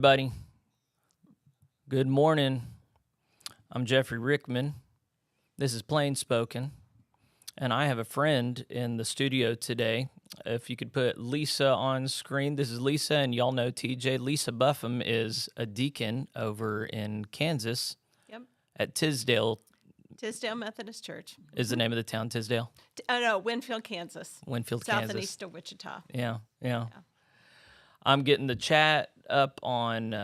Everybody, good morning. I'm Jeffrey Rickman. This is Plain Spoken, and I have a friend in the studio today. If you could put Lisa on screen, this is Lisa, and y'all know TJ. Lisa Buffum is a deacon over in Kansas. Yep. At Tisdale. Tisdale Methodist Church. Is the name of the town Tisdale? No, Winfield, Kansas. Winfield, South Kansas. and east of Wichita. Yeah. I'm getting the chat up on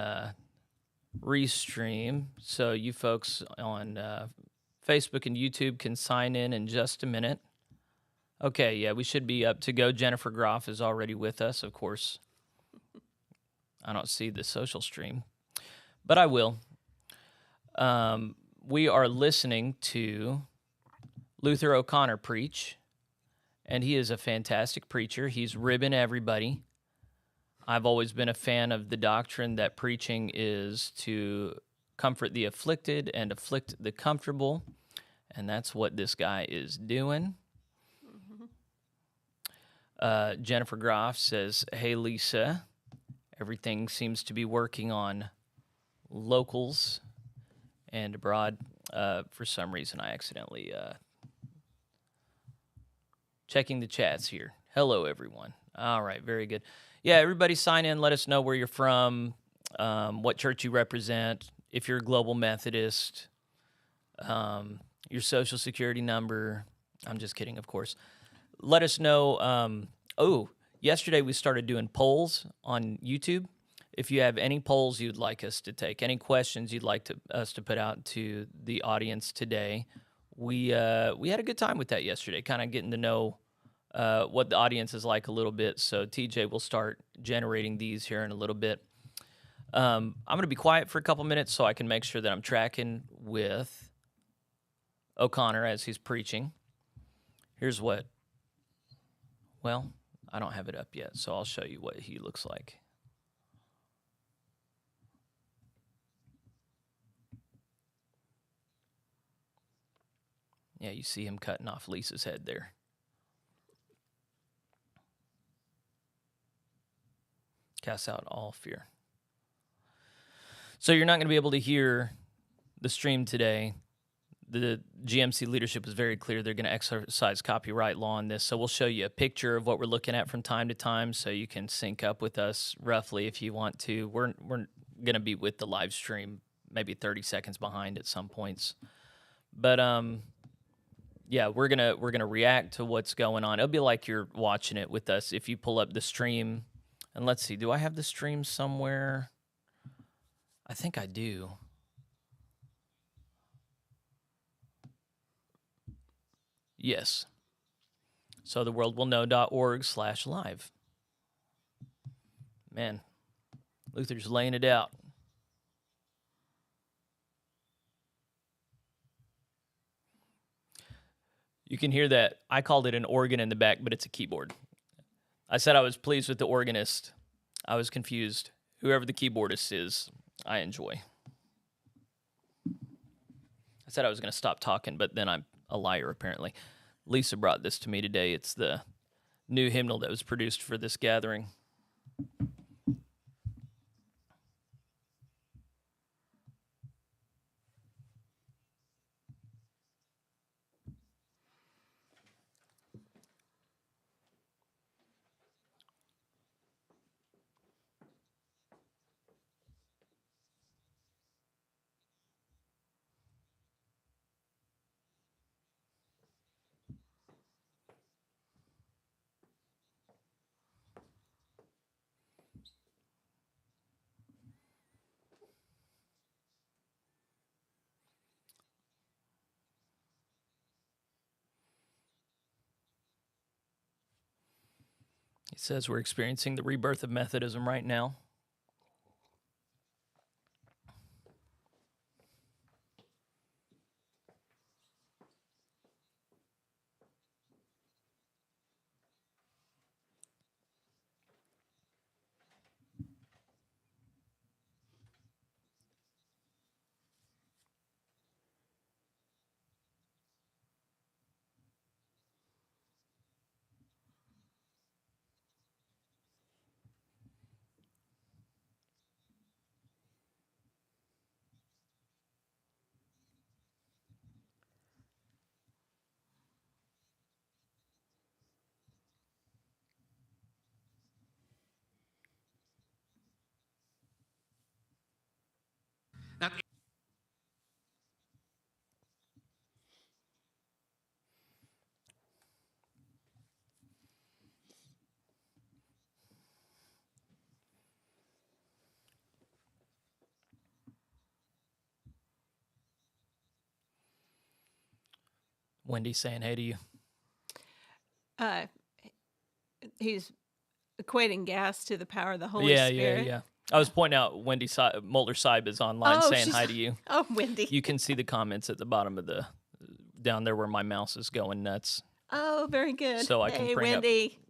Restream, so you folks on Facebook and YouTube can sign in just a minute. Okay, yeah, we should be up to go. Jennifer Groff is already with us, of course. I don't see the social stream, but I will. We are listening to Luther O'Connor preach, and he is a fantastic preacher. He's ribbing everybody. I've always been a fan of the doctrine that preaching is to comfort the afflicted and afflict the comfortable, and that's what this guy is doing. Jennifer Groff says, "Hey, Lisa, everything seems to be working on locals and abroad." For some reason, I accidentally checking the chats here. Hello, everyone. All right, very good. Yeah, everybody sign in. Let us know where you're from, what church you represent, if you're a Global Methodist, your social security number. I'm just kidding, of course. Let us know. Yesterday we started doing polls on YouTube. If you have any polls you'd like us to take, any questions you'd like us to put out to the audience today, we had a good time with that yesterday, kind of getting to know what the audience is like a little bit. So TJ will start generating these here in a little bit. I'm going to be quiet for a couple minutes so I can make sure that I'm tracking with O'Connor as he's preaching. Here's what, well, I don't have it up yet, so I'll show you what he looks like. Yeah, you see him cutting off Lisa's head there. Cast out all fear. So you're not going to be able to hear the stream today. The GMC leadership is very clear. They're going to exercise copyright law on this. So we'll show you a picture of what we're looking at from time to time so you can sync up with us roughly if you want to. We're going to be with the live stream maybe 30 seconds behind at some points. But yeah, we're gonna react to what's going on. It'll be like you're watching it with us if you pull up the stream. And let's see, do I have the stream somewhere? I think I do. Yes. So theworldwillknow.org/live. Man, Luther's laying it out. You can hear that. I called it an organ in the back, but it's a keyboard. I said I was pleased with the organist. I was confused. Whoever the keyboardist is, I enjoy. I said I was going to stop talking, but then I'm a liar, apparently. Lisa brought this to me today. It's the new hymnal that was produced for this gathering. He says we're experiencing the rebirth of Methodism right now. Wendy's saying hey to you. Uh, he's equating gas to the power of the Holy Spirit. Yeah. I was pointing out Wendy Mulder-Seib is online saying hi to you. Oh, Wendy. You can see the comments at the bottom of down there where my mouse is going nuts. Oh, very good. So I can bring Wendy.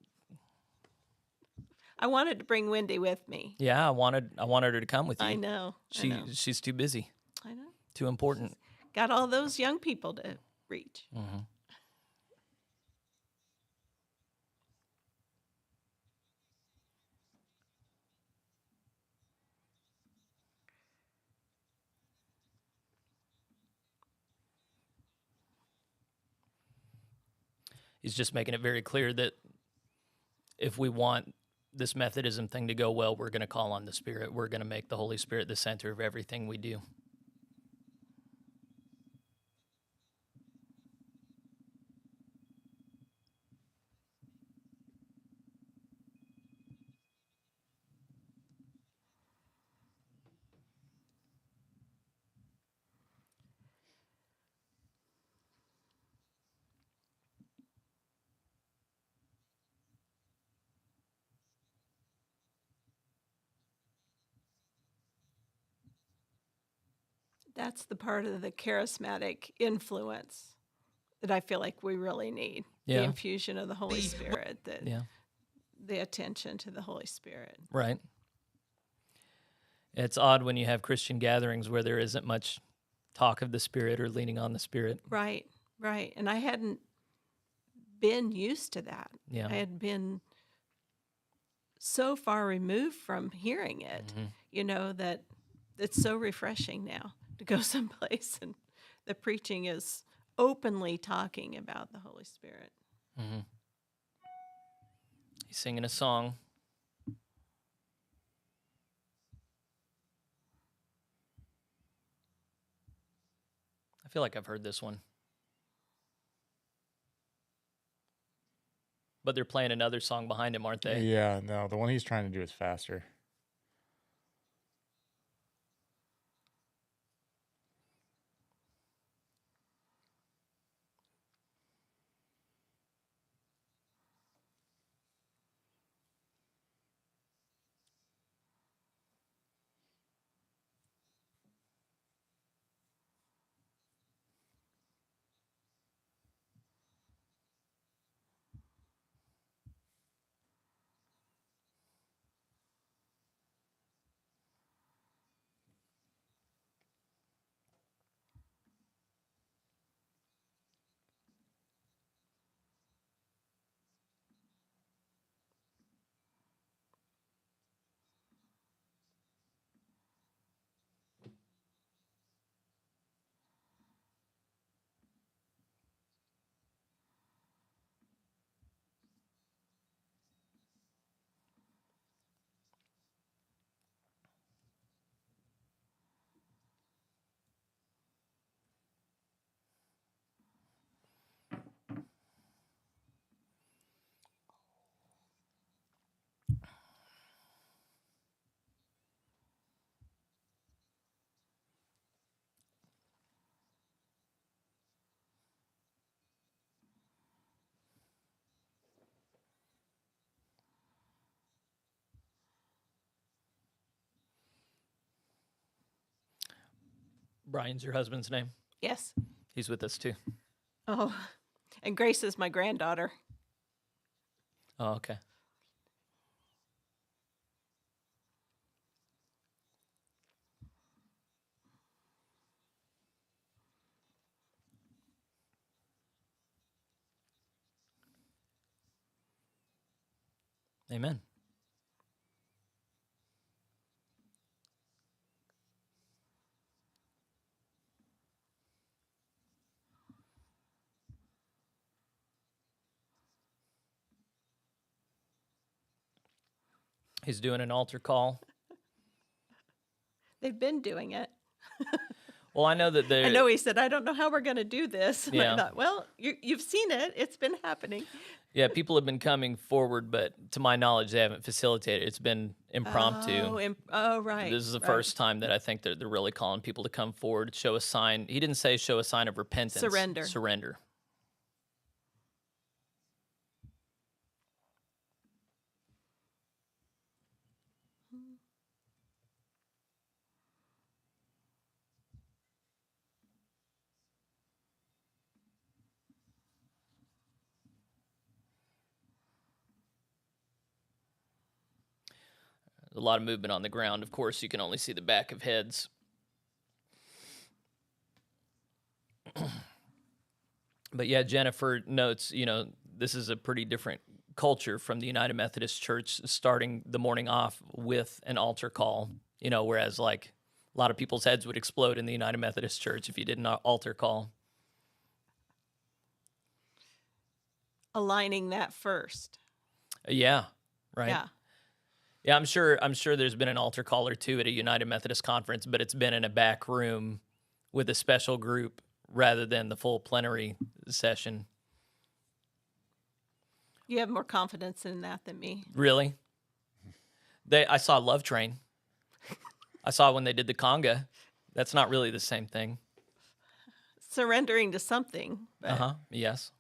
I wanted to bring Wendy with me. Yeah, I wanted her to come with you. I know. She's too busy. I know. Too important. Got all those young people to reach. Mm-hmm. He's just making it very clear that if we want this Methodism thing to go well, we're going to call on the Spirit. We're going to make the Holy Spirit the center of everything we do. That's the part of the charismatic influence that I feel like we really need. Yeah. The infusion of the Holy Spirit, the attention to the Holy Spirit. Right. It's odd when you have Christian gatherings where there isn't much talk of the Spirit or leaning on the Spirit. Right. And I hadn't been used to that. Yeah. I had been so far removed from hearing it, that it's so refreshing now to go someplace and the preaching is openly talking about the Holy Spirit. Mm-hmm. He's singing a song. I feel like I've heard this one. But they're playing another song behind him, aren't they? Yeah, no, the one he's trying to do is faster. Brian's your husband's name? Yes. He's with us too. Oh, and Grace is my granddaughter. Oh, okay. Amen. He's doing an altar call. They've been doing it. Well, I know that I know he said, I don't know how we're going to do this. And Yeah. I thought, well, you've seen it. It's been happening. Yeah, people have been coming forward, but to my knowledge, they haven't facilitated. It's been impromptu. Oh, right. This is the right. first time that I think they're really calling people to come forward, show a sign. He didn't say show a sign of repentance. Surrender. Surrender. A lot of movement on the ground. Of course, you can only see the back of heads. But yeah, Jennifer notes, this is a pretty different culture from the United Methodist Church, starting the morning off with an altar call, whereas like a lot of people's heads would explode in the United Methodist Church if you did an altar call. Aligning that first. Yeah, right. Yeah. Yeah, I'm sure there's been an altar call or two at a United Methodist conference, but it's been in a back room with a special group rather than the full plenary session. You have more confidence in that than me. Really? I saw Love Train. I saw when they did the conga. That's not really the same thing. Surrendering to something. Yes.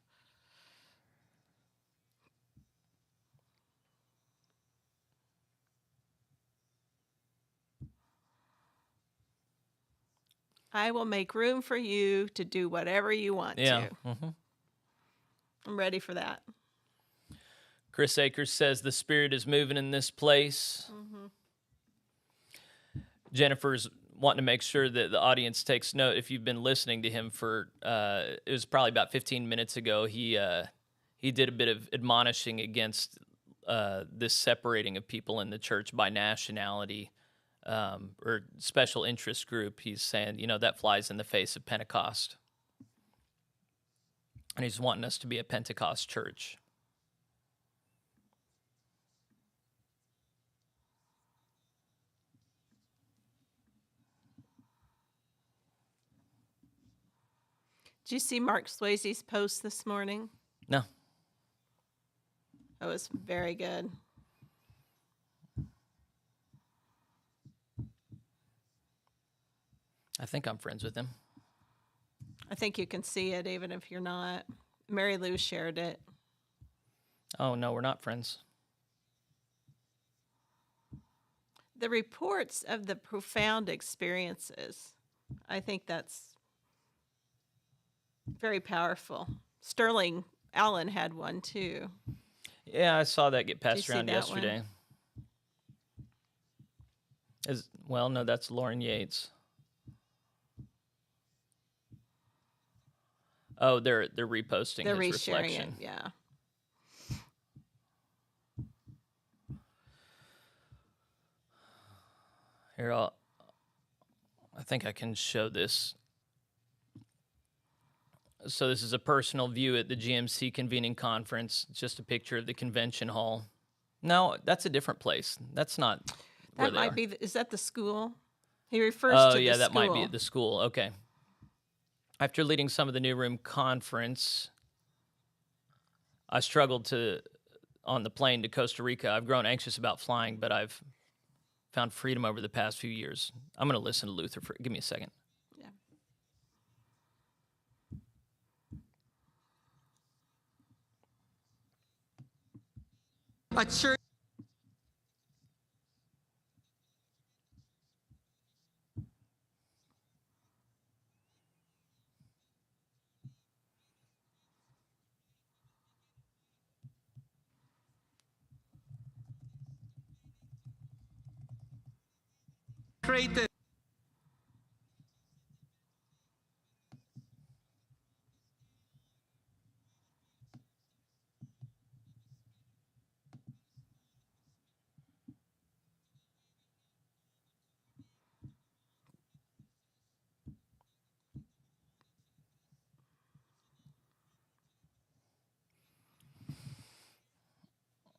I will make room for you to do whatever you want Yeah. to. I'm ready for that. Chris Akers says the Spirit is moving in this place. Jennifer's wanting to make sure that the audience takes note. If you've been listening to him for, it was probably about 15 minutes ago, he did a bit of admonishing against this separating of people in the church by nationality or special interest group. He's saying, that flies in the face of Pentecost. And he's wanting us to be a Pentecost church. Did you see Mark Swayze's post this morning? No. That was very good. I think I'm friends with him. I think you can see it even if you're not. Mary Lou shared it. Oh, no, we're not friends. The reports of the profound experiences, I think that's very powerful. Sterling Allen had one too. Yeah, I saw that get Did you passed see around that yesterday. No, that's Lauren Yates. Oh, they're reposting They're his resharing reflection. it, yeah. Here, I think I can show this. So this is a personal view at the GMC Convening Conference. It's just a picture of the convention hall. No, that's a different place. That's not where That they might are. be, is that the school? He refers Oh, to yeah, the that school. might be at the school. Okay. After leading some of the New Room Conference, I struggled on the plane to Costa Rica. I've grown anxious about flying, but I've found freedom over the past few years. I'm going to listen to Luther. Give me a second. Yeah. A church. Created.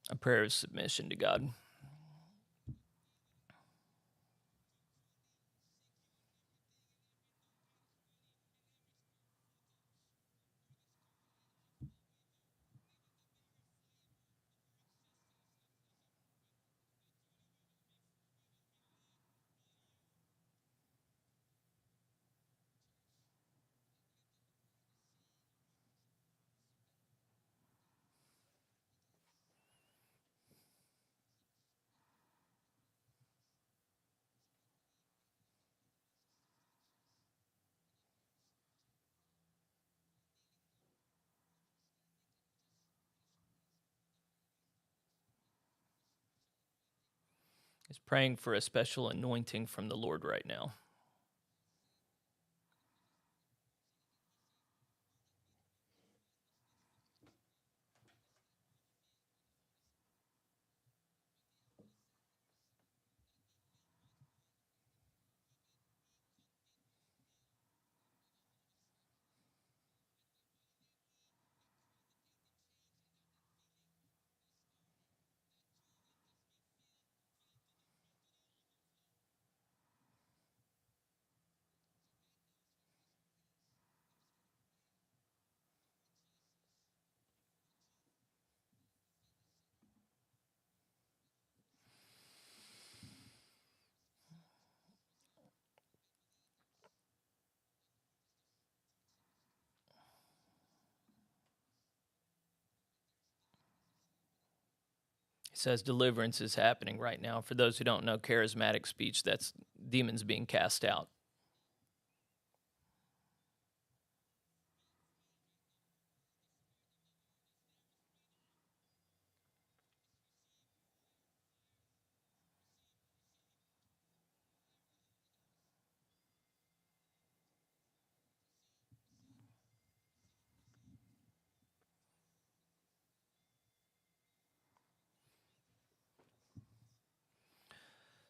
A prayer of submission to God. He's praying for a special anointing from the Lord right now. He says deliverance is happening right now. For those who don't know charismatic speech, that's demons being cast out.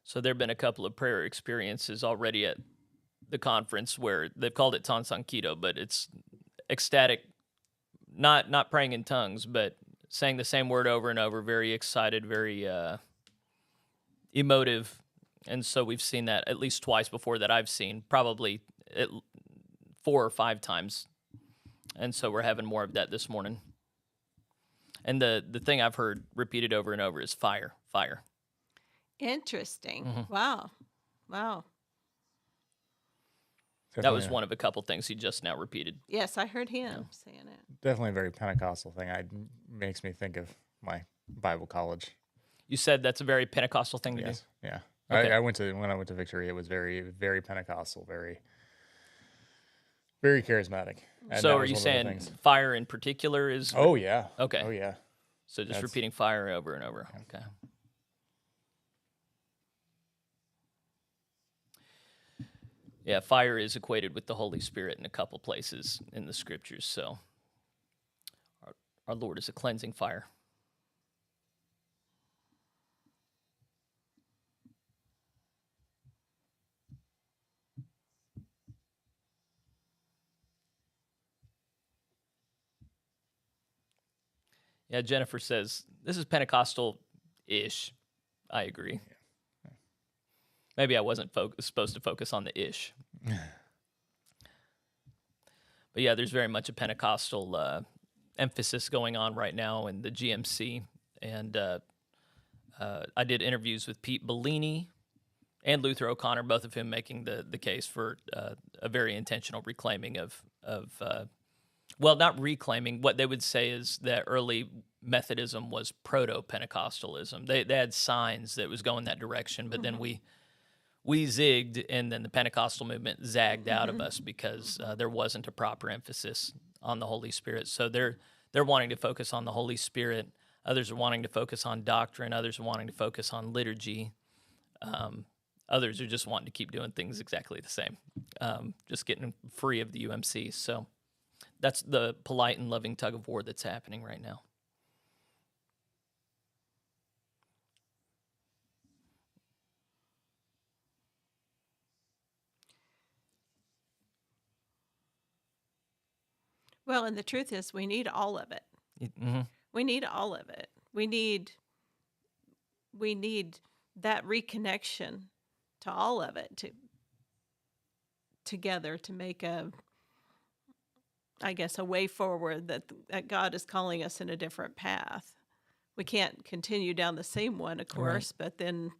So there have been a couple of prayer experiences already at the conference where they've called it Tansankido, but it's ecstatic, not praying in tongues, but saying the same word over and over, very excited, very emotive. And so we've seen that at least twice before that I've seen, probably 4 or 5 times. And so we're having more of that this morning. And the thing I've heard repeated over and over is fire, fire. Interesting. Wow. Wow. That was one of a couple things he just now repeated. Yes, I heard him saying it. Definitely a very Pentecostal thing. Makes me think of my Bible college. You said that's a very Pentecostal thing to do? Yeah. Okay. When I went to Victory, it was very, very Pentecostal, very, very charismatic. And So that are was you one of the saying things. fire in particular is... Oh, yeah. Okay. Oh, yeah. So just That's- repeating fire over and over. Okay. Yeah, fire is equated with the Holy Spirit in a couple places in the scriptures. So our Lord is a cleansing fire. Yeah, Jennifer says, this is Pentecostal-ish. I agree. Maybe I wasn't supposed to focus on the ish. But yeah, there's very much a Pentecostal emphasis going on right now in the GMC. And I did interviews with Pete Bellini and Luther O'Connor, both of whom making the case for a very intentional reclaiming of well, not reclaiming. What they would say is that early Methodism was proto-Pentecostalism. They had signs that was going that direction, but then we zigged, and then the Pentecostal movement zagged out of us because there wasn't a proper emphasis on the Holy Spirit. So they're wanting to focus on the Holy Spirit. Others are wanting to focus on doctrine. Others are wanting to focus on liturgy. Others are just wanting to keep doing things exactly the same, just getting free of the UMC. So that's the polite and loving tug of war that's happening right now. Well, and the truth is, we need all of it. Mm-hmm. We need all of it. We need that reconnection to all of it together to make a way forward that God is calling us in a different path. We can't continue down the same one, of course, but then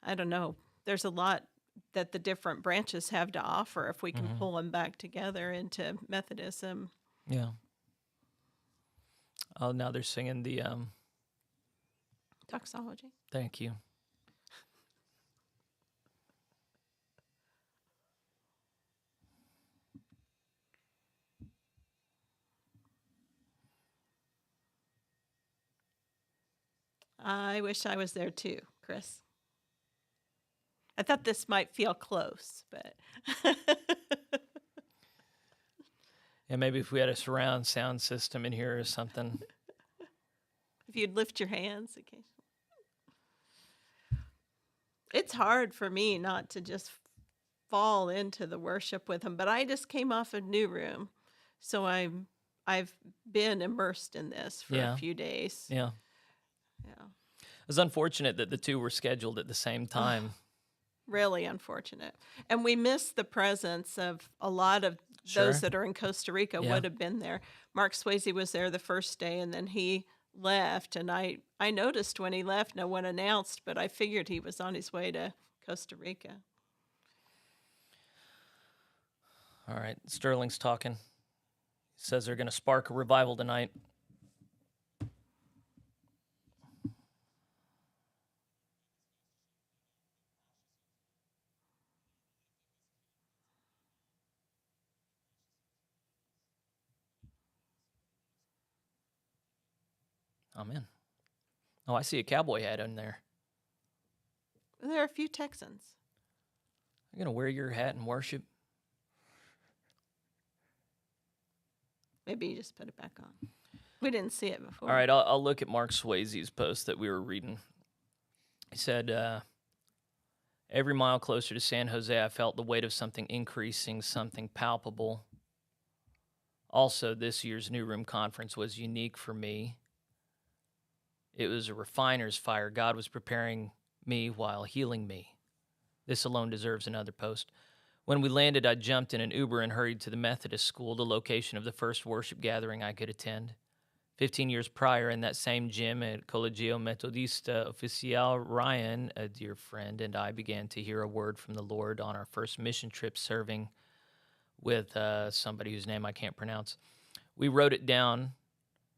I don't know. There's a lot that the different branches have to offer if we can pull them back together into Methodism. Yeah. Oh, now they're singing the Doxology. thank you. I wish I was there too, Chris. I thought this might feel close, but Yeah, maybe if we had a surround sound system in here or something. if you'd lift your hands occasionally. It's hard for me not to just fall into the worship with him, but I just came off a new room, so I've been immersed in this for Yeah. a few days. Yeah. Yeah, It was unfortunate that the two were scheduled at the same time. really unfortunate, and we missed the presence of a lot of Sure. those that are in Costa Rica. Yeah. Would have been there. Mark Swayze was there the first day, and then he left, and I noticed when he left, no one announced, but I figured he was on his way to Costa Rica. All right, Sterling's talking. He says they're going to spark a revival tonight. Amen. Oh, I see a cowboy hat in there. There are a few Texans. You're going to wear your hat and worship? Maybe you just put it back on. We didn't see it before. All right, I'll look at Mark Swayze's post that we were reading. He said, every mile closer to San Jose, I felt the weight of something increasing, something palpable. Also, this year's New Room Conference was unique for me. It was a refiner's fire. God was preparing me while healing me. This alone deserves another post. When we landed, I jumped in an Uber and hurried to the Methodist school, the location of the first worship gathering I could attend. 15 years prior, in that same gym at Colegio Metodista Oficial, Ryan, a dear friend, and I began to hear a word from the Lord on our first mission trip serving with somebody whose name I can't pronounce. We wrote it down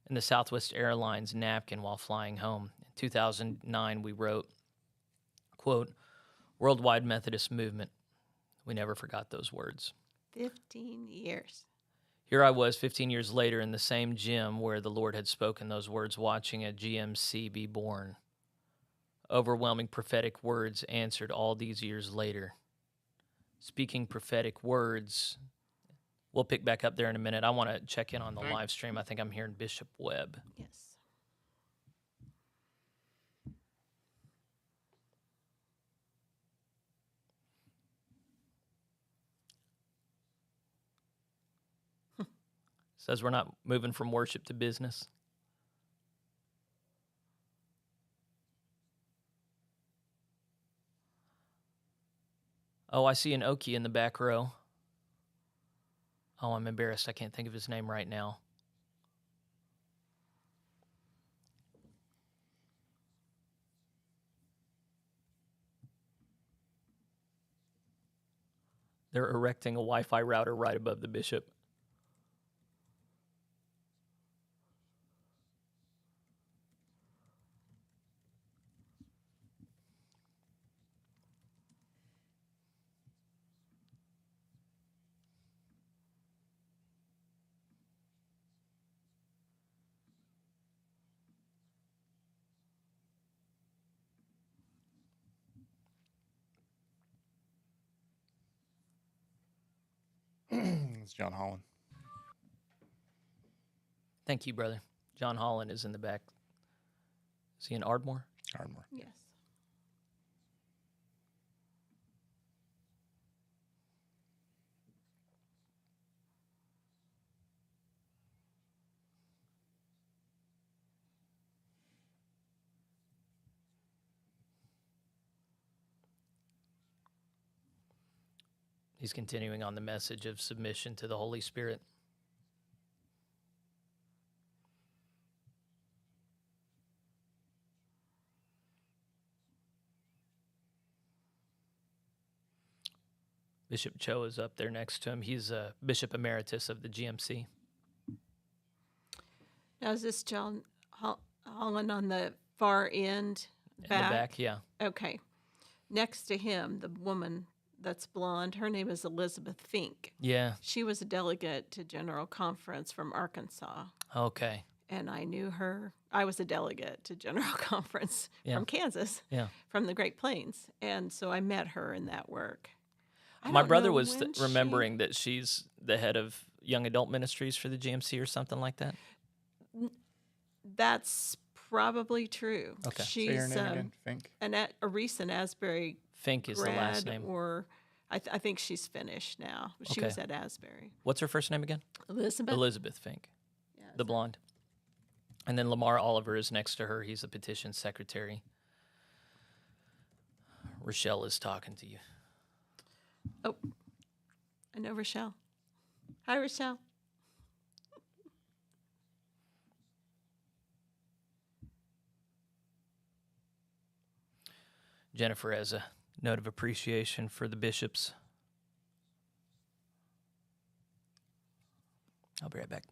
in the Southwest Airlines napkin while flying home. In 2009, we wrote, quote, Worldwide Methodist Movement. We never forgot those words. 15 years. Here I was 15 years later in the same gym where the Lord had spoken those words, watching a GMC be born. Overwhelming prophetic words answered all these years later. Speaking prophetic words, we'll pick back up there in a minute. I want to check in on the live stream. I think I'm hearing Bishop Webb. Yes. Says we're not moving from worship to business. Oh, I see an Okie in the back row. Oh, I'm embarrassed. I can't think of his name right now. They're erecting a Wi-Fi router right above the bishop. It's John Holland. Thank you, brother. John Holland is in the back. Is he in Ardmore? Ardmore. Yes. He's continuing on the message of submission to the Holy Spirit. Bishop Cho is up there next to him. He's a Bishop Emeritus of the GMC. Now, is this John Holland on the far end? In the back, yeah. Okay. Next to him, the woman that's blonde, her name is Elizabeth Fink. Yeah. She was a delegate to General Conference from Arkansas. Okay. And I knew her. I was a delegate to General Conference Yeah. from Kansas, Yeah. from the Great Plains, and so I met her in that work. I My don't brother know was when she- remembering that she's the head of young adult ministries for the GMC or something like that. That's probably true. Okay. She's Say her name again, Fink. a recent Asbury Fink is grad, the last name. or I think she's finished now. She Okay. was at Asbury. What's her first name again? Elizabeth. Elizabeth Fink, Yeah, the blonde. And then Lamar Oliver is next to her. He's the petition secretary. Rochelle is talking to you. Oh, I know Rochelle. Hi, Rochelle. Jennifer has a note of appreciation for the bishops. I'll be right back.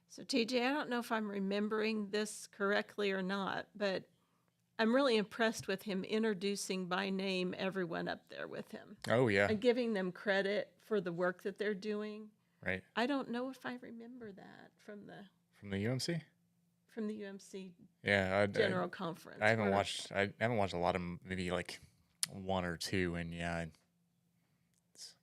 So, TJ, I don't know if I'm remembering this correctly or not, but I'm really impressed with him introducing by name everyone up there with him Oh yeah, and giving them credit for the work that they're doing. right. I don't know if I remember that from the UMC. UMC Yeah, General Conference. I haven't where- watched. I haven't watched a lot of 'em, maybe like one or two, and yeah. It's,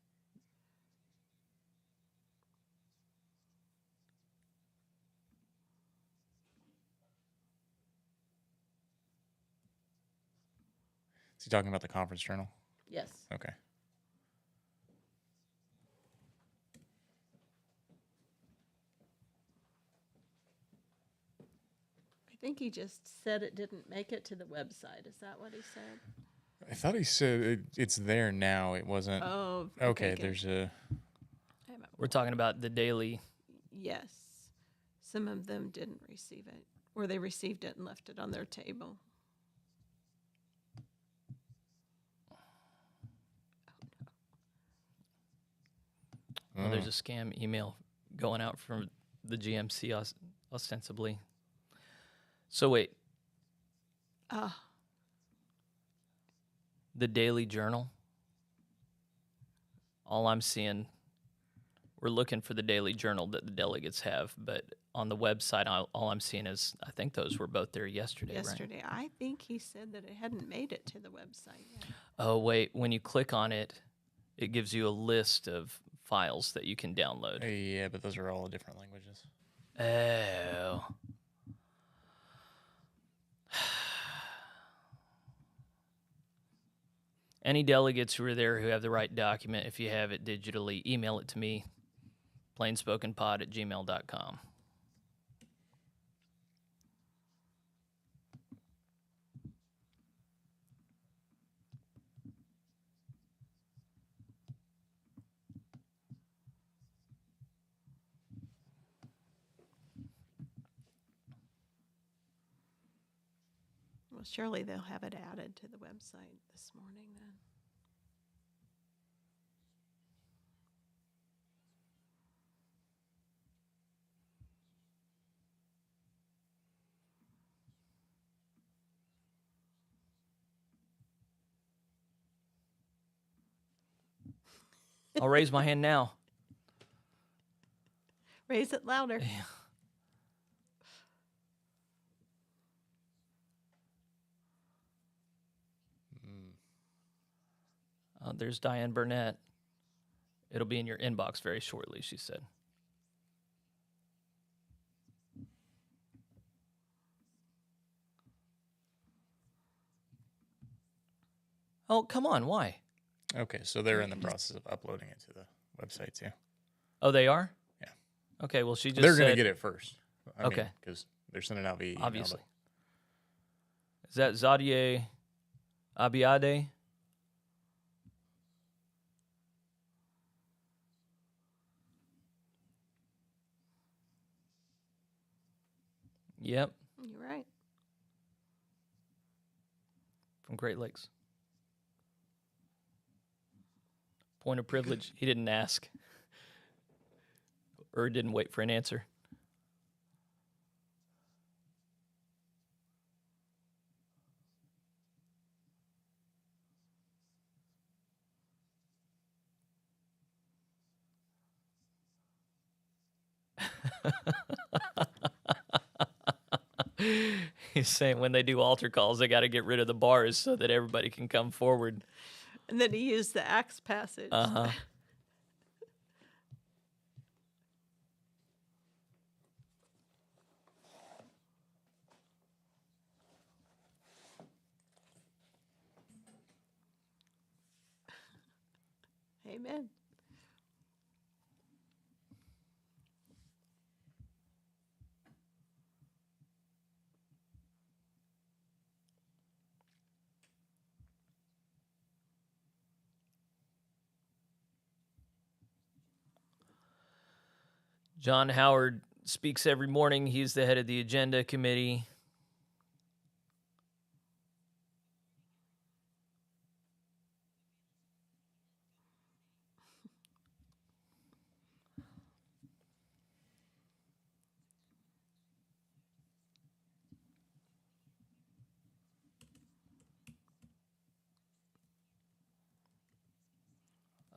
is he talking about the conference journal? Yes. Okay. I think he just said it didn't make it to the website. Is that what he said? I thought he said it's there now. It wasn't. Oh, okay, good. there's a. I haven't- We're talking about the daily. Yes. Some of them didn't receive it, or they received it and left it on their table. Well, there's a scam email going out from the GMC ostensibly. So wait, Ah, the Daily Journal. All I'm seeing, we're looking for the Daily Journal that the delegates have, but on the website, all I'm seeing is I think those were both there yesterday, right? yesterday. I think he said that it hadn't made it to the website yet. Oh, wait, when you click on it, it gives you a list of files that you can download. Yeah, but those are all different languages. Oh. Any delegates who are there who have the right document, if you have it digitally, email it to me, plainspokenpod@gmail.com. Well, surely they'll have it added to the website this morning then. I'll raise my hand now. Raise it louder. There's Diane Burnett. It'll be in your inbox very shortly, she said. Oh, come on. Why? Okay, so they're in the process of uploading it to the website too. Oh, they are? Yeah. Okay, well, she just They're said... going to get it first. Okay. Because they're sending out via email. Obviously. Is that Zadier Abiade? Yep, You're right. from Great Lakes. Point of privilege. He didn't ask. Or didn't wait for an answer. He's saying when they do altar calls, they got to get rid of the bars so that everybody can come forward. And then he used the Acts passage. Uh-huh. Amen. John Howard speaks every morning. He's the head of the agenda committee.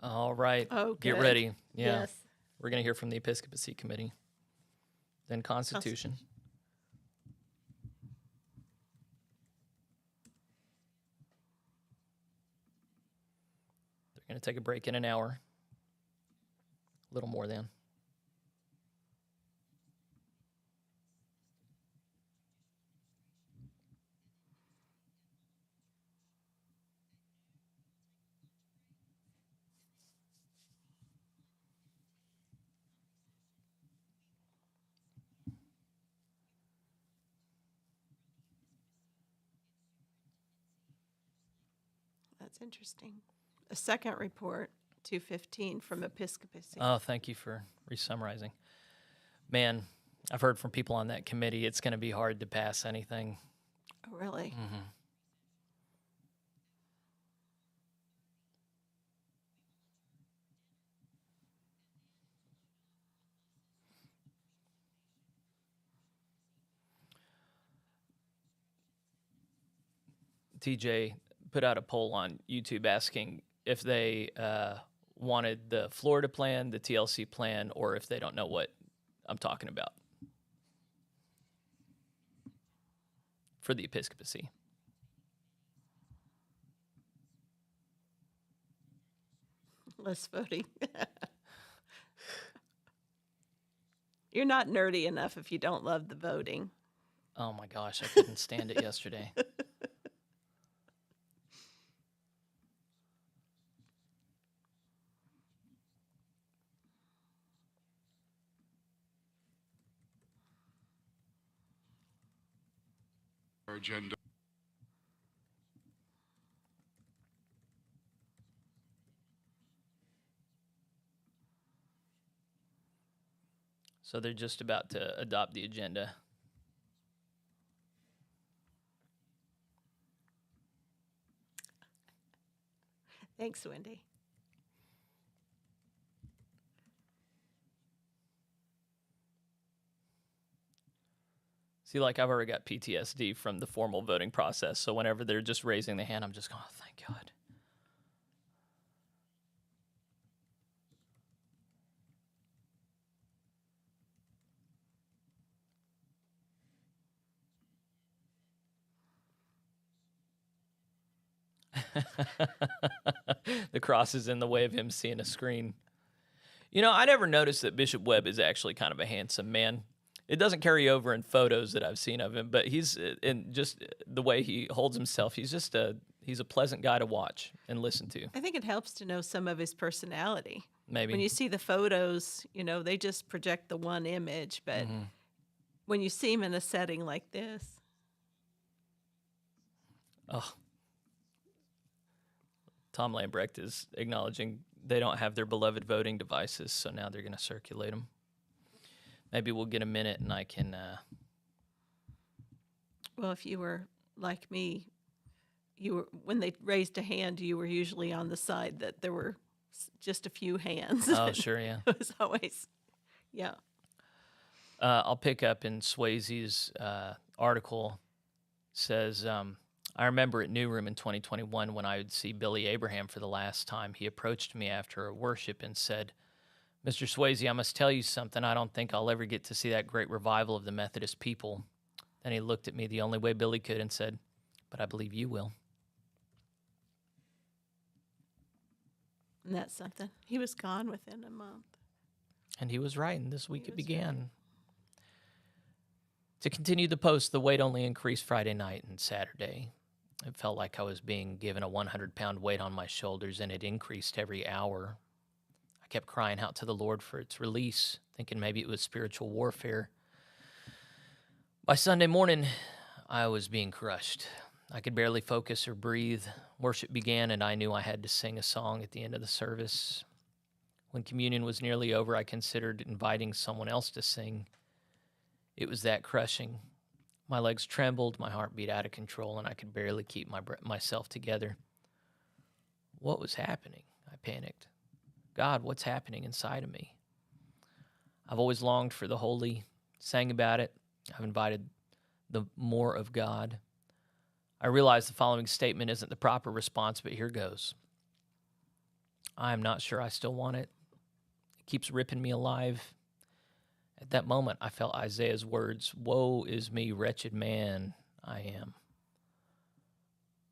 All right. Oh, Get good. ready. Yeah. Yes. We're going to hear from the Episcopacy committee. Then Constitution. They're going to take a break in an hour. A little more than. That's interesting. A second report, 215 from Episcopacy. Oh, thank you for resummarizing. Man, I've heard from people on that committee, it's going to be hard to pass anything. Oh, really? Mm-hmm. TJ put out a poll on YouTube asking if they wanted the Florida plan, the TLC plan, or if they don't know what I'm talking about for the Episcopacy. Less voting. You're not nerdy enough if you don't love the voting. Oh my gosh, I couldn't stand it yesterday. Agenda. So they're just about to adopt the agenda. Thanks, Wendy. See, like I've already got PTSD from the formal voting process. So whenever they're just raising the hand, I'm just going, oh, thank God. The cross is in the way of him seeing a screen. You know, I never noticed that Bishop Webb is actually kind of a handsome man. It doesn't carry over in photos that I've seen of him, but he's in just the way he holds himself. He's just he's a pleasant guy to watch and listen to. I think it helps to know some of his personality. Maybe. When you see the photos, you know, they just project the one image, but when you see him in a setting like this, Oh, Tom Lambrecht is acknowledging they don't have their beloved voting devices, so now they're going to circulate them. Maybe we'll get a minute and I can... Well, if you were like me, you were, when they raised a hand, you were usually on the side that there were just a few hands. Oh, sure, yeah. It was always, yeah. I'll pick up in Swayze's article. Says, I remember at New Room in 2021 when I would see Billy Abraham for the last time. He approached me after a worship and said, Mr. Swayze, I must tell you something. I don't think I'll ever get to see that great revival of the Methodist people. Then he looked at me the only way Billy could and said, but I believe you will. And that's something. He was gone within a month. And he was right, and this week it began. Right. To continue the post, the weight only increased Friday night and Saturday. It felt like I was being given a 100-pound weight on my shoulders, and it increased every hour. I kept crying out to the Lord for its release, thinking maybe it was spiritual warfare. By Sunday morning, I was being crushed. I could barely focus or breathe. Worship began, and I knew I had to sing a song at the end of the service. When communion was nearly over, I considered inviting someone else to sing. It was that crushing. My legs trembled, my heart beat out of control, and I could barely keep myself together. What was happening? I panicked. God, what's happening inside of me? I've always longed for the holy, sang about it. I've invited the more of God. I realize the following statement isn't the proper response, but here goes. I am not sure I still want it. It keeps ripping me alive. At that moment, I felt Isaiah's words, woe is me, wretched man I am.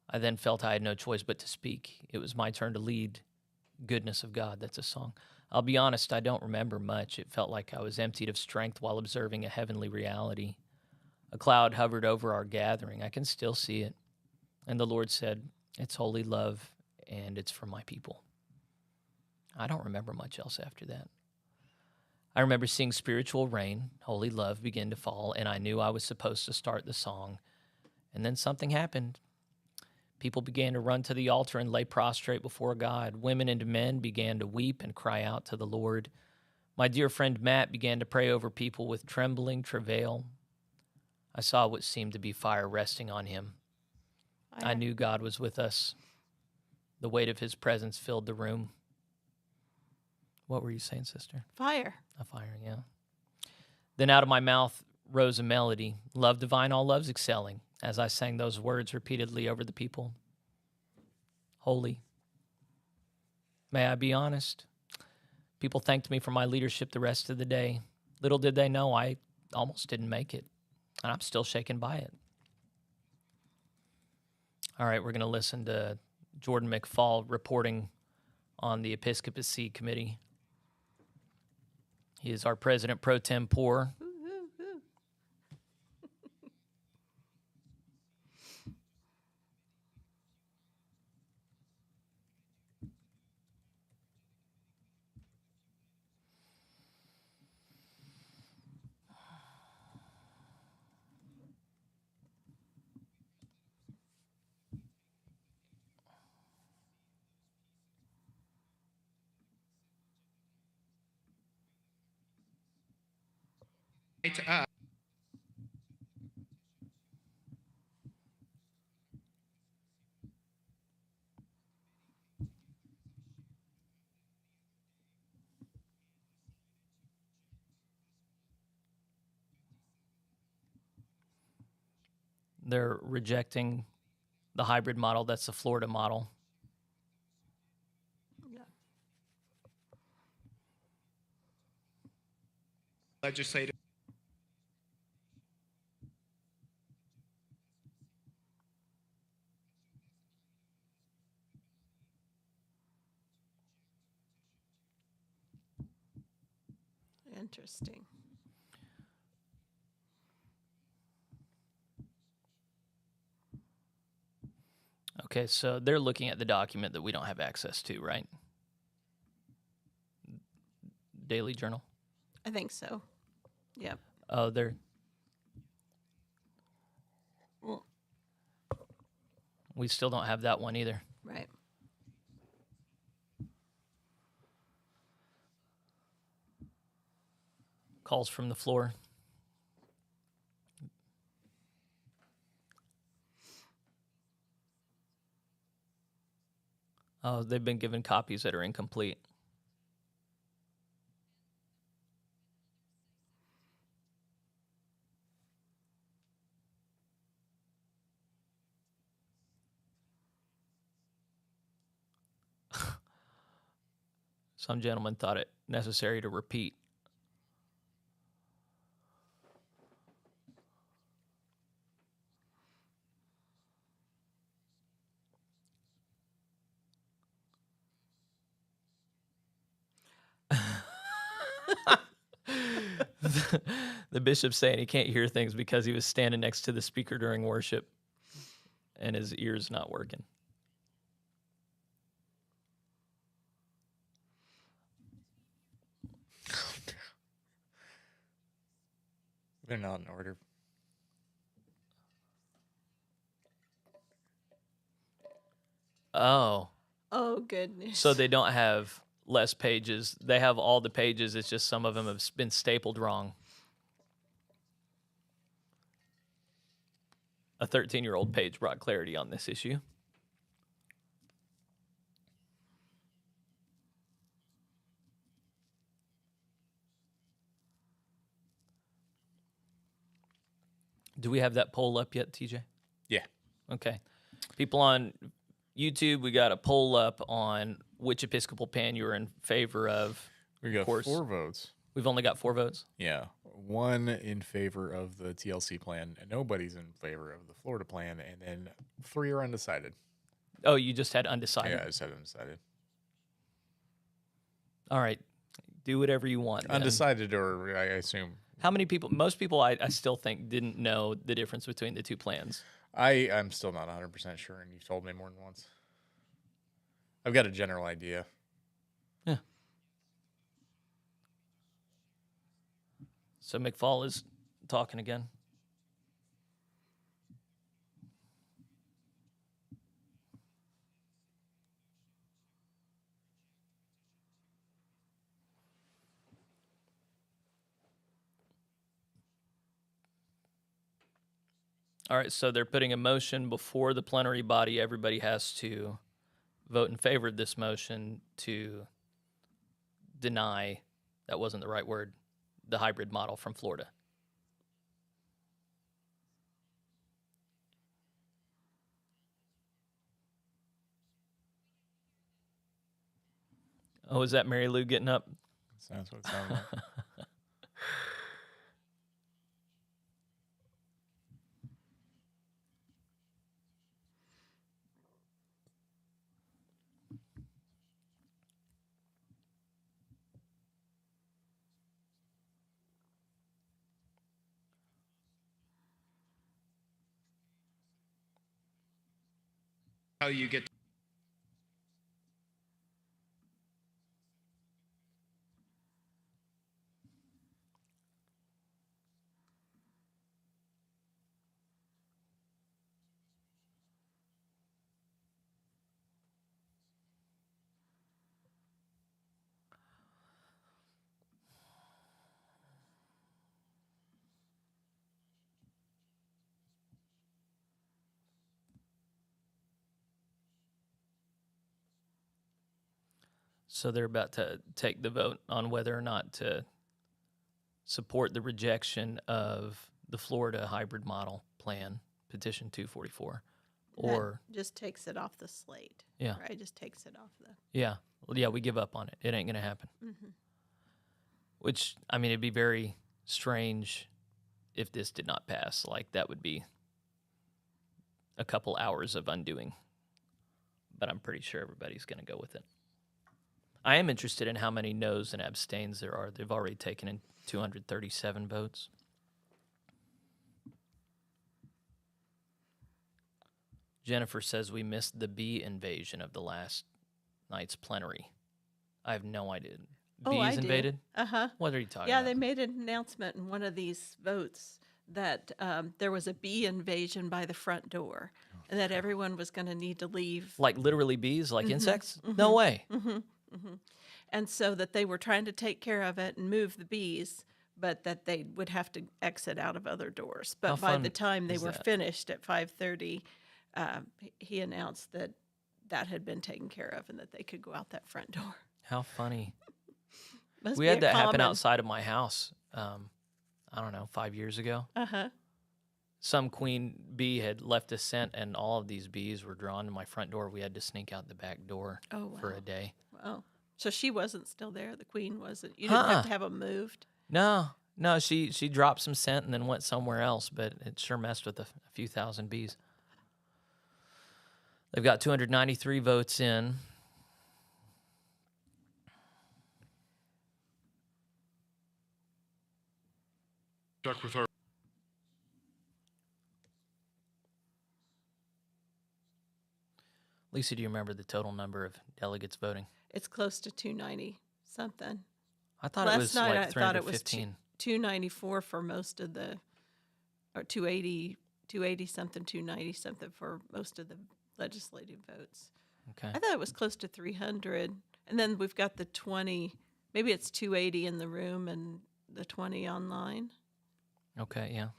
I then felt I had no choice but to speak. It was my turn to lead. Goodness of God, that's a song. I'll be honest, I don't remember much. It felt like I was emptied of strength while observing a heavenly reality. A cloud hovered over our gathering. I can still see it. And the Lord said, it's holy love, and it's for my people. I don't remember much else after that. I remember seeing spiritual rain, holy love begin to fall, and I knew I was supposed to start the song. And then something happened. People began to run to the altar and lay prostrate before God. Women and men began to weep and cry out to the Lord. My dear friend Matt began to pray over people with trembling travail. I saw what seemed to be fire resting on him. I knew God was with us. The weight of his presence filled the room. What were you saying, sister? Fire. A fire, yeah. Then out of my mouth rose a melody. Love divine, all loves excelling, as I sang those words repeatedly over the people. Holy. May I be honest? People thanked me for my leadership the rest of the day. Little did they know I almost didn't make it, and I'm still shaken by it. All right, we're going to listen to Jordan McFall reporting on the Episcopacy Committee. He is our president pro tempore. To us. They're rejecting the hybrid model. That's the Florida model. Yeah. Legislative. Interesting. Okay, so they're looking at the document that we don't have access to, right? Daily Journal. I think so. Yep. Oh, they're... We still don't have that one either. Right. Calls from the floor. Oh, they've been given copies that are incomplete. Some gentleman thought it necessary to repeat. The bishop's saying he can't hear things because he was standing next to the speaker during worship and his ear's not working. They're not in order. Oh, Oh, goodness. so they don't have less pages. They have all the pages. It's just some of them have been stapled wrong. A 13-year-old page brought clarity on this issue. Do we have that poll up yet, TJ? Yeah. Okay. People on YouTube, we got a poll up on which Episcopal pan you were in favor of. We got course. 4 votes. We've only got 4 votes. Yeah. 1 in favor of the TLC plan, and nobody's in favor of the Florida plan, and then 3 are undecided. Oh, you just had undecided. Yeah, I just had undecided. All right. Do whatever you want. then. Undecided, or I assume. How many people? Most people, I still think, didn't know the difference between the two plans. I'm still not 100% sure, and you've told me more than once. I've got a general idea. Yeah. So McFall is talking again. All right, so they're putting a motion before the plenary body. Everybody has to vote in favor of this motion to deny, that wasn't the right word, the hybrid model from Florida. Oh, is that Mary Lou getting up? Sounds what it sounds like. How you get So they're about to take the vote on whether or not to support the rejection of the Florida hybrid model plan, petition 244, or That just takes it off the slate. Yeah. Right? Just takes it off the. yeah, well, yeah, we give up on it. It ain't gonna happen. Mm-hmm. Which, I mean, it'd be very strange if this did not pass. Like, that would be a couple hours of undoing. But I'm pretty sure everybody's gonna go with it. I am interested in how many no's and abstains there are. They've already taken in 237 votes. Jennifer says we missed the bee invasion of the last night's plenary. I have no idea. Oh, I Bees do. invaded? Uh-huh. What are you talking Yeah, about? they made an announcement in one of these votes that there was a bee invasion by the front door. and that everyone was going to need to leave. Like literally bees, like insects? No way. And so that they were trying to take care of it and move the bees, but that they would have to exit out of other doors. But How by fun the time they is were that? finished at 5:30, he announced that that had been taken care of and that they could go out that front door. How funny. Must We be had a that happen common- outside of my house, I don't know, 5 years ago. Uh-huh. Some queen bee had left a scent, and all of these bees were drawn to my front door. We had to sneak out the back door Oh, for wow. a day. Wow. So she wasn't still there. The queen wasn't. You didn't have to have them moved. No, she dropped some scent and then went somewhere else, but it sure messed with a few thousand bees. They've got 293 votes in. Check with our Lisa, do you remember the total number of delegates voting? It's close to 290 something. I thought Last it was night like I thought it was 315. 294 for most of the, or 280 something, 290 something for most of the legislative votes. Okay. I thought it was close to 300. And then we've got the 20, maybe it's 280 in the room and the 20 online. Okay, yeah.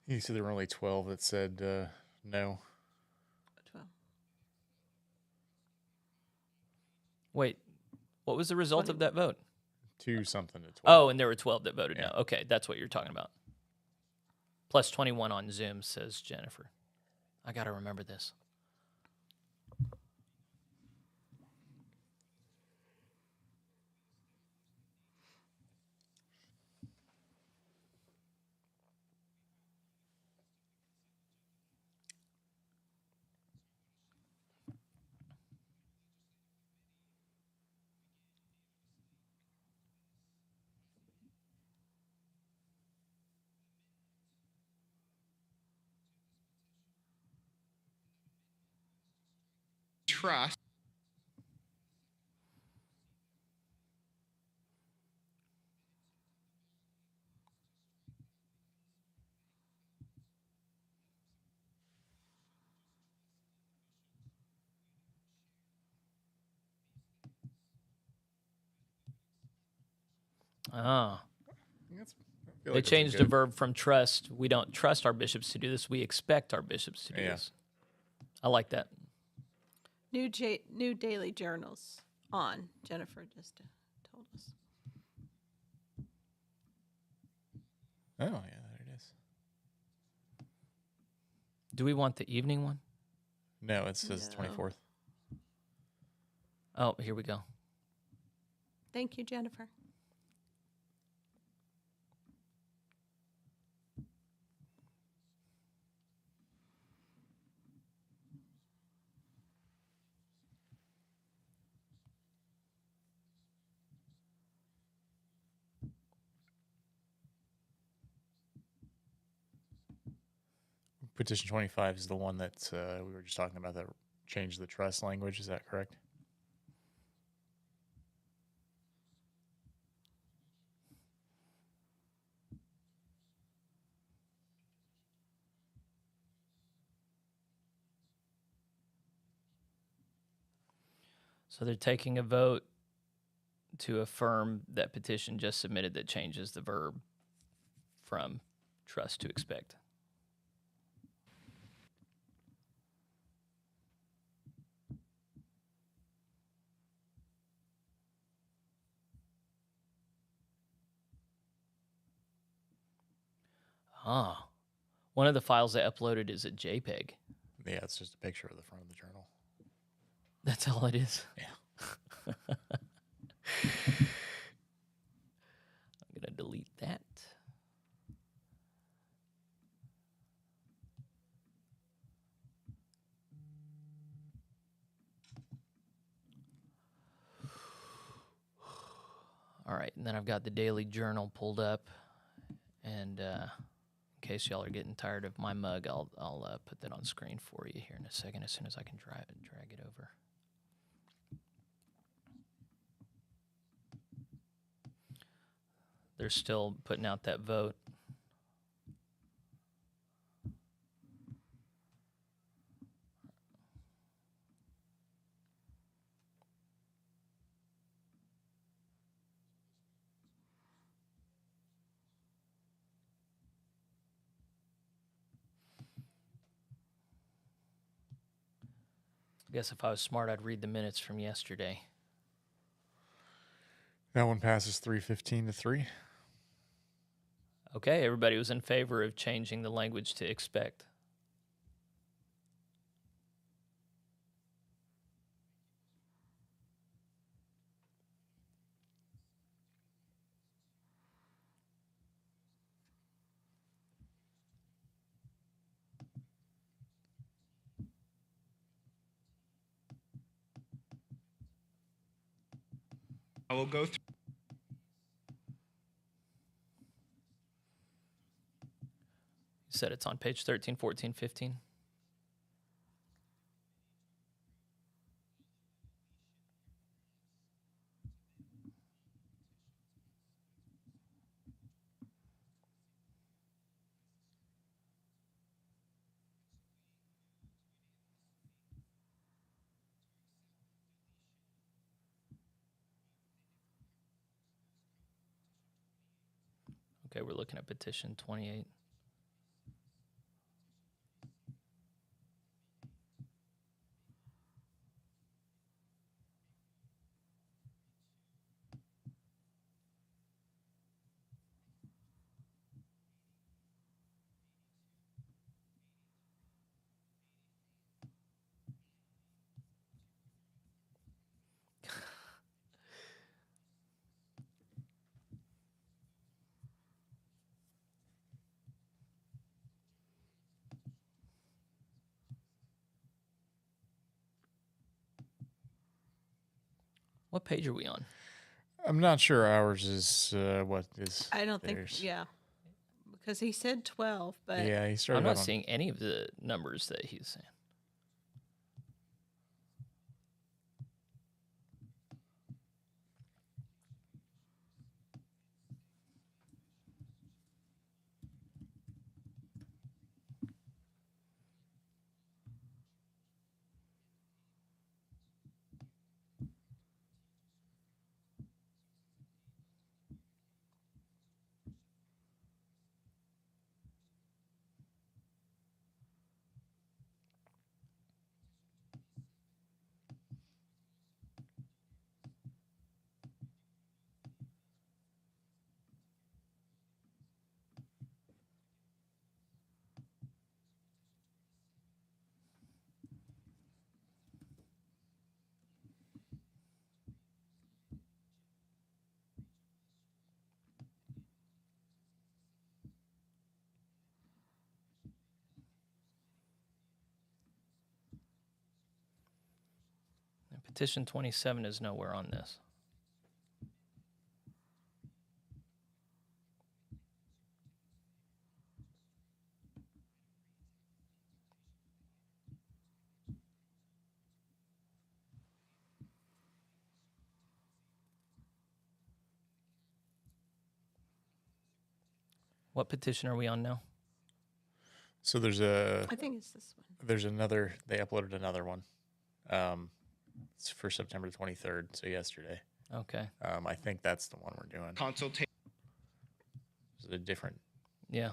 You said there were only 12 that said no. 12. Wait, what was the result 20. of that vote? 2 something to 12. Oh, and there were 12 that voted Yeah. no. Okay, that's what you're talking about. Plus 21 on Zoom, says Jennifer. I got to remember this. trust. Ah. That's, I feel They like that's a changed the good- verb from trust. We don't trust our bishops to do this. We expect our bishops to do Yeah. this. I like that. New daily journals on. Jennifer just told us. Oh, yeah, there it is. Do we want the evening one? No, it says No. 24th. Oh, here we go. Thank you, Jennifer. Petition 25 is the one that we were just talking about that changed the trust language. Is that correct? So they're taking a vote to affirm that petition just submitted that changes the verb from trust to expect. Ah, one of the files they uploaded is a JPEG. Yeah, it's just a picture of the front of the journal. That's all it is. Yeah. I'm going to delete that. All right, and then I've got the daily journal pulled up, and in case y'all are getting tired of my mug, I'll put that on screen for you here in a second as soon as I can drag it over. They're still putting out that vote. I guess if I was smart, I'd read the minutes from yesterday. That one passes 315 to 3. Okay, everybody was in favor of changing the language to expect. I will go through. You said it's on page 13, 14, 15. Okay, we're looking at petition 28. What page are we on? I'm not sure ours is what is. I don't theirs. think, yeah, because he said 12, but Yeah, he started. I'm not out on- seeing any of the numbers that he's saying. And petition 27 is nowhere on this. What petition are we on now? So I think it's this one. there's another. They uploaded another one. It's for September 23rd, so yesterday. Okay. I think that's the one we're doing. Consultation. It's a different. Yeah.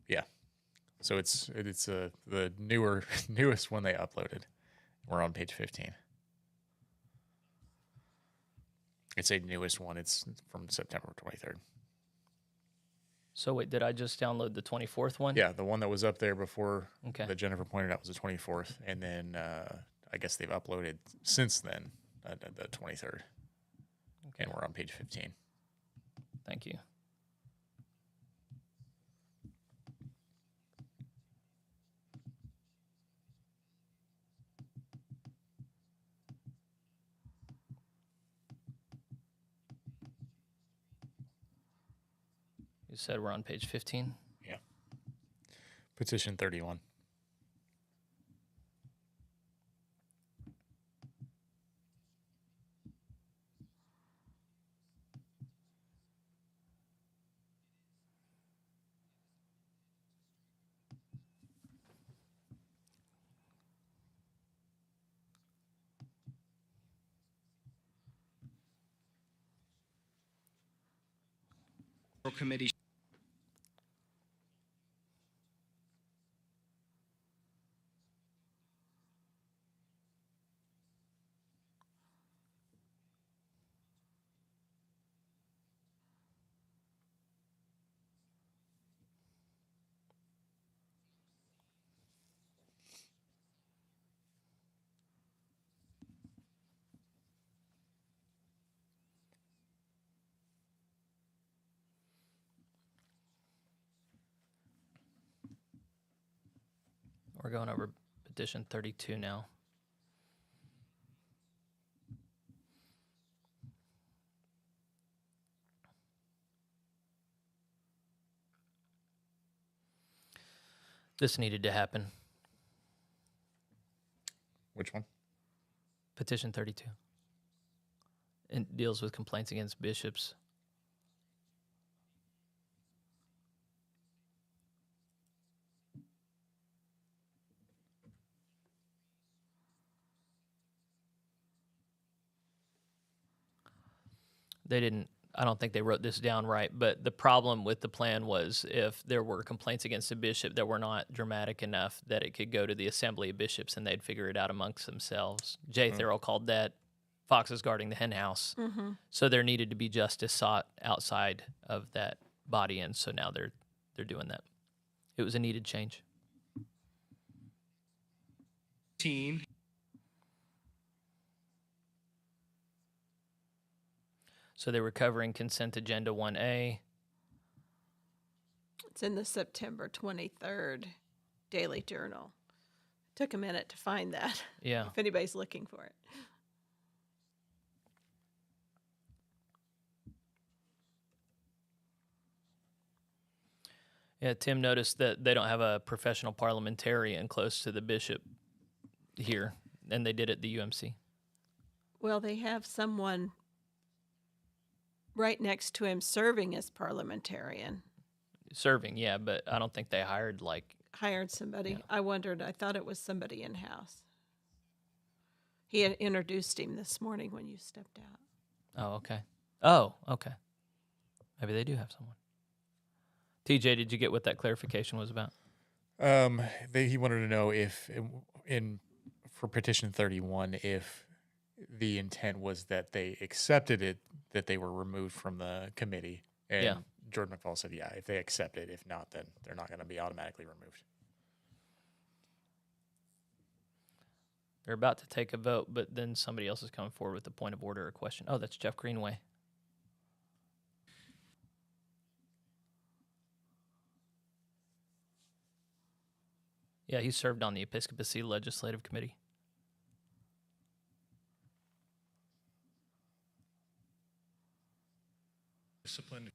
Yeah. So it's the newest one they uploaded. We're on page 15. It's a newest one. It's from September 23rd. So wait, did I just download the 24th one? Yeah, the one that was up there before Okay. that Jennifer pointed out was the 24th, and then I guess they've uploaded since then the 23rd, and we're on page 15. Thank you. You said we're on page 15? Yeah. Petition 31. Committee. We're going over petition 32 now. This needed to happen. Which one? Petition 32. It deals with complaints against bishops. I don't think they wrote this down right, but the problem with the plan was if there were complaints against a bishop that were not dramatic enough that it could go to the assembly of bishops and they'd figure it out amongst themselves. J. Thurl called that foxes guarding the hen house. Mm-hmm. So there needed to be justice sought outside of that body, and so now they're doing that. It was a needed change. 15. So they were covering consent agenda 1A. It's in the September 23rd Daily Journal. Took a minute to find that. Yeah. If anybody's looking for it. Yeah, Tim noticed that they don't have a professional parliamentarian close to the bishop here, and they did at the UMC. Well, they have someone right next to him serving as parliamentarian. Serving, yeah, but I don't think they hired Hired somebody. Yeah. I thought it was somebody in-house. He had introduced him this morning when you stepped out. Oh, okay. Maybe they do have someone. TJ, did you get what that clarification was about? He wanted to know if for petition 31, if the intent was that they accepted it, that they were removed from the committee. And Yeah. Jordan McFall said, yeah, if they accept it. If not, then they're not going to be automatically removed. They're about to take a vote, but then somebody else is coming forward with a point of order or question. Oh, that's Jeff Greenway. Yeah, he served on the Episcopacy Legislative Committee. Discipline.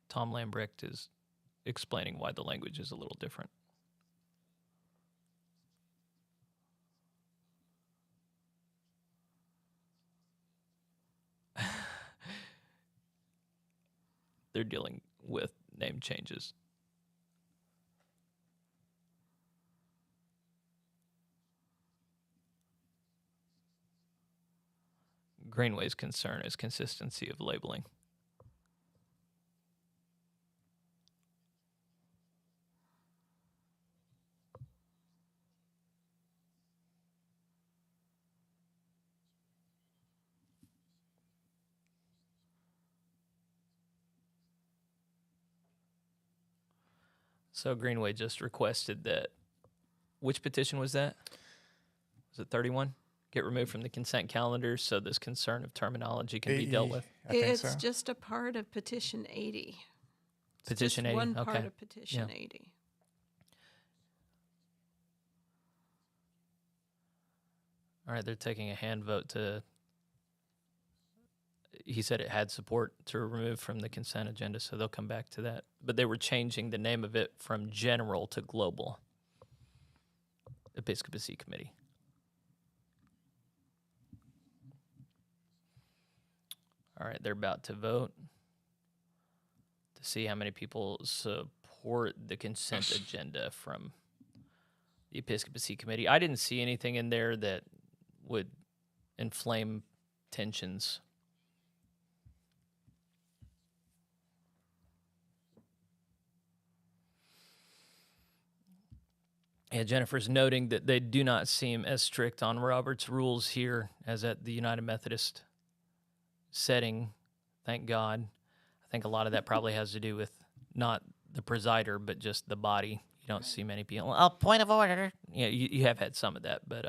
Tom Lambrecht is explaining why the language is a little different. They're dealing with name changes. Greenway's concern is consistency of labeling. So Greenway just requested that. Which petition was that? Was it 31? Get removed from the consent calendar so this concern of terminology can be dealt with. I think It's so. just a part of petition 80. It's Petition just 80, one part okay. of petition Yeah. 80. All right, they're taking a hand vote to. He said it had support to remove from the consent agenda, so they'll come back to that. But they were changing the name of it from general to global. Episcopacy Committee. All right, they're about to vote to see how many people support the consent agenda from the Episcopacy Committee. I didn't see anything in there that would inflame tensions. Yeah, Jennifer's noting that they do not seem as strict on Robert's rules here as at the United Methodist setting. Thank God. I think a lot of that probably has to do with not the presider, but just the body. You don't see many people. Oh, point of order. Yeah, you have had some of that, but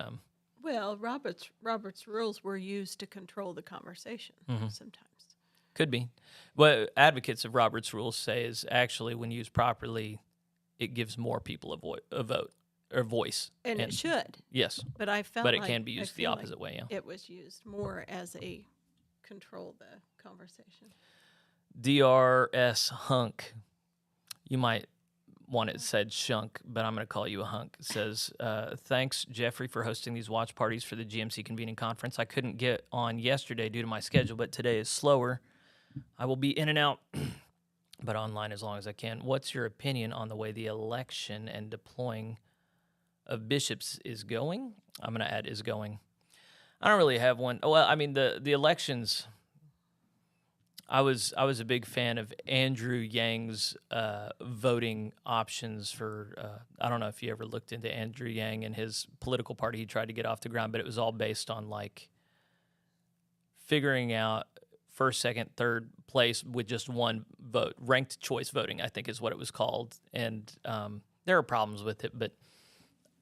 Well, Robert's rules were used to control the conversation sometimes. could be. What advocates of Robert's rules say is actually, when used properly, it gives more people a vote or voice. And it should. Yes, But I felt but it like, can be I used the feel like opposite way. Yeah. it was used more as a control the conversation. DRS hunk. You might want it said shunk, but I'm going to call you a hunk. It says, thanks, Jeffrey, for hosting these watch parties for the GMC Convening Conference. I couldn't get on yesterday due to my schedule, but today is slower. I will be in and out, but online as long as I can. What's your opinion on the way the election and deploying of bishops is going? I'm going to add is going. I don't really have one. Well, I mean, the elections, I was a big fan of Andrew Yang's voting options for, I don't know if you ever looked into Andrew Yang and his political party he tried to get off the ground, but it was all based on like figuring out first, second, third place with just one vote. Ranked choice voting, I think is what it was called. And there are problems with it, but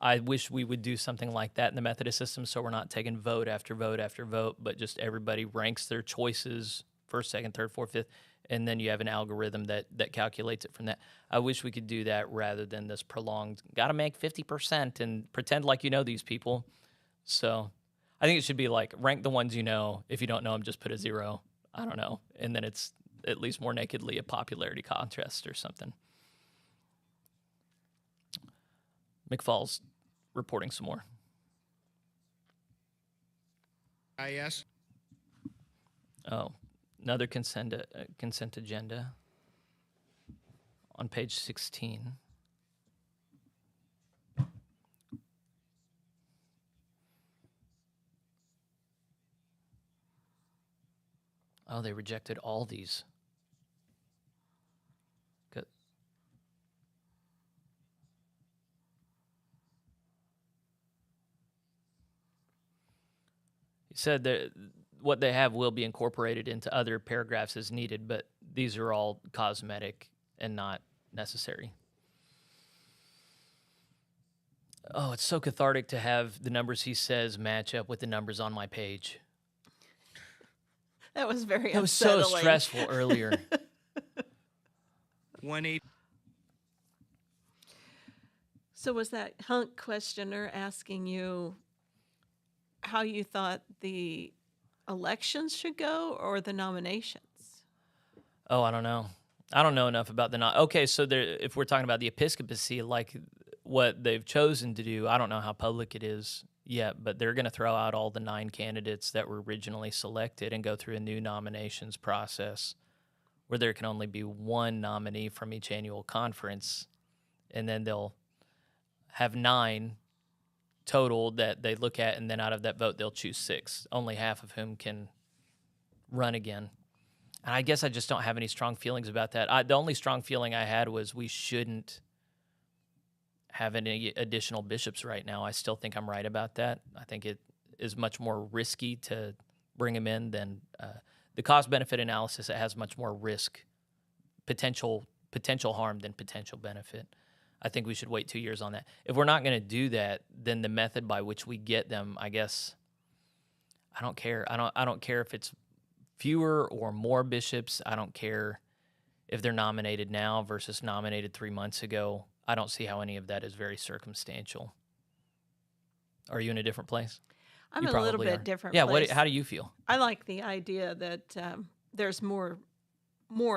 I wish we would do something like that in the Methodist system so we're not taking vote after vote after vote, but just everybody ranks their choices first, second, third, fourth, fifth, and then you have an algorithm that calculates it from that. I wish we could do that rather than this prolonged, got to make 50% and pretend like you know these people. So I think it should be like rank the ones you know. If you don't know them, just put a 0. I don't know. And then it's at least more nakedly a popularity contest or something. McFall's reporting some more. IS. Oh, another consent agenda on page 16. Oh, they rejected all these. Good. He said that what they have will be incorporated into other paragraphs as needed, but these are all cosmetic and not necessary. Oh, it's so cathartic to have the numbers he says match up with the numbers on my page. That was very It was so unsettling. stressful earlier. 180. So was that hunk questioner asking you how you thought the elections should go or the nominations? Oh, I don't know. I don't know enough about okay, so if we're talking about the Episcopacy, like what they've chosen to do, I don't know how public it is yet, but they're going to throw out all the 9 candidates that were originally selected and go through a new nominations process where there can only be one nominee from each annual conference, and then they'll have 9 total that they look at, and then out of that vote, they'll choose 6, only half of whom can run again. And I guess I just don't have any strong feelings about that. The only strong feeling I had was we shouldn't have any additional bishops right now. I still think I'm right about that. I think it is much more risky to bring them in than the cost-benefit analysis. It has much more risk, potential harm than potential benefit. I think we should wait 2 years on that. If we're not going to do that, then the method by which we get them, I guess, I don't care. I don't care if it's fewer or more bishops. I don't care if they're nominated now versus nominated 3 months ago. I don't see how any of that is very circumstantial. Are you in a different place? I'm You in a little probably bit are. different Yeah. place. How do you feel? I like the idea that there's more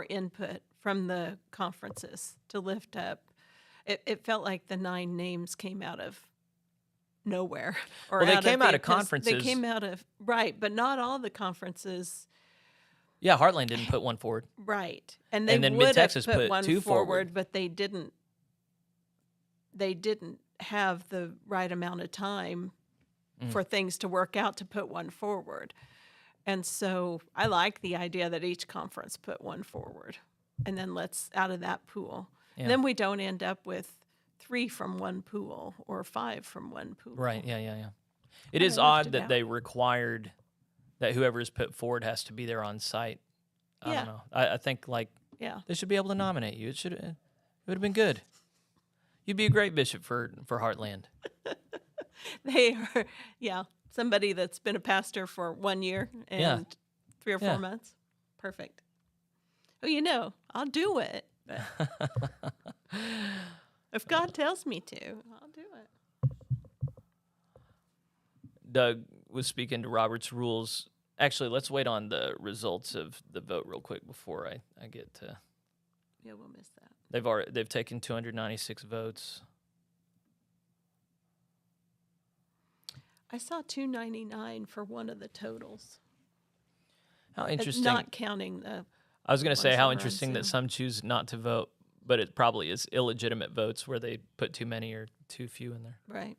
input from the conferences to lift up. It felt like the 9 names came out of nowhere. Or Well, they came out the of conferences. They came out of, right, but not all the conferences. Yeah, Heartland didn't put one forward. Right. And they then would have Mid-Texas put put one 2 forward. but they didn't have the right amount of time for things to work out to put one forward. And so I like the idea that each conference put one forward, and then let's out of that pool. Yeah. Then we don't end up with 3 from one pool or 5 from one pool. Right. Yeah. It Kinda is left odd it that out. they required that whoever is put forward has to be there on site. I Yeah. don't know. I think like Yeah. they should be able to nominate you. It would have been good. You'd be a great bishop for Heartland. They are, yeah, somebody that's been a pastor for 1 year and 3 or 4 Yeah. months. Perfect. Oh, I'll do it. But if God tells me to, I'll do it. Doug was speaking to Robert's rules. Actually, let's wait on the results of the vote real quick before I get to. Yeah, we'll miss that. They've taken 296 votes. I saw 299 for one of the totals. How It's interesting. not counting the. I was going to say ones how that were on interesting that Zoom. some choose not to vote, but it probably is illegitimate votes where they put too many or too few in there. Right.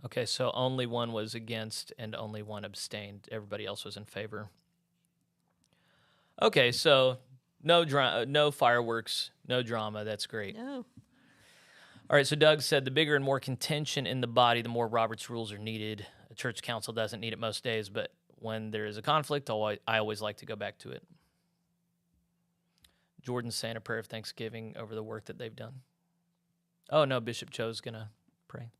Okay, so only one was against and only one abstained. Everybody else was in favor. Okay, so no fireworks, no drama. That's great. No. All right, so Doug said the bigger and more contention in the body, the more Robert's rules are needed. A church council doesn't need it most days, but when there is a conflict, I always like to go back to it. Jordan's saying a prayer of thanksgiving over the work that they've done. Oh, no, Bishop Cho's going to pray.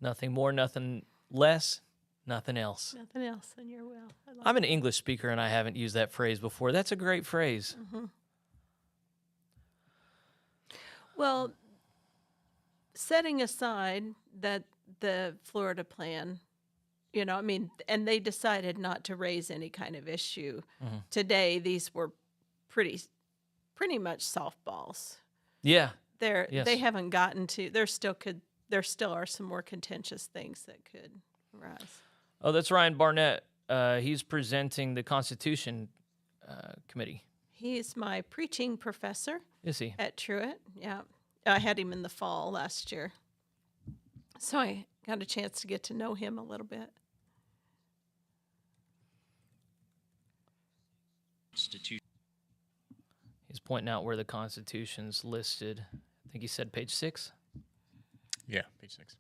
Nothing more, nothing less, nothing else. Nothing else in your will. I'm an English speaker and I haven't used that phrase before. That's a great phrase. Well, setting aside that the Florida plan, and they decided not to raise any kind of issue. Today, these were pretty much softballs. Yeah. They Yes. haven't gotten to, there still are some more contentious things that could arise. Oh, that's Ryan Barnett. He's presenting the Constitution Committee. He's my preaching professor Is he? at Truett. Yeah. I had him in the fall last year. So I got a chance to get to know him a little bit. He's pointing out where the Constitution's listed. I think he said page 6. Yeah, page 6.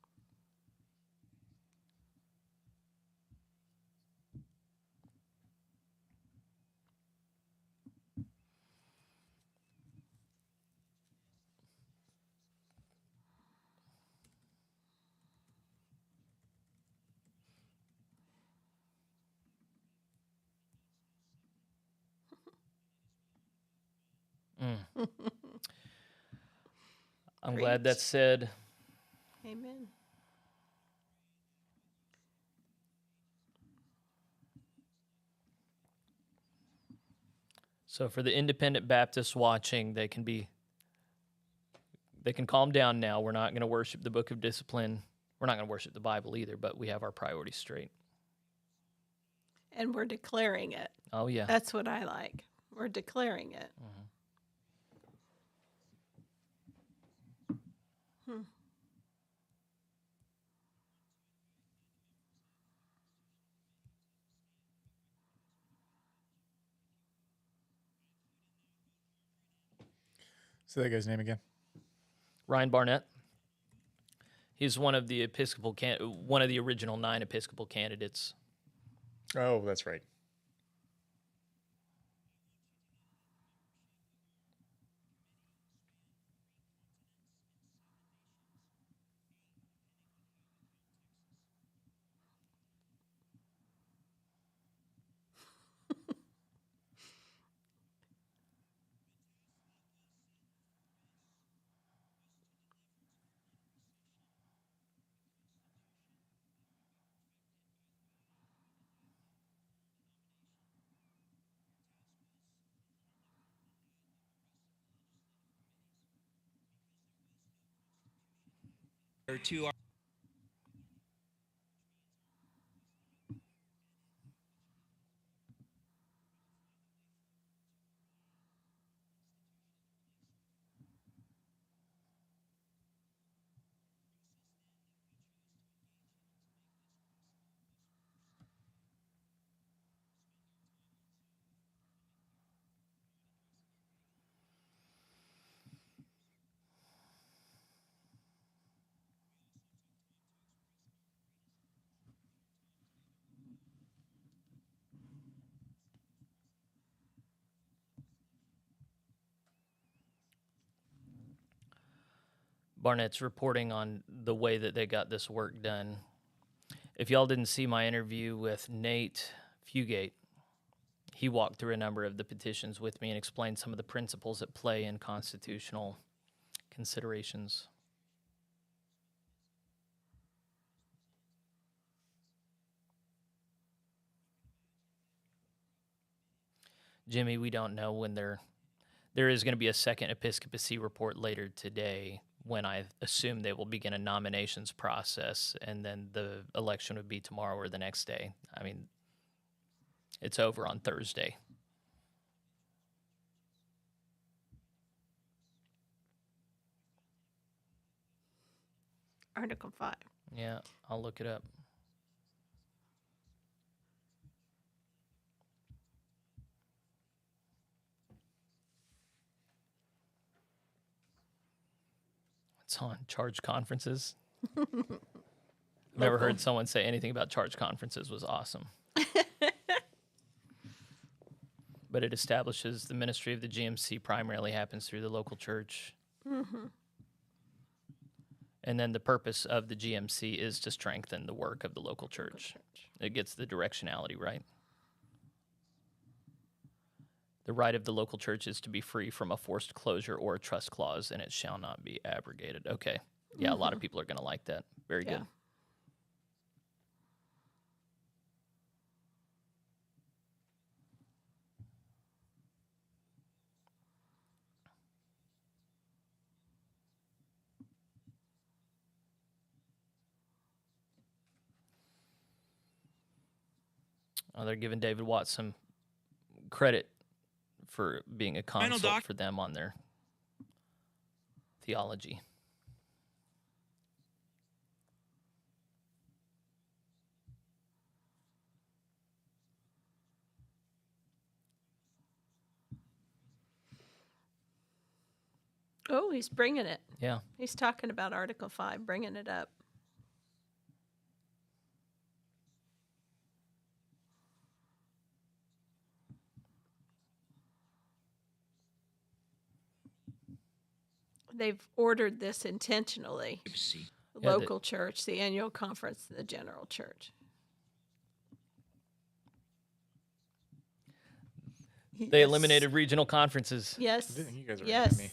I'm glad that's said. Amen. So for the independent Baptists watching, they can calm down now. We're not going to worship the book of discipline. We're not going to worship the Bible either, but we have our priorities straight. And we're declaring it. Oh, yeah. That's what I like. We're declaring it. Say that guy's name again. Ryan Barnett. He's one of the one of the original 9 Episcopal candidates. Oh, that's right. to our Barnett's reporting on the way that they got this work done. If y'all didn't see my interview with Nate Fugate, he walked through a number of the petitions with me and explained some of the principles at play in constitutional considerations. Jimmy, we don't know when there is going to be a second Episcopacy report later today, when I assume they will begin a nominations process, and then the election would be tomorrow or the next day. I mean, it's over on Thursday. Article 5. Yeah, I'll look it up. It's on charge conferences. Never heard someone say anything about charge conferences was awesome. But it establishes the ministry of the GMC primarily happens through the local church. Mm-hmm. And then the purpose of the GMC is to strengthen the work of the local church. It gets the directionality right. The right of the local church is to be free from a forced closure or a trust clause, and it shall not be abrogated. Okay. Yeah, a lot of people are going to like that. Very good. Oh, they're giving David Watts some credit for being a consult for them on their theology. Oh, he's bringing it. Yeah. He's talking about Article 5, bringing it up. They've ordered this intentionally. The local church, the annual conference, and the general church. They eliminated regional conferences. Yes. You guys are yes. me.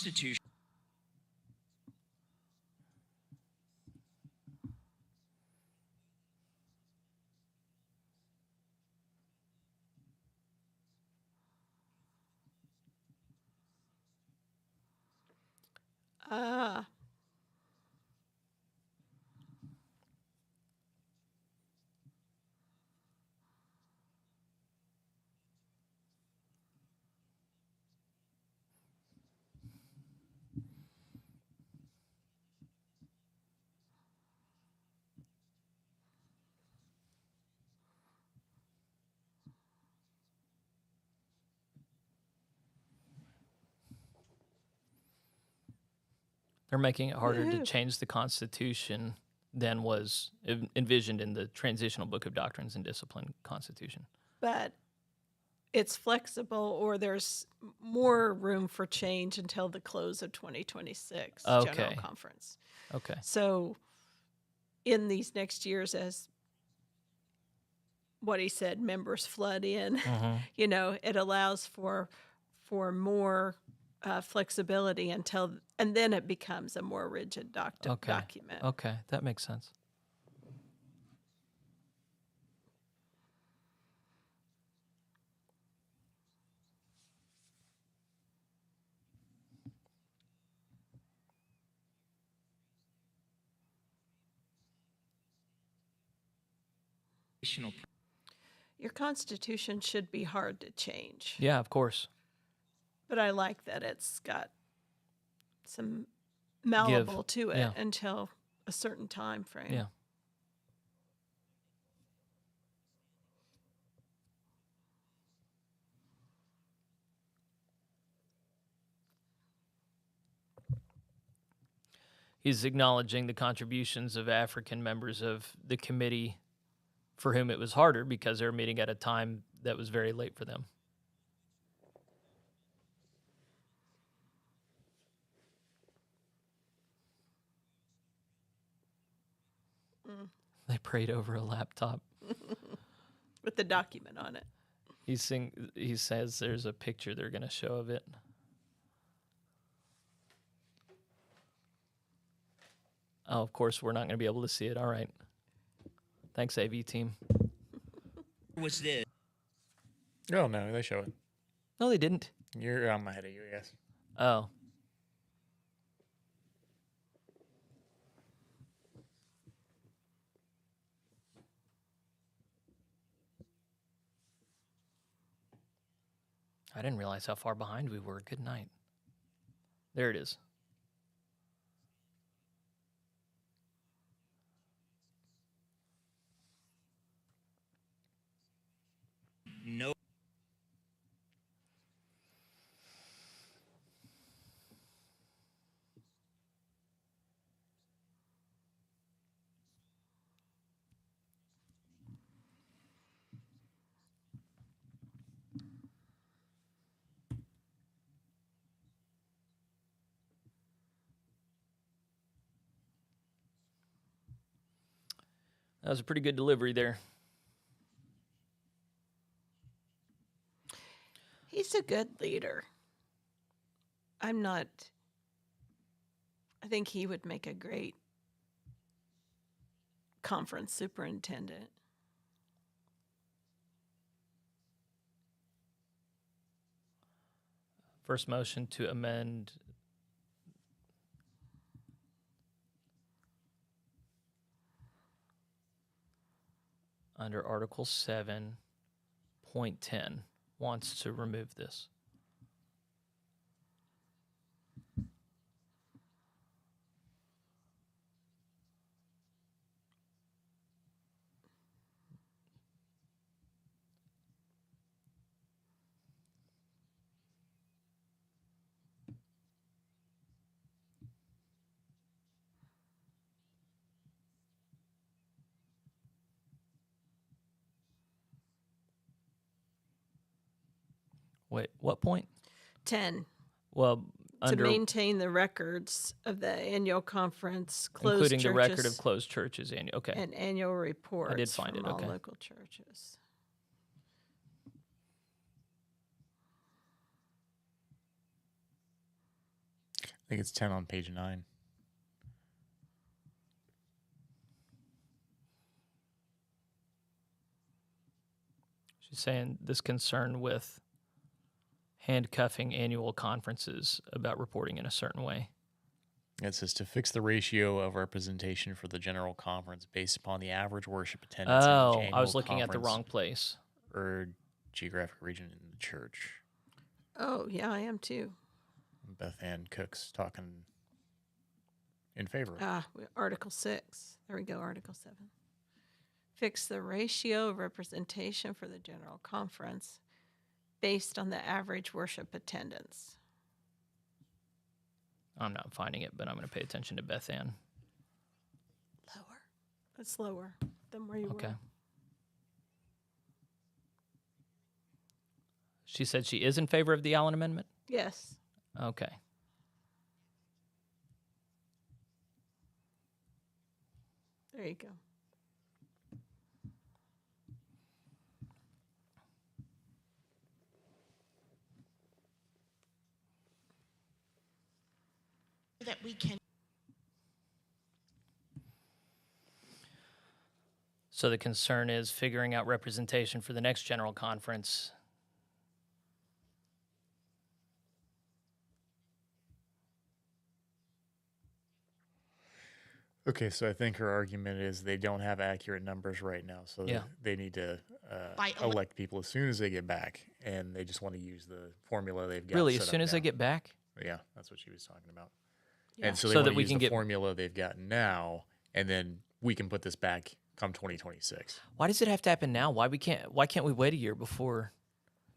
Constitution. They're making it harder to change the Constitution than was envisioned in the Transitional Book of Doctrines and Discipline Constitution. But it's flexible, or there's more room for change until the close of 2026 General Conference. Okay. So in these next years, as what he said, members flood in. Mm-hmm. You know, it allows for more flexibility and then it becomes a more rigid document. Okay, that makes sense. Your Constitution should be hard to change, Yeah, of course. but I like that it's got some malleable to it Yeah. until a certain time frame. Yeah. He's acknowledging the contributions of African members of the committee for whom it was harder because they were meeting at a time that was very late for them. They prayed over a laptop. With the document on it. He says there's a picture they're going to show of it. Oh, of course, we're not going to be able to see it. All right. Thanks, AV team. Was this? Oh no, they show it. No, they didn't. I'm ahead of you, yes. Oh. I didn't realize how far behind we were. Good night. There it is. No. That was a pretty good delivery there. He's a good leader. I think he would make a great conference superintendent. First motion to amend under Article 7.10 wants to remove this. Wait, what point? 10, Well, to under maintain the records of the annual conference, closed including churches, the record of closed churches annual. Okay. and annual reports find from it, all okay. local churches. I think it's 10 on page 9. She's saying this concern with handcuffing annual conferences about reporting in a certain way. It says to fix the ratio of representation for the general conference based upon the average worship attendance in each Oh, annual I was looking at the conference wrong place. or geographic region in the church. Oh, yeah, I am too. Beth Ann Cook's talking in favor. Article 6. There we go, Article 7. Fix the ratio of representation for the general conference based on the average worship attendance. I'm not finding it, but I'm going to pay attention to Beth Ann. Lower. That's lower than where you Okay. were. She said she is in favor of the Allen Amendment? Yes. Okay. There you go. that we can. So the concern is figuring out representation for the next General Conference. Okay, so I think her argument is they don't have accurate numbers right now, so Yeah. they need to By elect people as soon as they get back, and they just want to use the formula they've got. Really, set as up soon as they now. get back? Yeah, that's what she was talking about. Yeah. And so they So want that to we use can the get- formula they've got now, and then we can put this back come 2026. Why does it have to happen now? Why can't we wait a year before,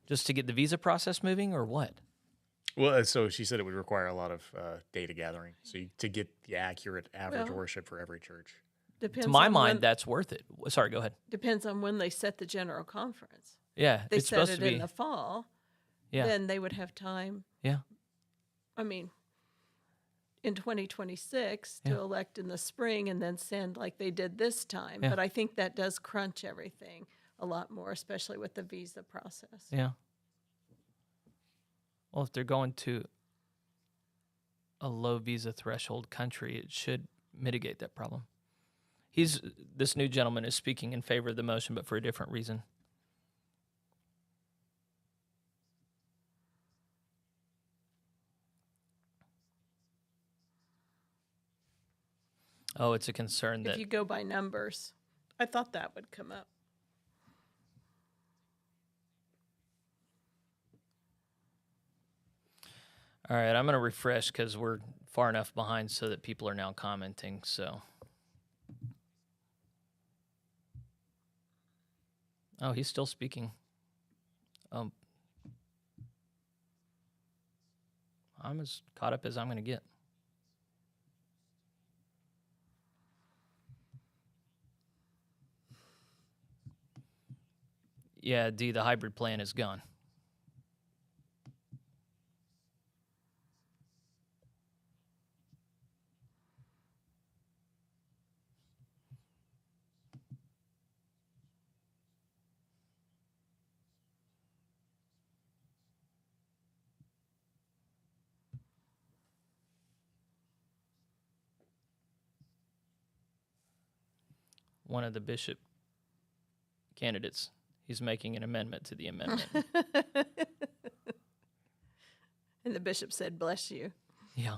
just to get the visa process moving, or what? Well, so she said it would require a lot of data gathering, so to get the accurate average Well, worship for every church. Depends To my on mind, when, that's worth it. Sorry, go ahead. depends on when they set the general conference. Yeah, They it's set supposed it to be. in the fall. Yeah, Then they would have time. yeah. I mean, in 2026 Yeah. to elect in the spring and then send like they did this time. Yeah. But I think that does crunch everything a lot more, especially with the visa process. Yeah. Well, if they're going to a low visa threshold country, it should mitigate that problem. This new gentleman is speaking in favor of the motion, but for a different reason. Oh, it's a concern If that you go by numbers, I thought that would come up. All right, I'm going to refresh because we're far enough behind so that people are now commenting. So, oh, he's still speaking. I'm as caught up as I'm going to get. Yeah, D, the hybrid plan is gone. One of the bishop candidates, he's making an amendment to the amendment. And the bishop said, "Bless you." Yeah.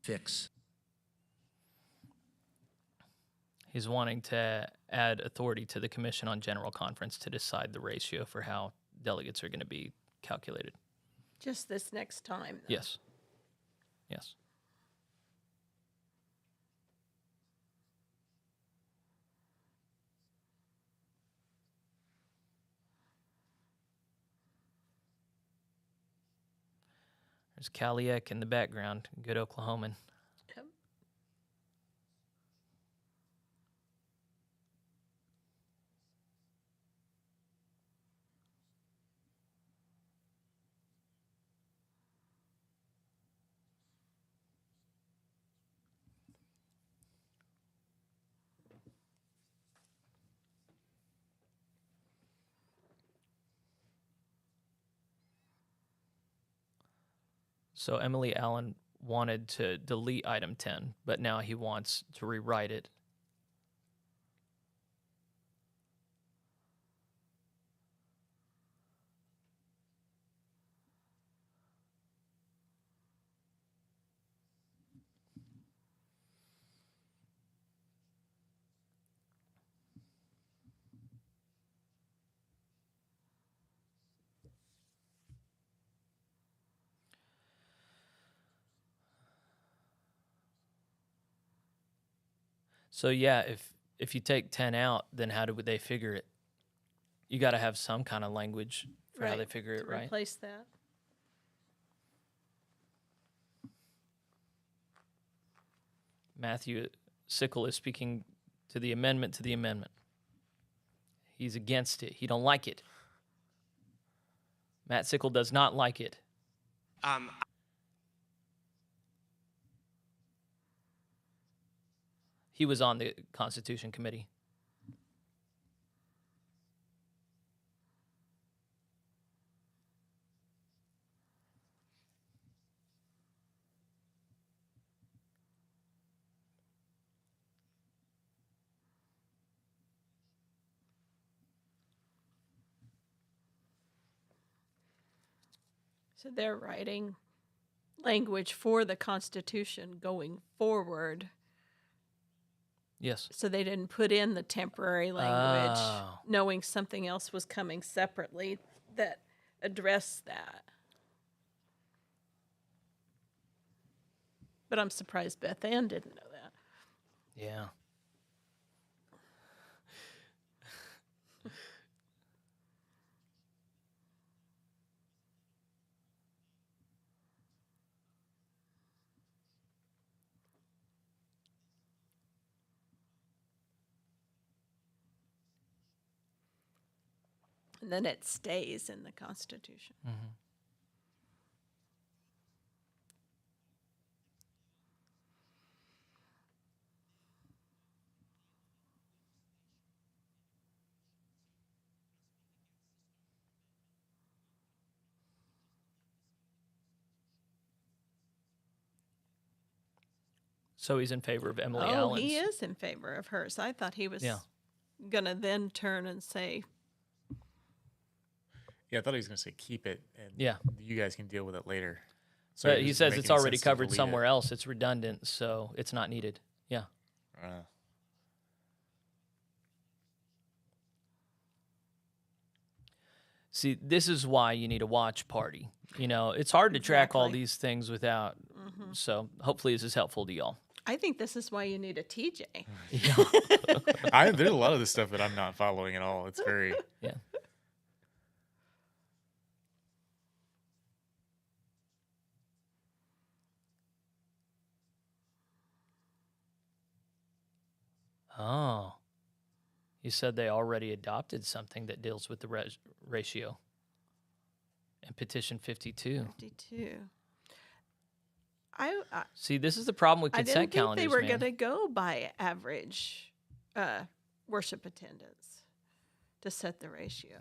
Fix. He's wanting to add authority to the Commission on General Conference to decide the ratio for how delegates are going to be calculated. Just this next time. though. Yes. Yes. There's Kaliek in the background, good Oklahoman. Yep. So Emily Allen wanted to delete item 10, but now he wants to rewrite it. So yeah, if you take 10 out, then how do they figure it? You got to have some kind of language for how they Right, figure it, to right? Replace that. Matthew Sickle is speaking to the amendment to the amendment. He's against it. He don't like it. Matt Sickle does not like it. He was on the Constitution Committee. So they're writing language for the Constitution going forward. Yes. So they didn't put in the temporary language, Oh. knowing something else was coming separately that addressed that. But I'm surprised Beth Ann didn't know that. Yeah. And then it stays in the Constitution. Mm-hmm. So he's in favor of Emily Oh, Allen's. he is in favor of hers. I thought he was Yeah. going to then turn and say, Yeah, I thought he was going to say keep it, and Yeah. you guys can deal with it later. But it he doesn't says make it's any already sense to covered delete somewhere it. else. It's redundant, so it's not needed. Yeah. Uh, See, this is why you need a watch party. You know, it's hard to track all Exactly. these things without. So hopefully this is helpful to y'all. I think this is why you need a TJ. there's a lot of this stuff that I'm not following at all. It's very Yeah. Oh. You said they already adopted something that deals with the ratio. And petition 52. 52. I See, this is the problem with I consent didn't think calendars, they were man. going to go by average worship attendance to set the ratio.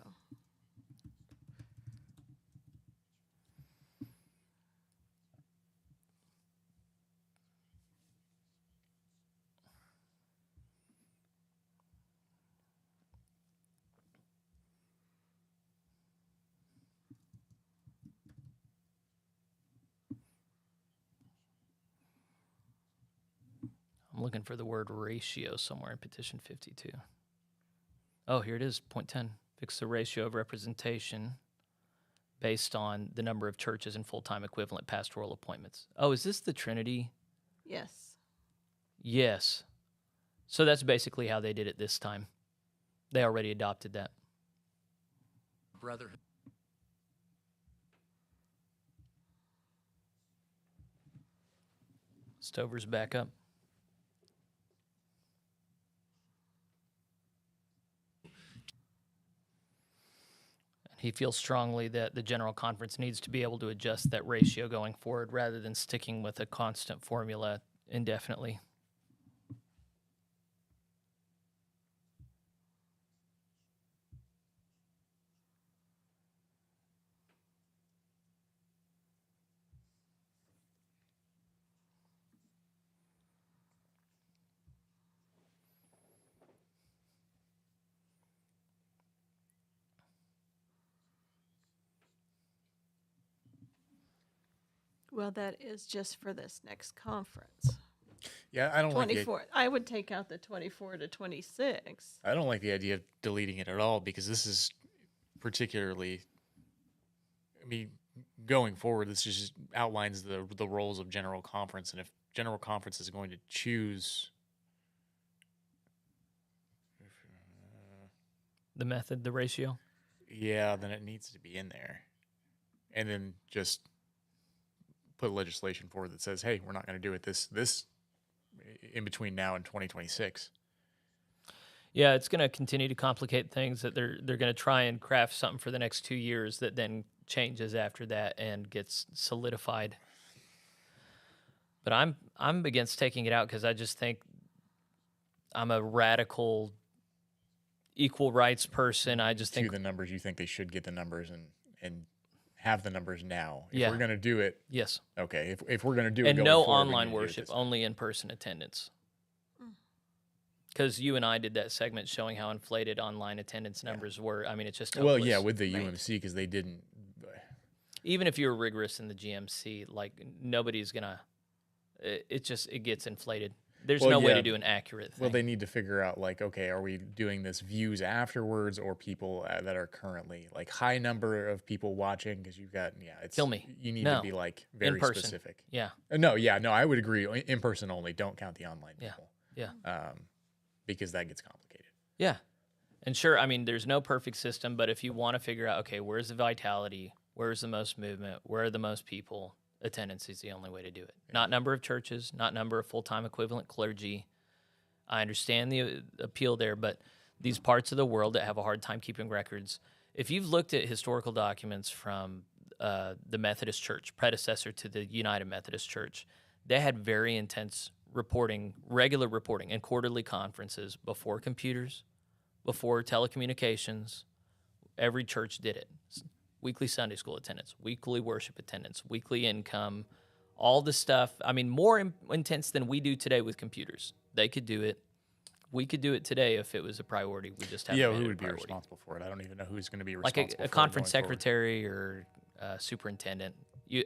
I'm looking for the word ratio somewhere in petition 52. Oh, here it is, point 10. Fix the ratio of representation based on the number of churches and full-time equivalent pastoral appointments. Oh, is this the Trinity? Yes. Yes. So that's basically how they did it this time. They already adopted that. Brotherhood. Stover's back up. He feels strongly that the General Conference needs to be able to adjust that ratio going forward rather than sticking with a constant formula indefinitely. Well, that is just for this next conference. yeah. I don't like the, 24. I would take out the 24 to 26. I don't like the idea of deleting it at all because this is particularly. I mean, going forward, this just outlines the roles of General Conference, and if General Conference is going to choose. The method, the ratio. Yeah, then it needs to be in there. And then just put legislation forward that says, hey, we're not going to do it this in between now and 2026. Yeah, it's going to continue to complicate things. That they're going to try and craft something for the next 2 years that then changes after that and gets solidified. But I'm against taking it out because I just think I'm a radical equal rights person. I just think The numbers, you think they should get the numbers and have the numbers now. If Yeah. we're going to do it, yes, okay. If we're going to do it, and going no forward, we online need to do it worship, this way. only in-person attendance. Because you and I did that segment showing how inflated online attendance numbers were. I mean, it's just Well, hopeless. yeah, with the UMC because they didn't. Even if you were rigorous in the GMC, like nobody's gonna. It gets inflated. There's Well, no way yeah. to do an accurate thing. Well, they need to figure out like, okay, are we doing this views afterwards or people that are currently like high number of people watching? Because you've got it's Kill me. You need No. to be like very In-person. specific. Yeah, No, I would agree. In person only. Don't count the online Yeah. people. yeah, Because that gets complicated. yeah. And sure, I mean, there's no perfect system, but if you want to figure out, okay, where's the vitality, where's the most movement, where are the most people, attendance is the only way to do it. Not number of churches, not number of full-time equivalent clergy. I understand the appeal there, but these parts of the world that have a hard time keeping records, if you've looked at historical documents from the Methodist Church, predecessor to the United Methodist Church, they had very intense reporting, regular reporting, and quarterly conferences before computers, before telecommunications. Every church did it. Weekly Sunday school attendance, weekly worship attendance, weekly income, all the stuff. I mean, more intense than we do today with computers. They could do it. We could do it today if it was a priority. We just haven't Yeah, made who it a would be priority. responsible for it? I don't even know who's going to be Like responsible for a it conference going forward. secretary or superintendent.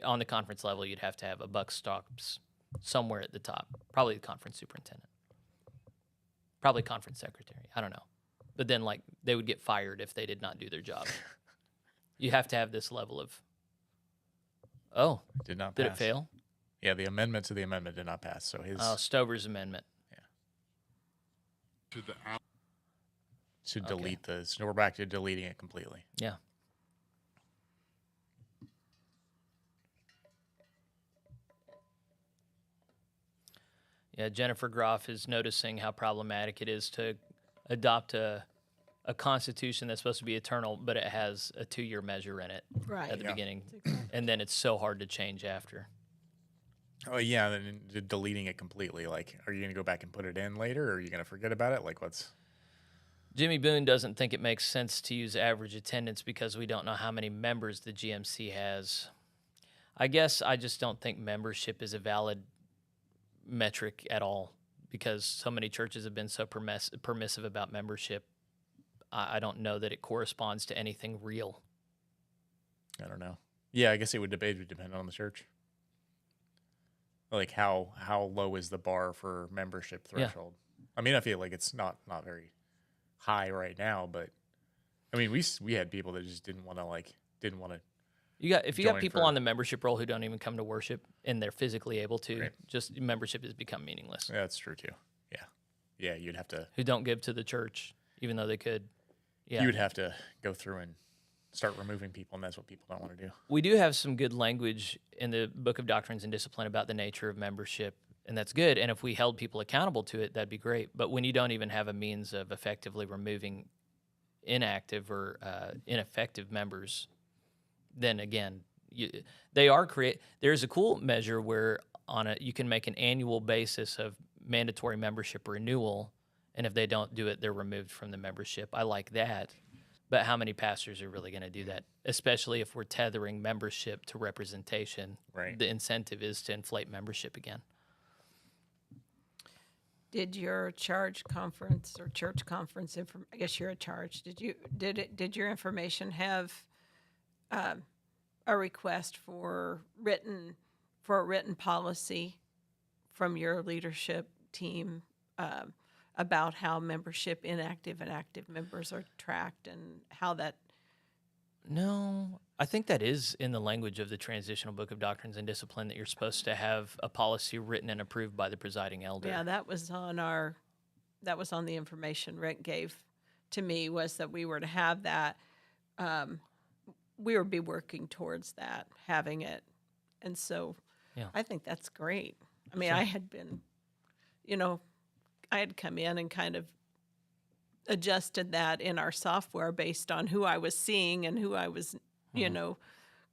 On the conference level, you'd have to have a buck stops somewhere at the top. Probably the conference superintendent. Probably conference secretary. I don't know. But then, like, they would get fired if they did not do their job. You have to have this level of, Did not did pass. it fail? Yeah, the amendment to the amendment did not pass. So his Stover's amendment. To the out. to delete the. So we're back to deleting it completely. Yeah. Yeah, Jennifer Groff is noticing how problematic it is to adopt a constitution that's supposed to be eternal, but it has a 2-year measure in it Right. at the beginning, and then it's so hard to change after. Oh yeah, then deleting it completely. Like, are you going to go back and put it in later, or are you going to forget about it? Like, what's? Jimmy Boone doesn't think it makes sense to use average attendance because we don't know how many members the GMC has. I guess I just don't think membership is a valid metric at all because so many churches have been so permissive about membership. I don't know that it corresponds to anything real. I don't know. Yeah, I guess it would depend on the church. Like how low is the bar for membership Yeah. threshold? I mean, I feel like it's not very high right now, but I mean, we had people that just didn't want to. If you got Join people for- on the membership roll who don't even come to worship and they're physically able to, Right. just membership has become meaningless. Yeah, that's true too. Yeah, you'd have to. Who don't give to the church even though they could. Yeah. You would have to go through and start removing people, and that's what people don't want to do. We do have some good language in the Book of Doctrines and Discipline about the nature of membership, and that's good. And if we held people accountable to it, that'd be great. But when you don't even have a means of effectively removing inactive or ineffective members, then again, there's a cool measure where you can make an annual basis of mandatory membership renewal, and if they don't do it, they're removed from the membership. I like that. But how many pastors are really going to do that? Especially if we're tethering membership to representation. Right. The incentive is to inflate membership again. Did your charge conference or church conference I guess you're a charge. Did your information have a request for a written policy from your leadership team about how membership, inactive and active members are tracked and how that? No, I think that is in the language of the Transitional Book of Doctrines and Discipline that you're supposed to have a policy written and approved by the presiding elder. Yeah, that was on the information Rick gave to me, was that we were to have that. We would be working towards that, having it. And so Yeah. I think that's great. I mean, I had been, I had come in and kind of adjusted that in our software based on who I was seeing and who I was,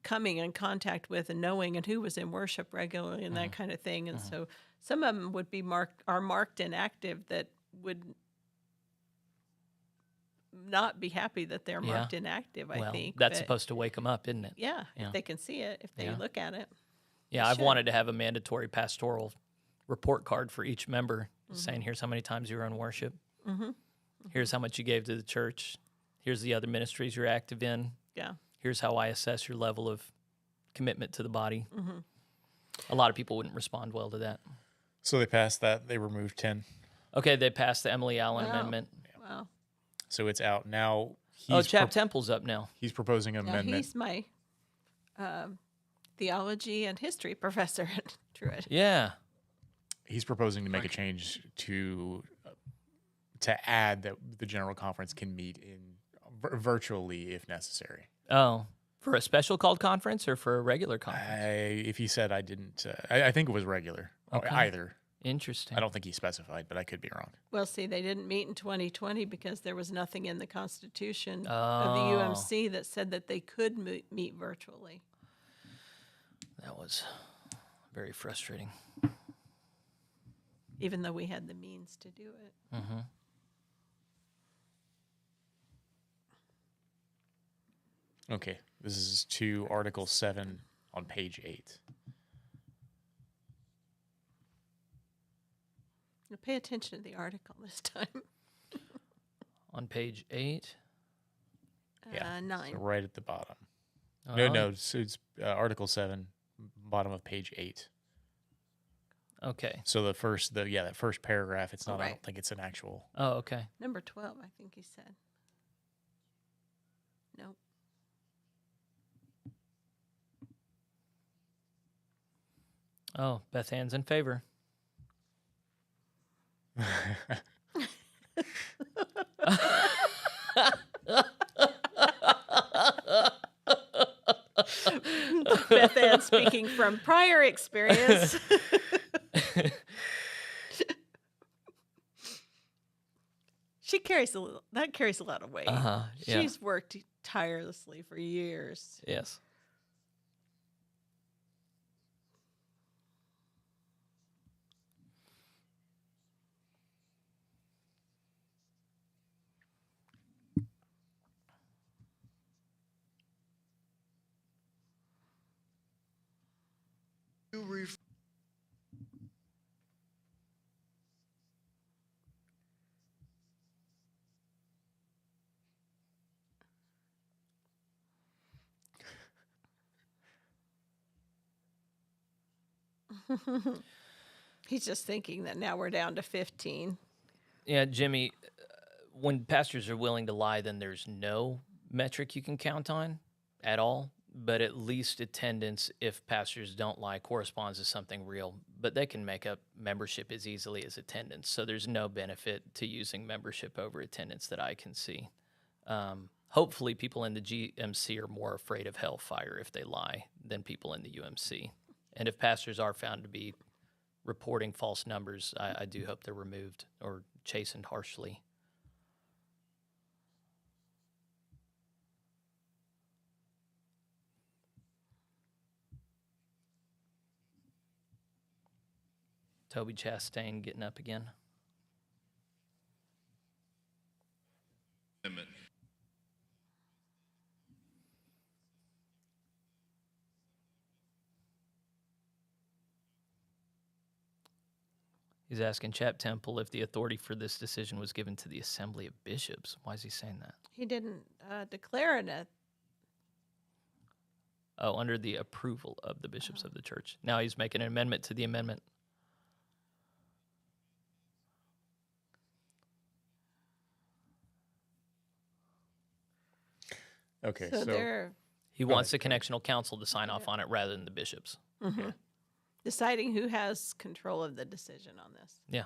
coming in contact with and knowing, and who was in worship regularly and that kind of thing. And so some of them would be marked inactive that would not be happy that they're marked inactive, I think. That's but supposed to wake them up, isn't it? yeah, Yeah. if they can see it, if they Yeah. look at it. Yeah, I've should. wanted to have a mandatory pastoral report card for each member saying, here's how many times you were in worship. Here's how much you gave to the church. Here's the other ministries you're active in. Yeah. Here's how I assess your level of commitment to the body. A lot of people wouldn't respond well to that. So they passed that. They removed 10. Okay, they passed the Emily Allen Wow. amendment. Wow. So it's out now. Chap Temple's up now. He's proposing an Now, amendment. he's my theology and history professor at Druid. Yeah. He's proposing to make a change to add that the General Conference can meet in virtually if necessary. Oh, for a special called conference or for a regular conference? If he said I didn't, I think it was regular. Okay. Either. Interesting. I don't think he specified, but I could be wrong. Well, see, they didn't meet in 2020 because there was nothing in the Constitution of the UMC that said that they could meet virtually. That was very frustrating. Even though we had the means to do it. Okay. This is to Article 7 on page 8. Now pay attention to the article this time. On page 8. Yeah. 9. So right at the bottom. Oh, No. So it's Article 7, bottom of page 8. Okay. So that first paragraph, it's not, I right. don't think it's an actual. Oh, okay. Number 12, I think he said. Nope. Oh, Beth Ann's in favor. Beth Ann speaking from prior experience. That carries a lot of weight. Yeah. She's worked tirelessly for years. Yes. He's just thinking that now we're down to 15. Yeah, Jimmy, when pastors are willing to lie, then there's no metric you can count on at all. But at least attendance, if pastors don't lie, corresponds to something real. But they can make up membership as easily as attendance. So there's no benefit to using membership over attendance that I can see. Hopefully people in the GMC are more afraid of hellfire if they lie than people in the UMC. And if pastors are found to be reporting false numbers, I do hope they're removed or chastened harshly. Toby Chastain getting up again. Amendment. He's asking Chap Temple if the authority for this decision was given to the Assembly of Bishops. Why is he saying that? He didn't declare it. Oh, under the approval of the bishops of the church. Now he's making an amendment to the amendment. Okay. So So, they're He wants the connectional council to sign off on it rather than the bishops. deciding who has control of the decision on this. Yeah.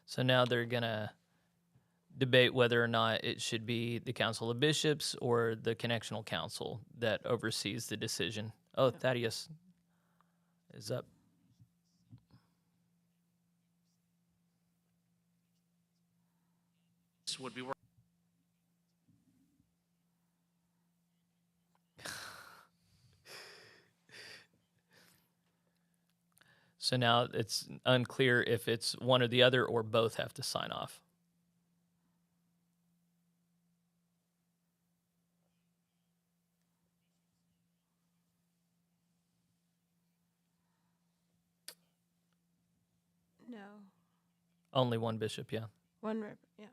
So now they're going to debate whether or not it should be the Council of Bishops or the Connectional Council that oversees the decision. Oh, Thaddeus is up. This would be work. So now it's unclear if it's one or the other or both have to sign off. No. Only one bishop, yeah. Yeah.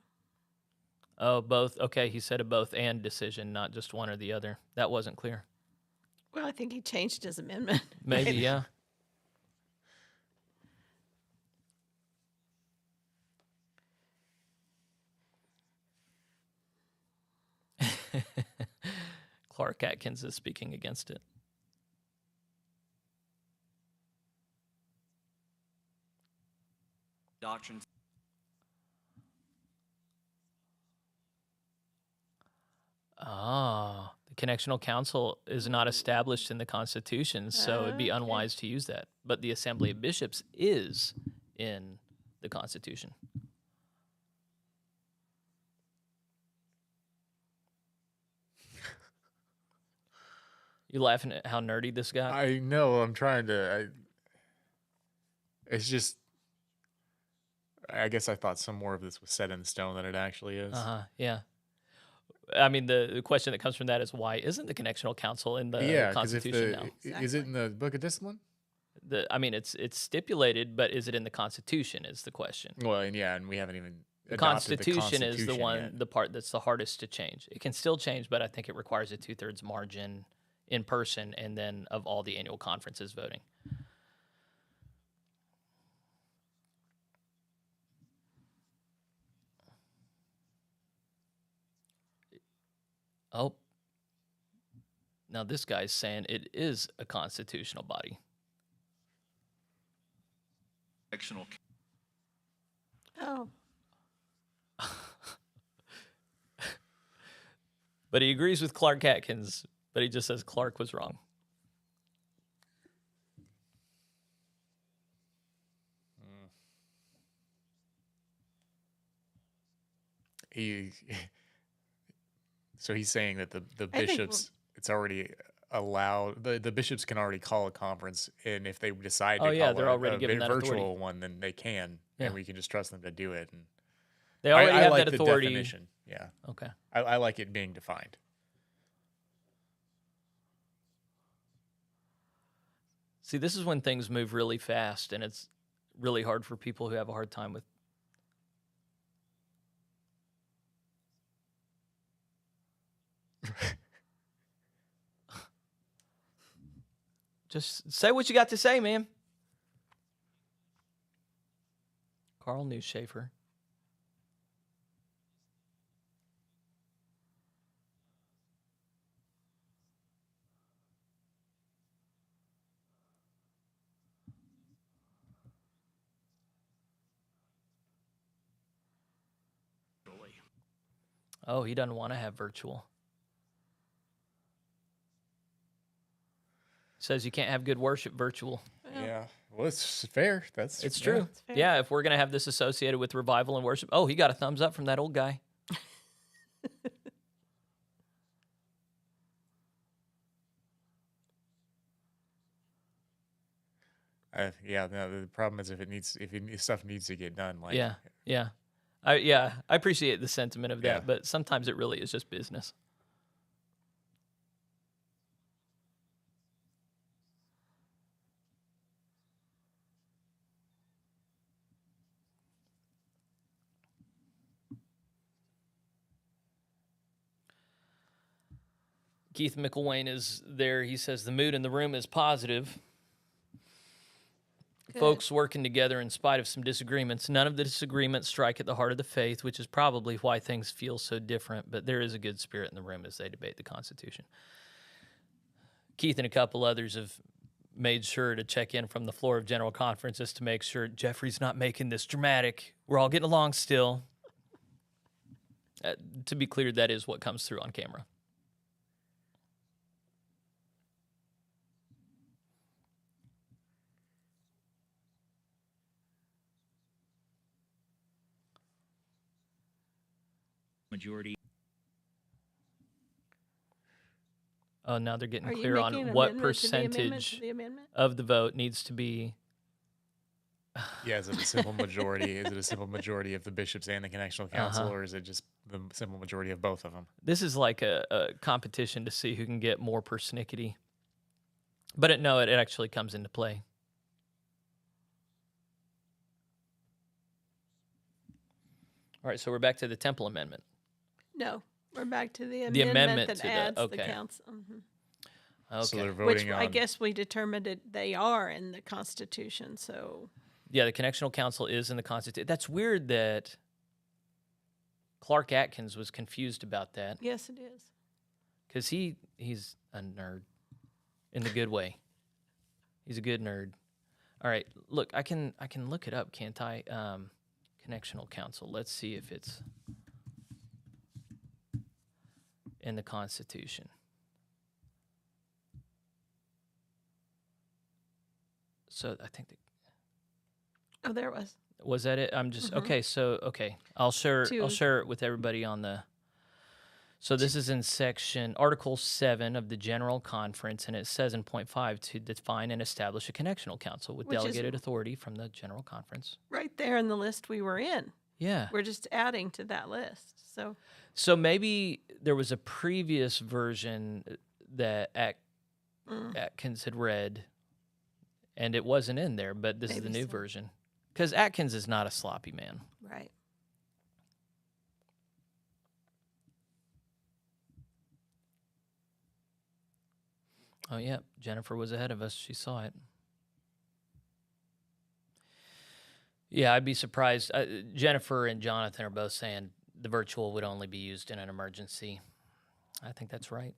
Oh, both. Okay, he said a both and decision, not just one or the other. That wasn't clear. Well, I think he changed his amendment. Maybe, yeah. Clark Atkins is speaking against it. Doctrines. Ah, the Connectional Council is not established in the Constitution, so it'd be Okay. unwise to use that. But the Assembly of Bishops is in the Constitution. You laughing at how nerdy this got? I know. I'm trying to. It's just. I guess I thought some more of this was set in stone than it actually is. Yeah. I mean, the question that comes from that is why isn't the Connectional Council in the Yeah, because if Constitution the now? is it in the Book of Discipline? I mean, it's stipulated, but is it in the Constitution? Is the question. Well, and yeah, and we haven't even. The adopted Constitution is the Constitution one, yet. the part that's the hardest to change. It can still change, but I think it requires a 2/3 margin in person, and then of all the annual conferences voting. Oh, now this guy's saying it is a constitutional body. Sectional. Oh, But he agrees with Clark Atkins, but he just says Clark was wrong. He, so he's saying that the I think bishops, it's already allowed. The bishops can already call a conference, and if they decide to Oh, yeah, call they're already given that virtual authority. one, then they can, Yeah. and we can just trust them to do it. And They already I have like that the authority. definition. Yeah, Okay. I like it being defined. See, this is when things move really fast, and it's really hard for people who have a hard time with. Just say what you got to say, man. Carl Newshafer. Oh, he doesn't want to have virtual. Says you can't have good worship virtual. Yeah, well, it's fair. That's It's yeah. true. fair. Yeah, if we're going to have this associated with revival and worship. Oh, he got a thumbs up from that old guy. Yeah, no, the problem is if stuff needs to get done, like Yeah. I appreciate the sentiment of that, Yeah. but sometimes it really is just business. Keith McElwain is there. He says the mood in the room is positive. Good. Folks working together in spite of some disagreements. None of the disagreements strike at the heart of the faith, which is probably why things feel so different, but there is a good spirit in the room as they debate the Constitution. Keith and a couple others have made sure to check in from the floor of General Conference just to make sure Jeffrey's not making this dramatic. We're all getting along still. To be clear, that is what comes through on camera. Majority. Oh, now they're getting Are you clear making on an what amendment to the amendment percentage to the amendment? of the vote needs to be. Yeah, is it a simple majority? Is it a simple majority of the bishops and the connectional council, or is it just the simple majority of both of them? This is like a competition to see who can get more persnickety. But it actually comes into play. All right, so we're back to the temple amendment. No, we're back to the The amendment that to the- adds the okay. council. Mhm. Okay. So they're Which voting I on. guess we determined that they are in the Constitution. So Yeah, the connectional council is in the Constitution. That's weird that Clark Atkins was confused about that yes, it is. because he's a nerd in the good way. He's a good nerd. All right, look, I can look it up, can't I? Connectional council. Let's see if it's in the Constitution. So I think Oh, there it was. was that it? I'm just okay. So okay, I'll share it with everybody on the. So this is in section Article 7 of the General Conference, and it says in point 5 to define and establish a connectional council with Which is- delegated authority from the General Conference. Right there in the list we were in. Yeah. We're just adding to that list. So So maybe there was a previous version that Atkins had read, and it wasn't in there, but this is the Maybe new so. version. Because Atkins is not a sloppy man. right. Oh, yeah. Jennifer was ahead of us. She saw it. Yeah, I'd be surprised. Jennifer and Jonathan are both saying the virtual would only be used in an emergency. I think that's right.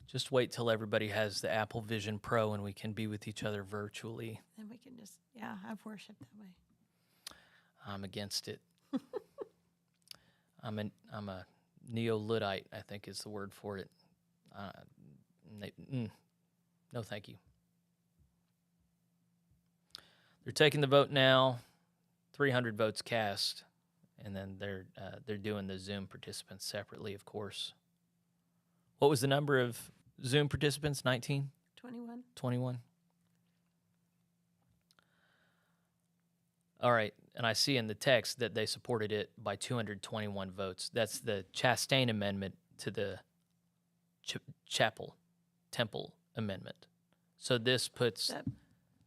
Just wait till everybody has the Apple Vision Pro and we can be with each other virtually. Then we can just have worship that way. I'm against it. I'm a neo-Luddite, I think is the word for it. No, thank you. They're taking the vote now. 300 votes cast, and then they're doing the Zoom participants separately, of course. What was the number of Zoom participants? 19? 21. 21? All right, and I see in the text that they supported it by 221 votes. That's the Chastain amendment to the temple amendment. So this puts... That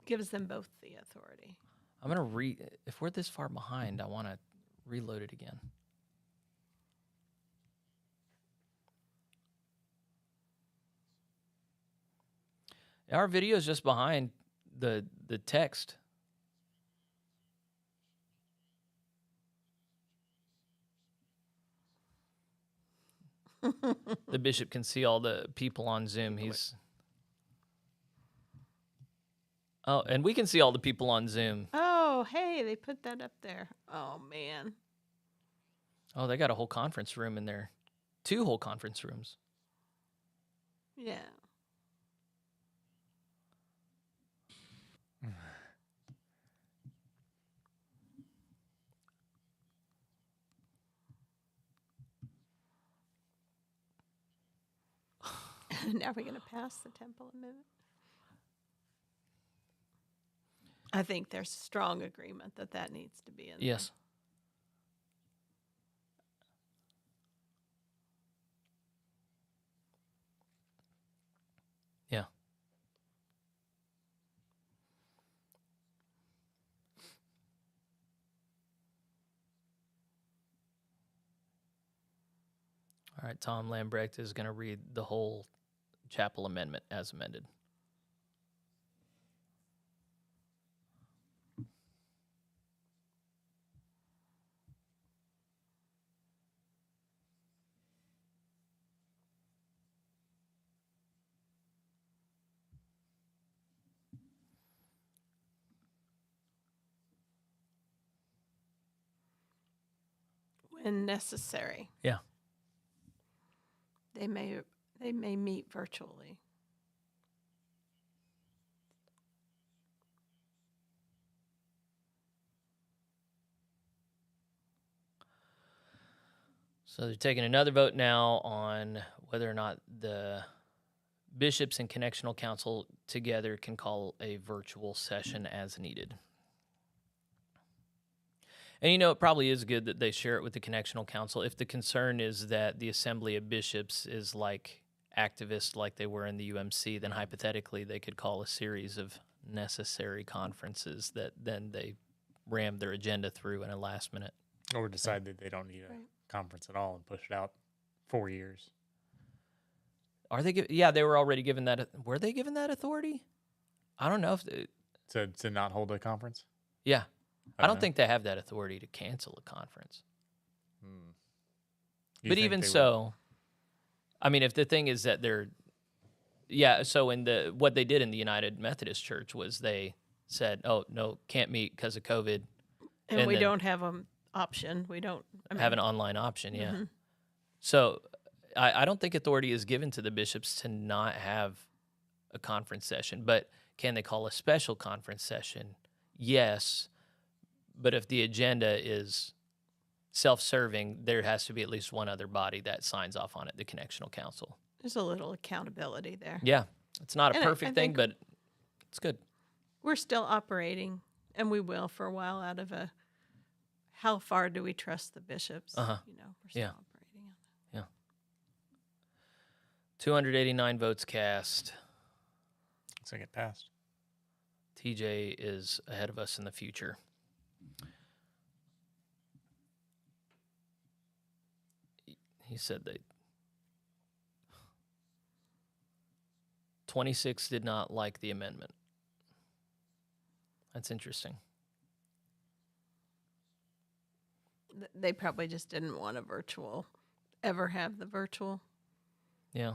gives them both the authority. I'm going to if we're this far behind, I want to reload it again. Our video is just behind the text. The bishop can see all the people on Zoom. Oh, and we can see all the people on Zoom. Oh, hey, they put that up there. Oh, man. Oh, they got a whole conference room in there. 2 whole conference rooms. Yeah. Now we're going to pass the temple amendment. I think there's strong agreement that needs to be in there. Yes. Yeah. All right, Tom Lambrecht is going to read the whole chapel amendment as amended. when necessary. Yeah. They may meet virtually. So they're taking another vote now on whether or not the bishops and connectional council together can call a virtual session as needed. And it probably is good that they share it with the connectional council. If the concern is that the Assembly of Bishops is like activists like they were in the UMC, then hypothetically they could call a series of necessary conferences that then they ram their agenda through in a last minute. Or decide that they don't need a conference at all and push it out 4 years. Are they? Yeah, they were already given that. Were they given that authority? I don't know if. To not hold a conference? Yeah, I don't know. think they have that authority to cancel a conference. You But think even they would- so, I mean, if the thing is that so in what they did in the United Methodist Church was they said, "Oh no, can't meet because of COVID," And we then don't have an option. We don't have an online option. Yeah. Mhm. So I don't think authority is given to the bishops to not have a conference session, but can they call a special conference session? Yes. But if the agenda is self-serving, there has to be at least one other body that signs off on it, the connectional council. There's a little accountability there. Yeah. It's not a And I perfect thing, think- but it's good. We're still operating, and we will for a while, out of a how far do we trust the bishops? Uh-huh. We're still Yeah. operating on that. 289 votes cast. Looks like it passed. TJ is ahead of us in the future. He said 26 did not like the amendment. That's interesting. They probably just didn't want ever have the virtual Yeah,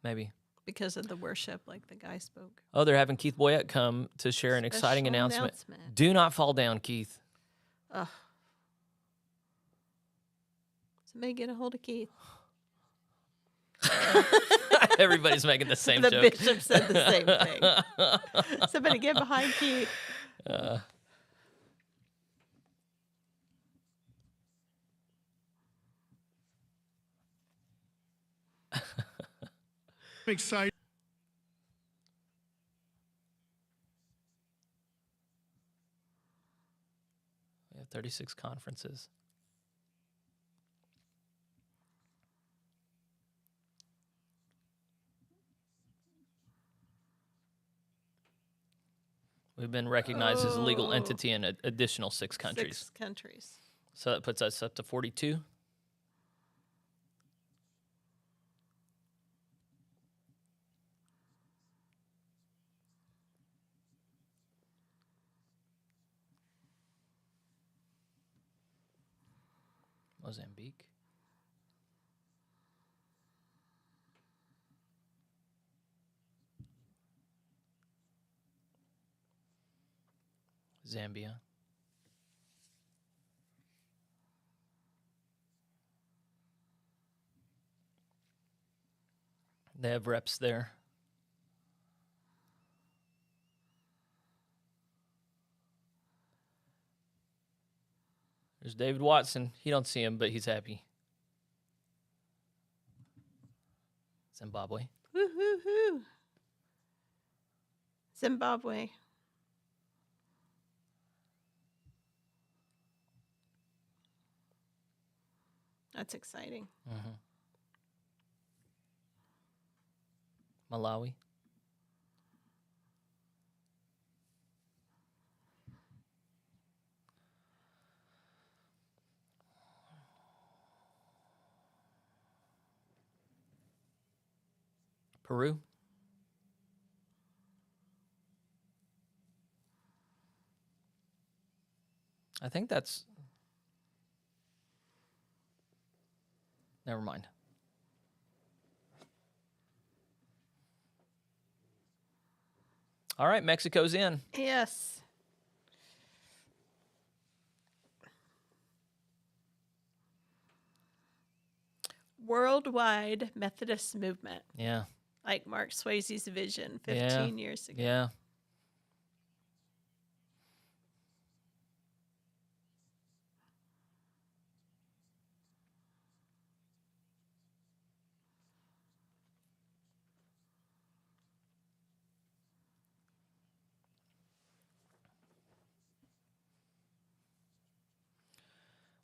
maybe. because of the worship, like the guy spoke. Oh, they're having Keith Boyette come to share an exciting Special announcement. announcement. Do not fall down, Keith. Ugh. Somebody get a hold of Keith. Everybody's making the same The joke. bishop said the same thing. Somebody get behind Keith. I'm excited. We have 36 conferences. We've been recognized as a legal entity in an additional 6 countries. 6 countries. So that puts us up to 42. Mozambique. Zambia. They have reps there. There's David Watson. He don't see him, but he's happy. Zimbabwe. Woo-hoo-hoo. Zimbabwe. That's exciting. Malawi. Peru. I think that's... Never mind. All right, Mexico's in. Yes. worldwide Methodist movement, Yeah. like Mark Swayze's vision 15 years ago. Yeah.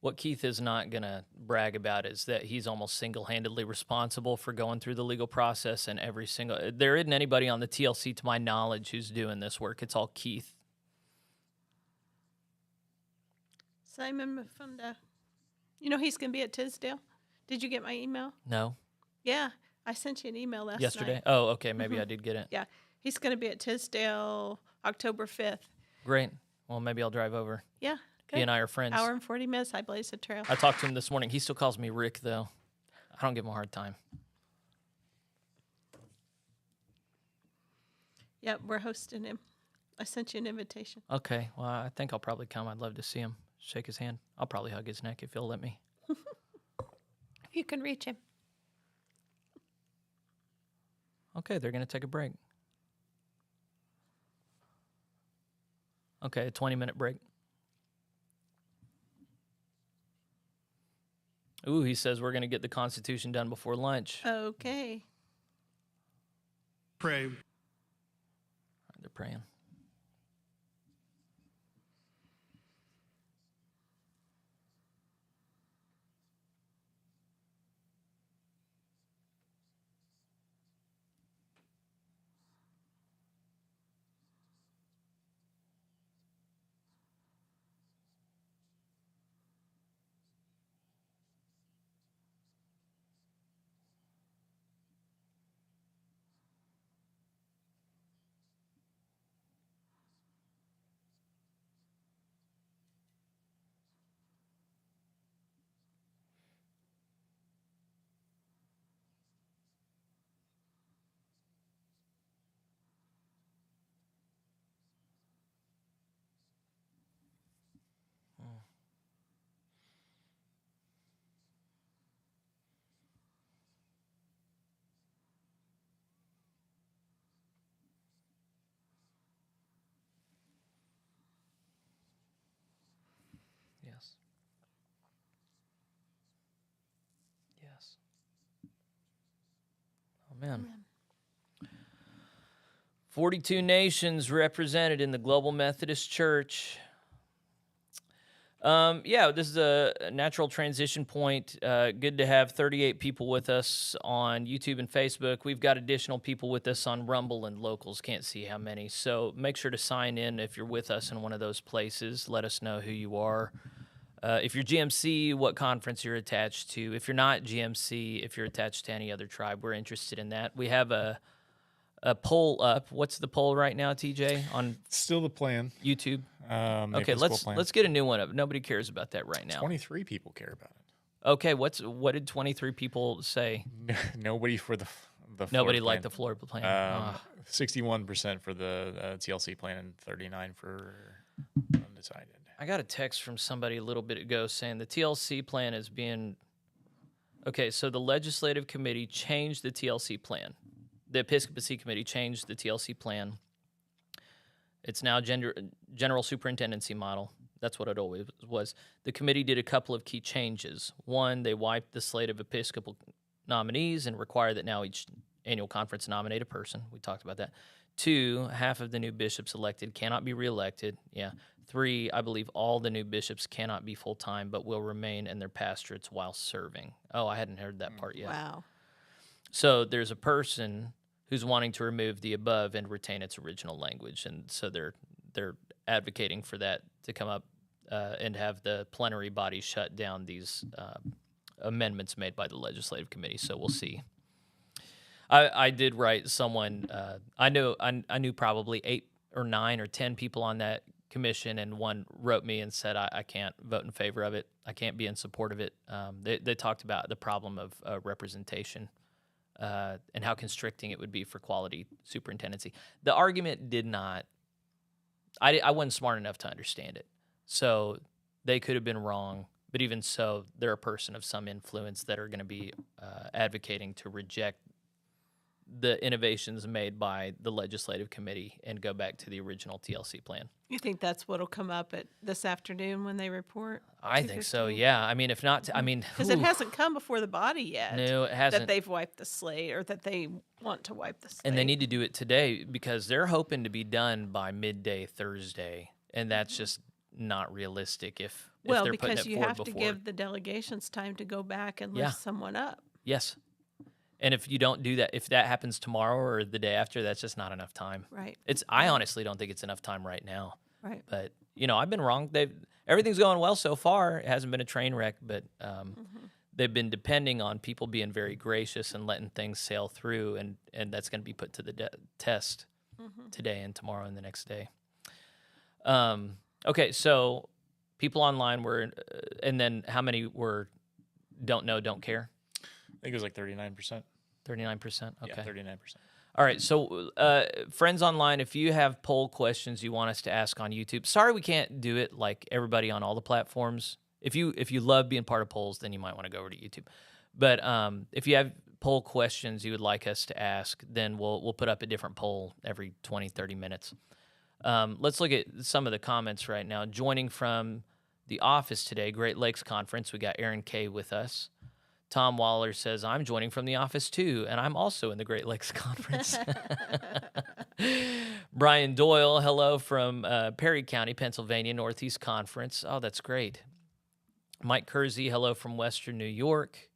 What Keith is not going to brag about is that he's almost single-handedly responsible for going through the legal process and every single... There isn't anybody on the TLC, to my knowledge, who's doing this work. It's all Keith. Simon Mafunda. You know he's going to be at Tisdale? Did you get my email? No? Yeah, I sent you an email last Yesterday? night. Oh, okay. Maybe I did get it. Yeah, he's going to be at Tisdale October 5th. Great. Well, maybe I'll drive over. Yeah, He and I are friends. Hour and 40 minutes. I blaze the trail. I talked to him this morning. He still calls me Rick, though. I don't give him a hard time. Yep, we're hosting him. I sent you an invitation. Okay. Well, I think I'll probably come. I'd love to see him. Shake his hand. I'll probably hug his neck if he'll let me. If you can reach him. Okay, they're going to take a break. Okay, a 20-minute break. Ooh, he says we're going to get the Constitution done before lunch. Okay. Pray. They're praying. Yes. Yes. Amen. 42 nations represented in the Global Methodist Church. This is a natural transition point. Good to have 38 people with us on YouTube and Facebook. We've got additional people with us on Rumble and Locals. Can't see how many. So make sure to sign in if you're with us in one of those places. Let us know who you are. If you're GMC, what conference you're attached to. If you're not GMC, if you're attached to any other tribe, we're interested in that. We have a poll up. What's the poll right now, TJ, on Still the plan. YouTube? The Okay, Episcopal plan. let's get a new one up. Nobody cares about that right now. 23 people care about it. Okay, what did 23 people say? Nobody for the Nobody Florida liked the plan. Florida plan. 61% for the TLC plan and 39 for undecided. I got a text from somebody a little bit ago saying the TLC plan is being... Okay, so the legislative committee changed the TLC plan. The Episcopacy committee changed the TLC plan. It's now general superintendency model. That's what it always was. The committee did a couple of key changes. One, they wiped the slate of Episcopal nominees and required that now each annual conference nominate a person. We talked about that. 2, half of the new bishops elected cannot be reelected. Yeah. 3, I believe all the new bishops cannot be full-time but will remain in their pastorates while serving. Oh, I hadn't heard that part yet. Wow. So there's a person who's wanting to remove the above and retain its original language, and so they're advocating for that to come up and have the plenary body shut down these amendments made by the legislative committee. So we'll see. I did write someone. I knew probably 8 or 9 or 10 people on that commission, and one wrote me and said I can't vote in favor of it. I can't be in support of it. They talked about the problem of representation. And how constricting it would be for quality superintendency. The argument did not, I wasn't smart enough to understand it. So they could have been wrong But even so, they're a person of some influence that are going to be advocating to reject the innovations made by the legislative committee and go back to the original TLC plan. You think that's what'll come up at this afternoon when they report? I think so, yeah. I mean, if not, Because it hasn't come before the body yet. No, it hasn't. That they've wiped the slate or that they want to wipe the slate. And they need to do it today because they're hoping to be done by midday Thursday, and that's just not realistic if they're putting because it you forward have before. to give the delegations time to go back and Yeah. lift someone up. Yes. And if you don't do that, if that happens tomorrow or the day after, that's just not enough time. Right. I honestly don't think it's enough time right now. Right. But I've been wrong. Everything's going well so far. It hasn't been a train wreck, but they've been depending on people being very gracious and letting things sail through, and that's going to be put to the test today and tomorrow and the next day. Okay, so people online were, and then how many were don't know, don't care? I think it was like 39%. 39%? Okay. Yeah, 39%. All right, so friends online, if you have poll questions you want us to ask on YouTube, sorry we can't do it like everybody on all the platforms. If you love being part of polls, then you might want to go over to YouTube. But if you have poll questions you would like us to ask, then we'll put up a different poll every 20, 30 minutes. Let's look at some of the comments right now. Joining from the office today, Great Lakes Conference, we got Aaron K. with us. Tom Waller says, I'm joining from the office too, and I'm also in the Great Lakes Conference. Brian Doyle, hello from Perry County, Pennsylvania, Northeast Conference. Oh, that's great. Mike Kersey, hello from Western New York.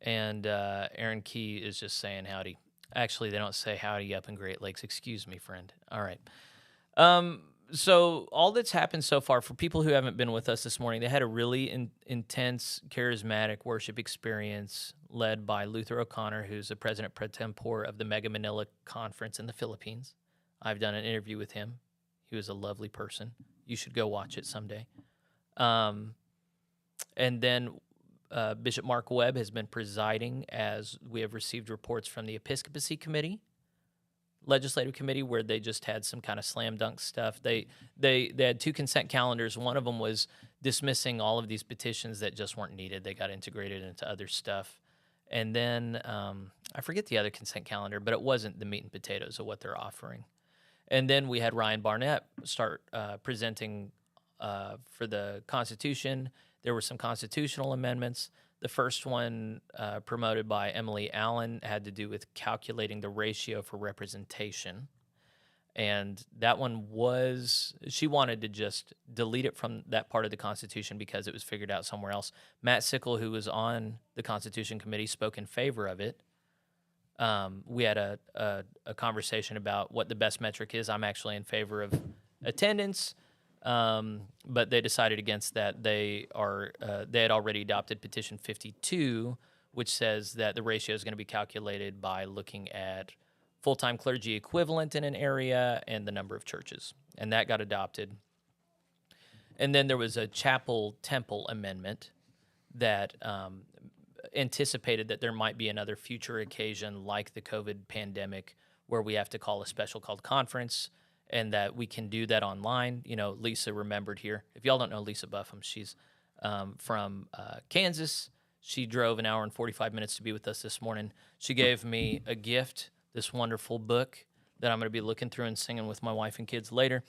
And Aaron Key is just saying howdy. Actually, they don't say howdy up in Great Lakes. Excuse me, friend. All right. So all that's happened so far, for people who haven't been with us this morning, they had a really intense, charismatic worship experience led by Luther O'Connor, who's the president pro tempore of the Mega Manila Conference in the Philippines. I've done an interview with him. He was a lovely person. You should go watch it someday. And then Bishop Mark Webb has been presiding as we have received reports from the Episcopacy Committee, Legislative Committee, where they just had some kind of slam dunk stuff. They had two consent calendars. One of them was dismissing all of these petitions that just weren't needed. They got integrated into other stuff. And then I forget the other consent calendar, but it wasn't the meat and potatoes of what they're offering. And then we had Ryan Barnett start presenting for the Constitution. There were some constitutional amendments. The first one, promoted by Emily Allen, had to do with calculating the ratio for representation. And that one she wanted to just delete it from that part of the Constitution because it was figured out somewhere else. Matt Sickle, who was on the Constitution Committee, spoke in favor of it. We had a conversation about what the best metric is. I'm actually in favor of attendance. But they decided against that. They had already adopted Petition 52, which says that the ratio is going to be calculated by looking at full-time clergy equivalent in an area and the number of churches, and that got adopted. And then there was a chapel temple amendment that anticipated that there might be another future occasion like the COVID pandemic where we have to call a special called conference, and that we can do that online. Lisa remembered here. If y'all don't know Lisa Buffum, she's from Kansas. She drove an hour and 45 minutes to be with us this morning. She gave me a gift, this wonderful book that I'm going to be looking through and singing with my wife and kids later.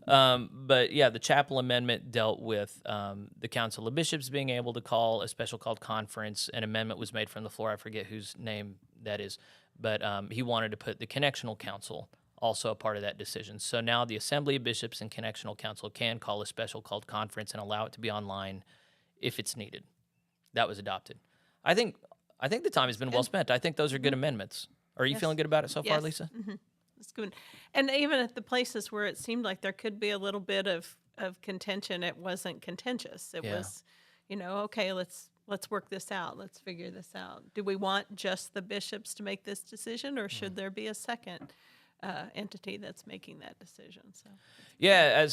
But yeah, the chapel amendment dealt with the Council of Bishops being able to call a special called conference. An amendment was made from the floor. I forget whose name that is. But he wanted to put the Connectional Council also a part of that decision. So now the Assembly of Bishops and Connectional Council can call a special called conference and allow it to be online if it's needed. That was adopted. I think the time has been well spent. I think those are good amendments. Are you feeling good about it so far, Lisa? Mm-hmm. That's good. And even at the places where it seemed like there could be a little bit of contention, it wasn't contentious. It was, okay, let's work this out. Let's figure this out. Do we want just the bishops to make this decision, or should there be a second entity that's making that decision? So, yeah,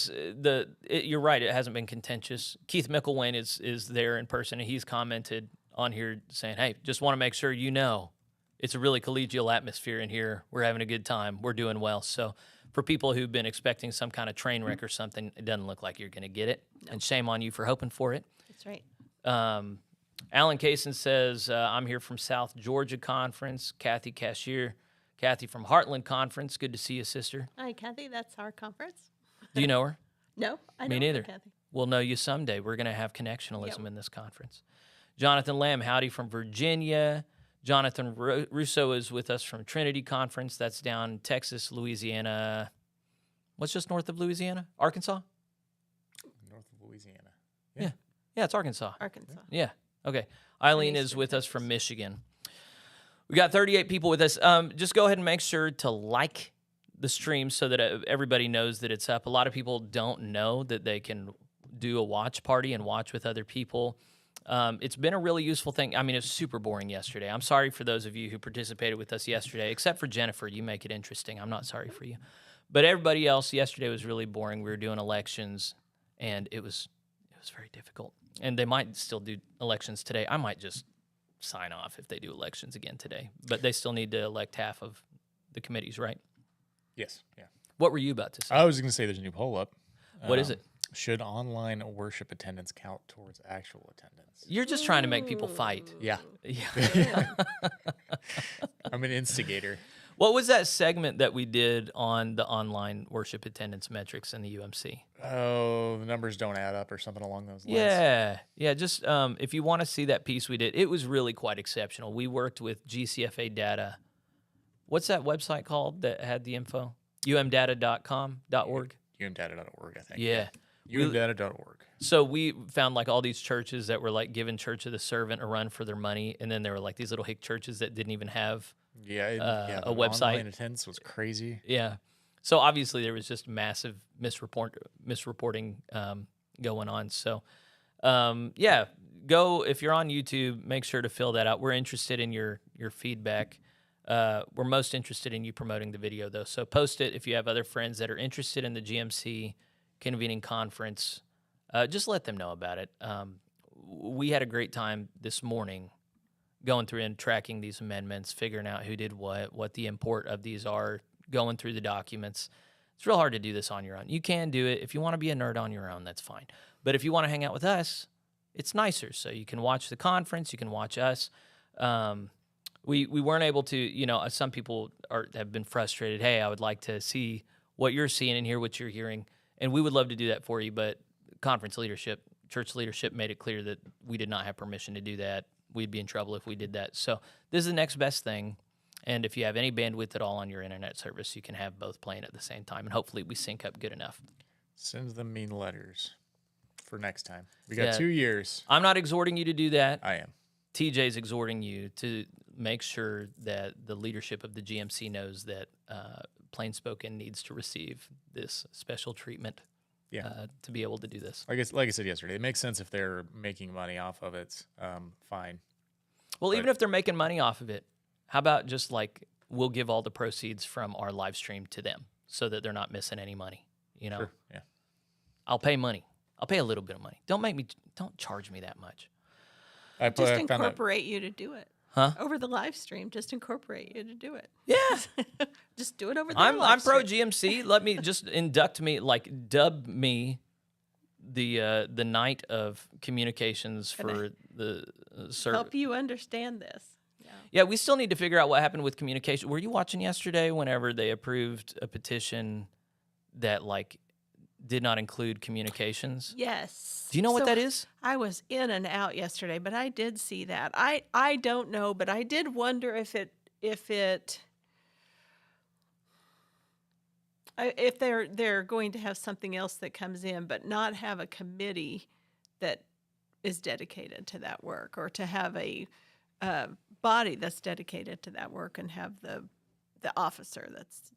you're right. It hasn't been contentious. Keith Mickelwain is there in person, and he's commented on here saying, "Hey, just want to make sure it's a really collegial atmosphere in here. We're having a good time. We're doing well." So, for people who've been expecting some kind of train wreck or something, it doesn't look like you're going to get it. No. And shame on you for hoping for it. That's right. Alan Kaysen says, I'm here from South Georgia Conference. Kathy Cashier. Kathy from Heartland Conference. Good to see you, sister. Hi, Kathy. That's our conference. Do you know her? No, I Me don't know neither. Kathy. We'll know you someday. We're going to have connectionalism Yep. in this conference. Jonathan Lamb, howdy from Virginia. Jonathan Russo is with us from Trinity Conference. That's down in Texas, Louisiana. What's just north of Louisiana? Arkansas? North of Louisiana. Yeah, it's Arkansas. Arkansas. Yeah. Okay. Eileen is Eastern with us Texas. from Michigan. We got 38 people with us. Just go ahead and make sure to like the stream so that everybody knows that it's up. A lot of people don't know that they can do a watch party and watch with other people. It's been a really useful thing. I mean, it's super boring yesterday. I'm sorry for those of you who participated with us yesterday, except for Jennifer. You make it interesting. I'm not sorry for you. But everybody else, yesterday was really boring. We were doing elections, and it was very difficult. And they might still do elections today. I might just sign off if they do elections again today. But they still need to elect half of the committees, right? Yes. Yeah. What were you about to say? I was going to say there's a new poll up. What is it? Should online worship attendance count towards actual attendance? You're just trying to make people fight. Yeah. Yeah. I'm an instigator. What was that segment that we did on the online worship attendance metrics in the UMC? Oh, the numbers don't add up or something along those lines. Yeah. Just if you want to see that piece we did, it was really quite exceptional. We worked with GCFA data. What's that website called that had the info? umdata.com.org. umdata.org, I think. Yeah. umdata.org. So we found like all these churches that were like giving Church of the Servant a run for their money, and then there were like these little hick churches that didn't even have Yeah, a website. Online attendance was crazy. Yeah. So obviously there was just massive misreporting going on. So yeah, go if you're on YouTube, make sure to fill that out. We're interested in your feedback. We're most interested in you promoting the video though. So post it if you have other friends that are interested in the GMC Convening Conference. Just let them know about it. We had a great time this morning going through and tracking these amendments, figuring out who did what the import of these are, going through the documents. It's real hard to do this on your own. You can do it. If you want to be a nerd on your own, that's fine. But if you want to hang out with us, it's nicer. So you can watch the conference, you can watch us. We weren't able to, some people have been frustrated. Hey, I would like to see what you're seeing and hear what you're hearing. And we would love to do that for you, but conference leadership, church leadership made it clear that we did not have permission to do that. We'd be in trouble if we did that. So this is the next best thing. And if you have any bandwidth at all on your internet service, you can have both playing at the same time. And hopefully we sync up good enough. Send them mean letters for next time. We got 2 years. I'm not exhorting you to do that. I am. TJ's exhorting you to make sure that the leadership of the GMC knows that Plain Spoken needs to receive this special treatment to be able to do this. Like I said yesterday, it makes sense if they're making money off of it. Fine. Well, even if they're making money off of it, how about just like we'll give all the proceeds from our live stream to them so that they're not missing any money, Sure. Yeah. I'll pay money. I'll pay a little bit of money. Don't charge me that much. Just incorporate you to do it. Huh? Over the live stream, just incorporate you to do it. Yeah. Just do it over the I'm live pro stream. GMC. Let me just induct me, like dub me the night of communications for the service. Help you understand this. Yeah, we still need to figure out what happened with communication. Were you watching yesterday whenever they approved a petition that like did not include communications? Yes. Do you know what that is? I was in and out yesterday, but I did see that. I don't know, but I did wonder if they're going to have something else that comes in, but not have a committee that is dedicated to that work, or to have a body that's dedicated to that work, and have the officer that's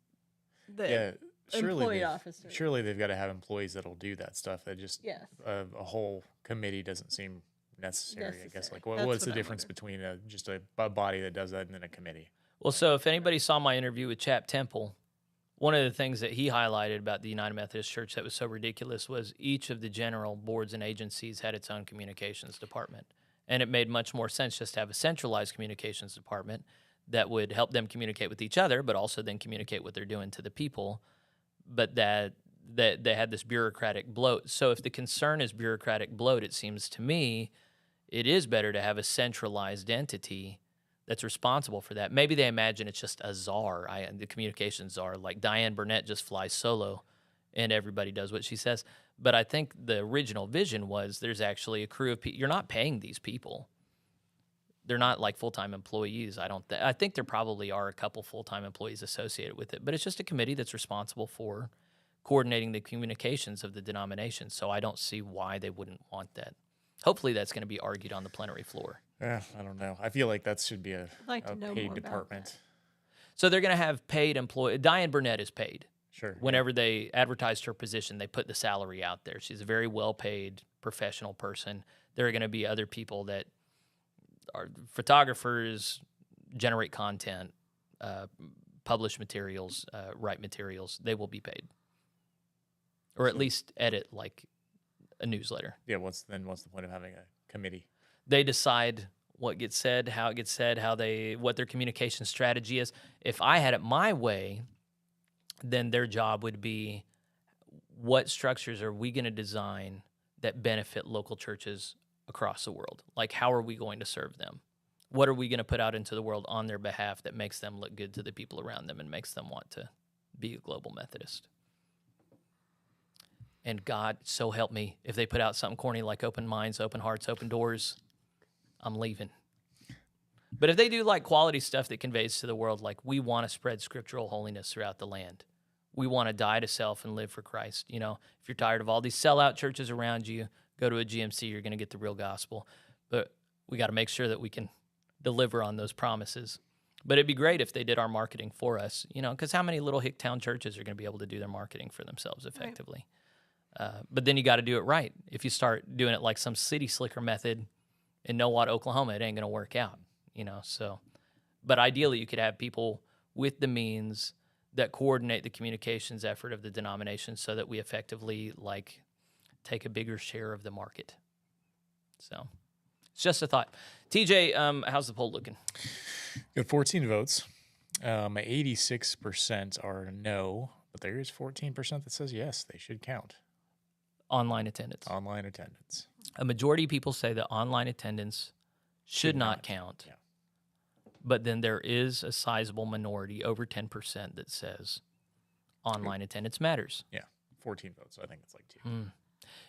the employee officer. Surely they've got to have employees that'll do that stuff. That just Yes. a whole committee doesn't seem necessary. I guess. Necessary. Like, That's what's the what I difference wondered. between just a body that does that and then a committee? Well, so if anybody saw my interview with Chap Temple, one of the things that he highlighted about the United Methodist Church that was so ridiculous was each of the general boards and agencies had its own communications department. And it made much more sense just to have a centralized communications department that would help them communicate with each other, but also then communicate what they're doing to the people. But that that they had this bureaucratic bloat. So if the concern is bureaucratic bloat, it seems to me it is better to have a centralized entity that's responsible for that. Maybe they imagine it's just a czar, the communications czar, like Diane Burnett just flies solo and everybody does what she says. But I think the original vision was there's actually a crew of people. You're not paying these people. They're not like full-time employees. I think there probably are a couple full-time employees associated with it, but it's just a committee that's responsible for coordinating the communications of the denomination. So I don't see why they wouldn't want that. Hopefully that's going to be argued on the plenary floor. I don't know. I feel like that should be a like to know paid more about department. So they're going to have paid employee. Diane Burnett is paid. Sure. Whenever they advertised her position, they put the salary out there. She's a very well-paid professional person. There are going to be other people that are photographers, generate content, publish materials, write materials. They will be paid, or at least edit like a newsletter. Yeah. What's the point of having a committee? They decide what gets said, how it gets said, what their communication strategy is. If I had it my way, then their job would be, what structures are we going to design that benefit local churches across the world? Like, how are we going to serve them? What are we going to put out into the world on their behalf that makes them look good to the people around them and makes them want to be a Global Methodist? And God, so help me, if they put out something corny like open minds, open hearts, open doors, I'm leaving. But if they do like quality stuff that conveys to the world, like we want to spread scriptural holiness throughout the land. We want to die to self and live for Christ. You know, if you're tired of all these sellout churches around you, go to a GMC, you're going to get the real gospel. But we got to make sure that we can deliver on those promises. But it'd be great if they did our marketing for us, you know, because how many little hick town churches are going to be able to do their marketing for themselves effectively? Right. But then you got to do it right. If you start doing it like some city slicker method in Nowat, Oklahoma, it ain't going to work out, you know. So, but ideally you could have people with the means that coordinate the communications effort of the denomination so that we effectively like take a bigger share of the market. So it's just a thought. TJ, how's the poll looking? Got 14 votes. 86% are no, but there is 14% that says yes, they should count. Online attendance. Online attendance. A majority of people say that online attendance should not count. Yeah. But then there is a sizable minority, over 10%, that says online attendance matters. Yeah, 14 votes. I think it's like 2.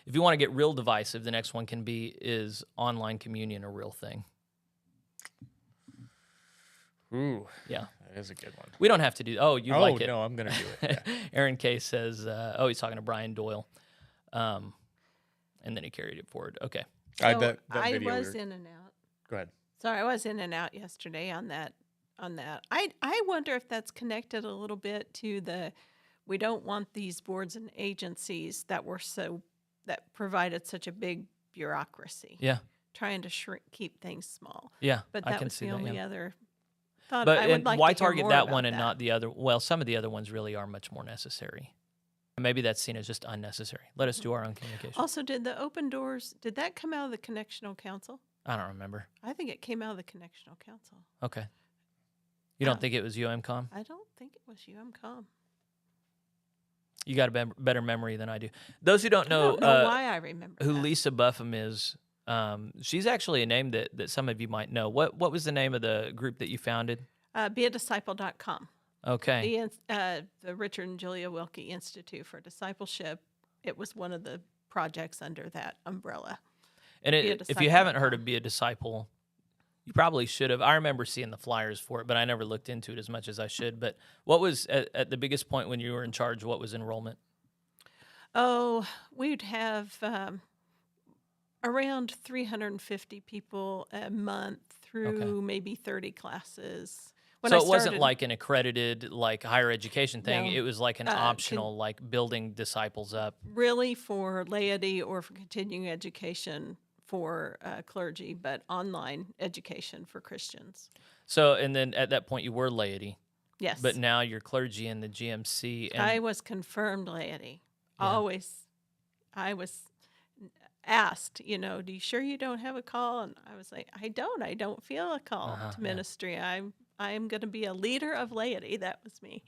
If you want to get real divisive, the next one can be, is online communion a real thing? Ooh, Yeah. that is a good one. We don't have to do. Oh, you like it? No, I'm gonna do it. Yeah. Aaron K says, he's talking to Brian Doyle, and then he carried it forward. Okay. So that I video was in and out. Go ahead. Sorry, I was in and out yesterday on that. I wonder if that's connected a little bit to we don't want these boards and agencies that provided such a big bureaucracy. Yeah. Trying to keep things small. Yeah. But I that can was see the that, only yeah. other thought. But I would like why to hear target more that about one and that. not the other? Well, some of the other ones really are much more necessary. Maybe that's seen as just unnecessary. Let us do our own communication. Also, did the open doors, did that come out of the Connectional Council? I don't remember. I think it came out of the Connectional Council. Okay. You don't think it was UMCOM? I don't think it was UMCOM. You got a better memory than I do. Those who don't I know, don't know why I remember who that. Lisa Buffum is, she's actually a name that some of you might know. What was the name of the group that you founded? BeADisciple.com. Okay. The Richard and Julia Wilkie Institute for Discipleship. It was one of the projects under that umbrella. And if you haven't heard of Be a Disciple, you probably should have. I remember seeing the flyers for it, but I never looked into it as much as I should. But what was, at the biggest point when you were in charge, what was enrollment? Oh, we'd have around 350 people a month through maybe 30 classes. So it wasn't like an accredited, like higher education thing. No. It was like an optional, like building disciples up. Really for laity or for continuing education for clergy, but online education for Christians. So, and then at that point you were laity. Yes. But now you're clergy in the GMC. And I was confirmed laity. Always. I was asked, do you sure you don't have a call? And I was like, I don't feel a call to ministry. I am going to be a leader of laity. That was me.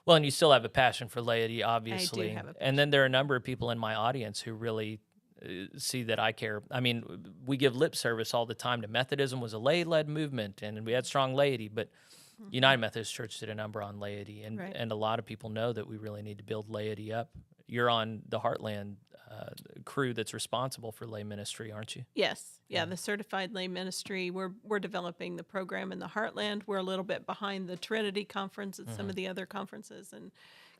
Well, and you still have a passion for laity, obviously. have a And then there are a number of people in my audience who really see that I care. I mean, we give lip service all the time to Methodism was a lay-led movement, and we had strong laity, but United Methodist Church did a number on laity, and, Right. and a lot of people know that we really need to build laity up. You're on the Heartland crew that's responsible for lay ministry, aren't you? Yes, yeah, the certified lay ministry. We're developing the program in the Heartland. We're a little bit behind the Trinity Conference and some of the other conferences and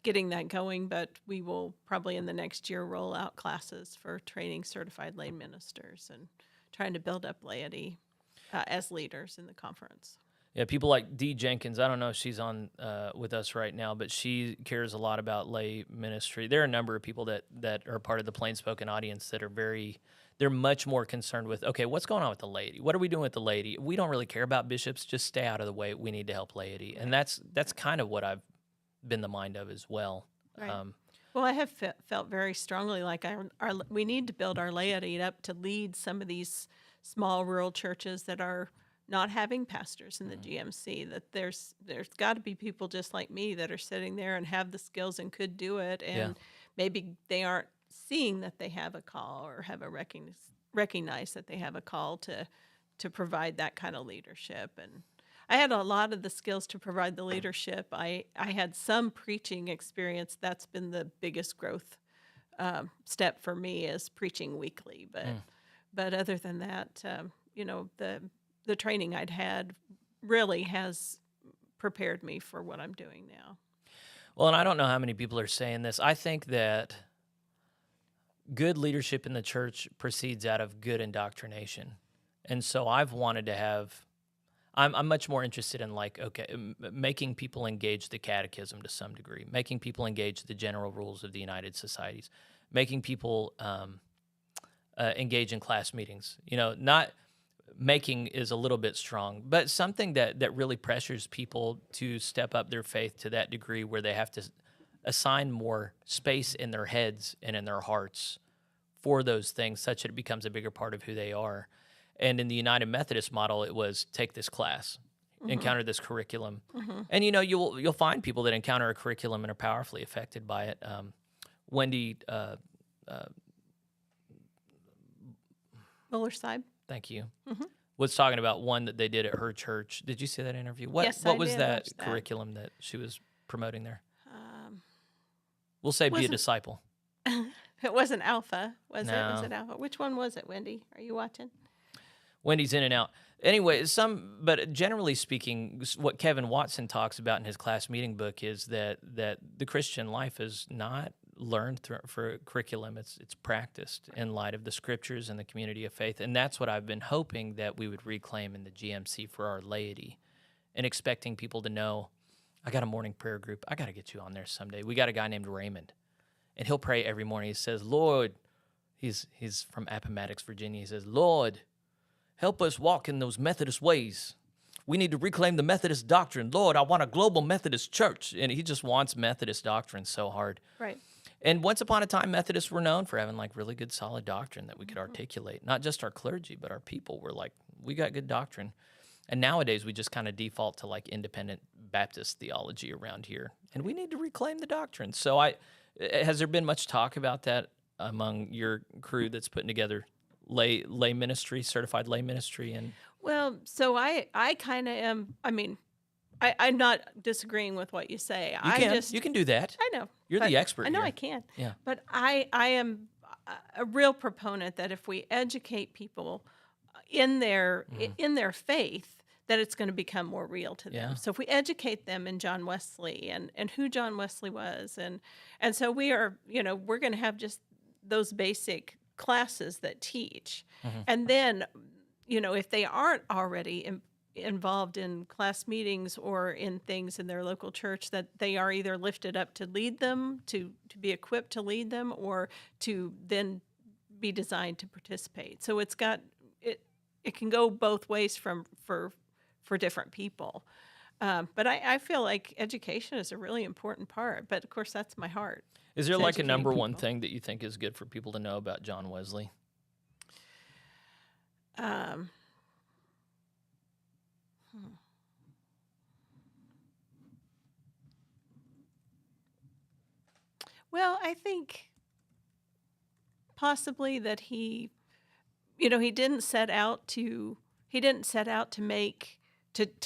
getting that going, but we will probably in the next year roll out classes for training certified lay ministers and trying to build up laity as leaders in the conference. Yeah, people like Dee Jenkins. I don't know if she's on with us right now, but she cares a lot about lay ministry. There are a number of people that are part of the plain spoken audience that are they're much more concerned with, okay, what's going on with the laity? What are we doing with the laity? We don't really care about bishops. Just stay out of the way. We need to help laity. And that's kind of what I've been the mind of as well. Right. Well, I have felt very strongly like we need to build our laity up to lead some of these small rural churches that are not having pastors in the GMC, that there's got to be people just like me that are sitting there and have the skills and could do it, and maybe they aren't seeing that they have a call or have recognize that they have a call to provide that kind of leadership. And I had a lot of the skills to provide the leadership. I had some preaching experience. That's been the biggest growth step for me, is preaching weekly. But other than that, the training I'd had really has prepared me for what I'm doing now. Well, and I don't know how many people are saying this. I think that good leadership in the church proceeds out of good indoctrination. And so I've wanted to have, I'm much more interested in making people engage the catechism to some degree, making people engage the general rules of the United Societies, making people engage in class meetings. Not making is a little bit strong, but something that really pressures people to step up their faith to that degree where they have to assign more space in their heads and in their hearts for those things, such that it becomes a bigger part of who they are. And in the United Methodist model, it was take this class, encounter this curriculum, and you'll find people that encounter a curriculum and are powerfully affected by it. Wendy, Mullersteib. thank you, was talking about one that they did at her church. Did you see that interview? Yes, what I was did that watch that. curriculum that she was promoting there? We'll say be a wasn't- disciple. It wasn't Alpha, was it? Was No. it Alpha? Which one was it, Wendy? Are you watching? Wendy's in and out. Anyway, but generally speaking, what Kevin Watson talks about in his class meeting book is that the Christian life is not learned for curriculum. It's practiced in light of the scriptures and the community of faith. And that's what I've been hoping that we would reclaim in the GMC for our laity, and expecting people to know, I got a morning prayer group. I got to get you on there someday. We got a guy named Raymond, and he'll pray every morning. He says, Lord, he's from Appomattox, Virginia. He says, Lord, help us walk in those Methodist ways. We need to reclaim the Methodist doctrine. Lord, I want a global Methodist church. And he just wants Methodist doctrine so hard. Right. And once upon a time, Methodists were known for having really good, solid doctrine that we could articulate. Not just our clergy, but our people were we got good doctrine. And nowadays, we just kind of default to independent Baptist theology around here. And we need to reclaim the doctrine. So has there been much talk about that among your crew that's putting together lay ministry, certified lay ministry? And Well, so I kind of am. I mean, I'm not disagreeing with what you say. you can do that. I know. You're but the expert I know here. I can. Yeah. But I am a real proponent that if we educate people in their faith, that it's going to become more real to them. Yeah. So if we educate them in John Wesley and who John Wesley was, and so we are, we're going to have just those basic classes that teach. And then, if they aren't already involved in class meetings or in things in their local church, that they are either lifted up to lead them, to be equipped to lead them, or to then be designed to participate. So it can go both ways for different people. But I feel like education is a really important part. But of course, that's my heart. Is there to a educating number one people. thing that you think is good for people to know about John Wesley? Well, I think possibly that he didn't set out to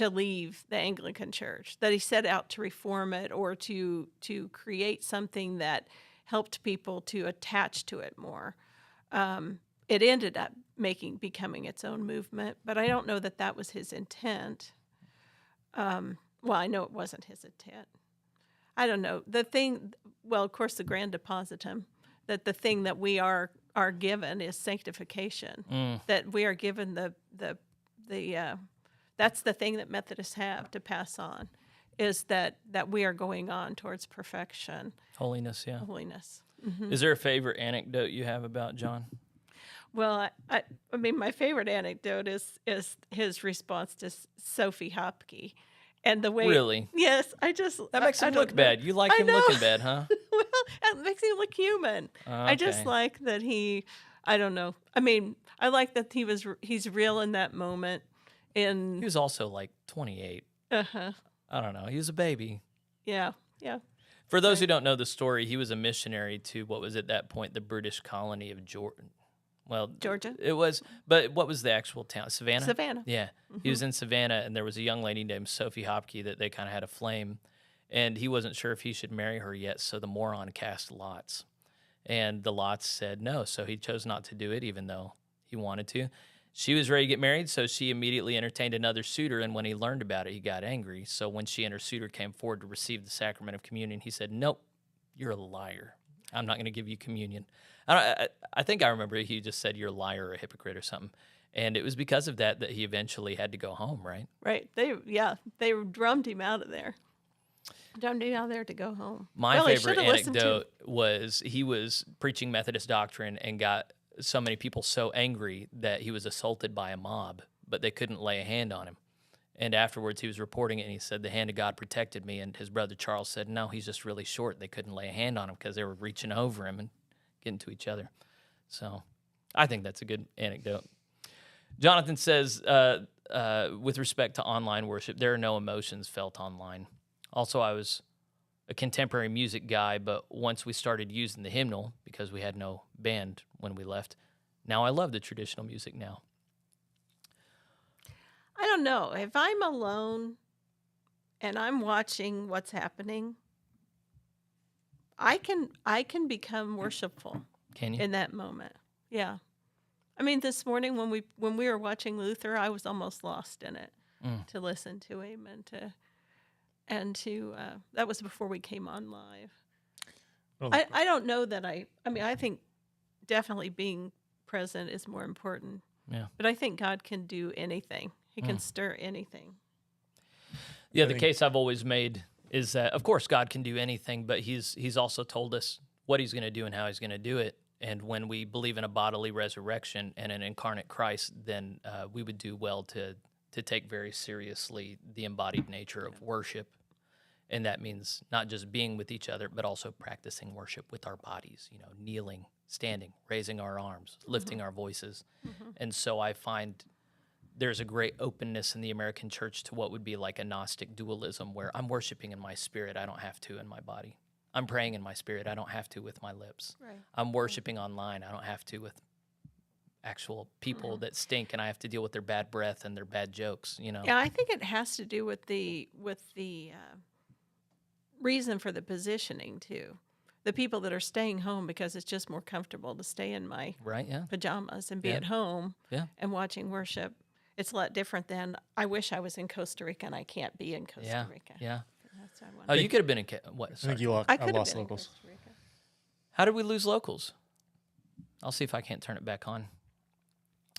leave the Anglican Church, that he set out to reform it or to create something that helped people to attach to it more. It ended up becoming its own movement, but I don't know that was his intent. Well, I know it wasn't his intent. I don't know. Of course, the grand depositum, that the thing that we are given is sanctification, that we are given that's the thing that Methodists have to pass on, is that we are going on towards perfection. Holiness, yeah. Holiness. Is there a favorite anecdote you have about John? Well, I mean, my favorite anecdote is his response to Sophie Hopke, and the way. Really? Yes, That makes him don't look know. bad. You like I him know. looking bad, huh? Well, it makes him look human. I just Okay. like that I don't know. I mean, I like that he's real in that moment. He was also like 28. Uh-huh. I don't know. He was a baby. Yeah. For those who don't know the story, he was a missionary to what was at that point the British colony of Georgia. Well, Georgia? It was, but what was the actual town? Savannah? Savannah. Yeah. He was in Savannah, and there was a young lady named Sophie Hopke that they kind of had a flame, and he wasn't sure if he should marry her yet, so the moron cast lots. And the lots said no, so he chose not to do it, even though he wanted to. She was ready to get married, so she immediately entertained another suitor, and when he learned about it, he got angry. So when she and her suitor came forward to receive the sacrament of communion, he said, "Nope, you're a liar. I'm not going to give you communion." I think I remember he just said, "You're a liar or a hypocrite," or something. And it was because of that he eventually had to go home, right? Right. They drummed him out of there. Drummed him out of there to go home. My Well, he favorite shoulda listened to- anecdote was he was preaching Methodist doctrine and got so many people so angry that he was assaulted by a mob, but they couldn't lay a hand on him. And afterwards, he was reporting it, and he said, "The hand of God protected me." And his brother Charles said, "No, he's just really short. They couldn't lay a hand on him because they were reaching over him and getting to each other." So I think that's a good anecdote. Jonathan says, with respect to online worship, there are no emotions felt online. Also, I was a contemporary music guy, but once we started using the hymnal, because we had no band when we left, now I love the traditional music now. I don't know. If I'm alone and I'm watching what's happening, I can become worshipful Can you? in that moment. Yeah. I mean, this morning when we were watching Luther, I was almost lost in it to listen to him and to that was before we came on live. Well, I don't know that I mean, I think definitely being present is more important. Yeah. But I think God can do anything. He can stir anything. Yeah, I the think- case I've always made is that, of course, God can do anything, but he's also told us what he's going to do and how he's going to do it. And when we believe in a bodily resurrection and an incarnate Christ, then we would do well to take very seriously the embodied nature of worship. And that means not just being with each other, but also practicing worship with our bodies, kneeling, standing, raising our arms, lifting our voices. And so I find there's a great openness in the American church to what would be like a Gnostic dualism, where I'm worshiping in my spirit, I don't have to in my body. I'm praying in my spirit, I don't have to with my lips. Right. I'm worshiping online, I don't have to with actual people that stink, and I have to deal with their bad breath and their bad jokes, Yeah, I think it has to do with the reason for the positioning too. The people that are staying home because it's just more comfortable to stay in my Right? Yeah. pajamas and be Yeah. at home Yeah. and watching worship. It's a lot different than I wish I was in Costa Rica and I can't be in Costa Yeah. Rica. Yeah. That's what I Oh, want. you could have been in what? I Sorry. think I I could have lost been locals. in Costa Rica. How did we lose locals? I'll see if I can't turn it back on.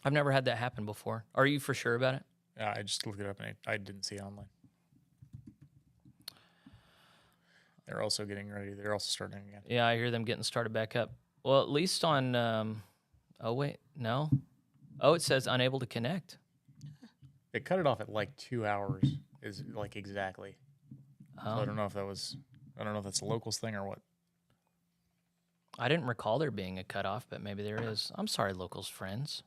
I've never had that happen before. Are you for sure about it? I just looked it up and I didn't see it online. They're also getting ready. They're also starting again. Yeah, I hear them getting started back up. Well, at least on. Oh wait, no. Oh, it says unable to connect. They cut it off at like 2 hours. Is like exactly. So I don't know if that was. I don't know if that's a locals thing or what. I didn't recall there being a cutoff, but maybe there is. I'm sorry, locals friends.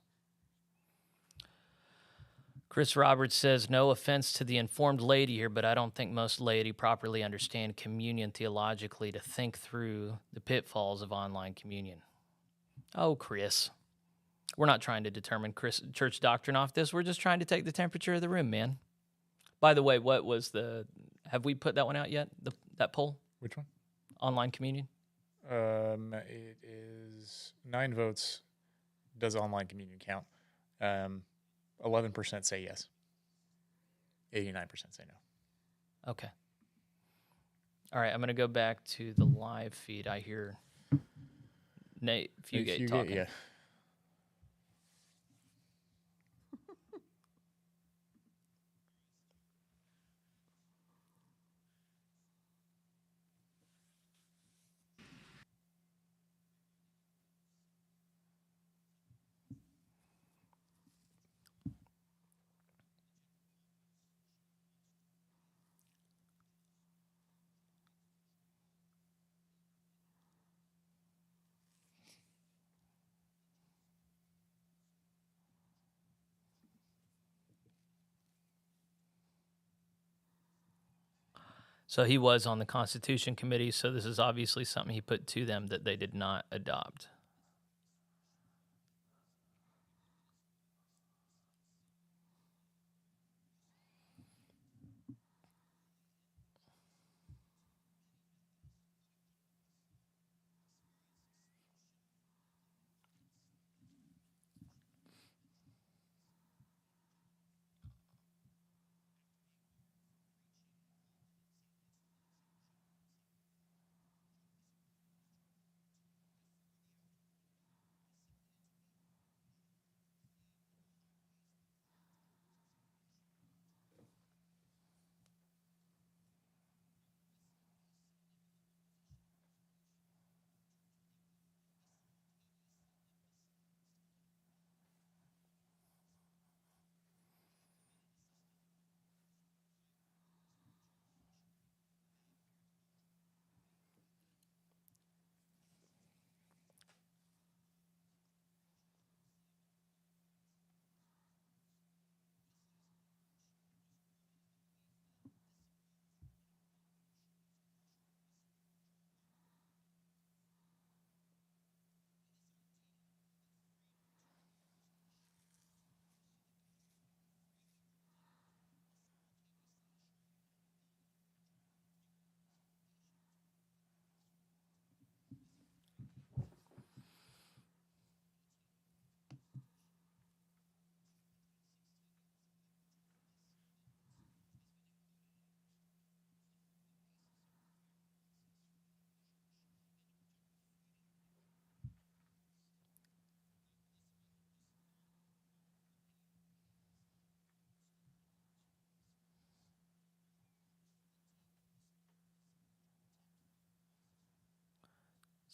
Chris Roberts says, no offense to the informed laity here, but I don't think most laity properly understand communion theologically to think through the pitfalls of online communion. Oh, Chris. We're not trying to determine church doctrine off this. We're just trying to take the temperature of the room, man. By the way, what was have we put that one out yet, that poll? Which one? Online communion? It is 9 votes. Does online communion count? 11% say yes. 89% say no. Okay. All right, I'm going to go back to the live feed. I hear Nate Fugate talking. Yeah. So he was on the Constitution Committee, so this is obviously something he put to them that they did not adopt.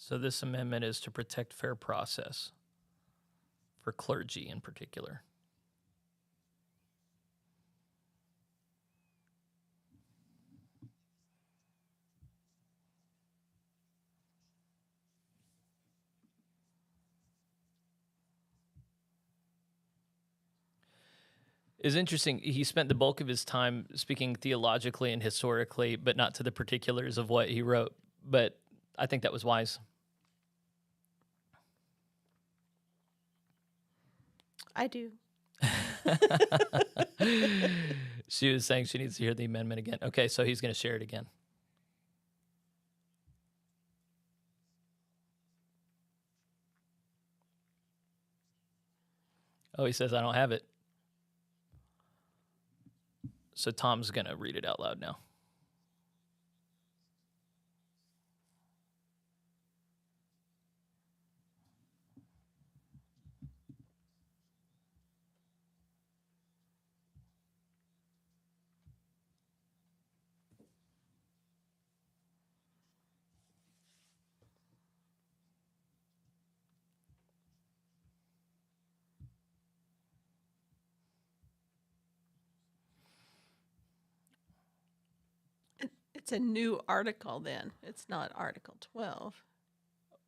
So this amendment is to protect fair process for clergy in particular. It's interesting. He spent the bulk of his time speaking theologically and historically, but not to the particulars of what he wrote. But I think that was wise. I do. She was saying she needs to hear the amendment again. Okay, so he's going to share it again. Oh, he says, I don't have it. So Tom's going to read it out loud now. It's a new article then. It's not Article 12.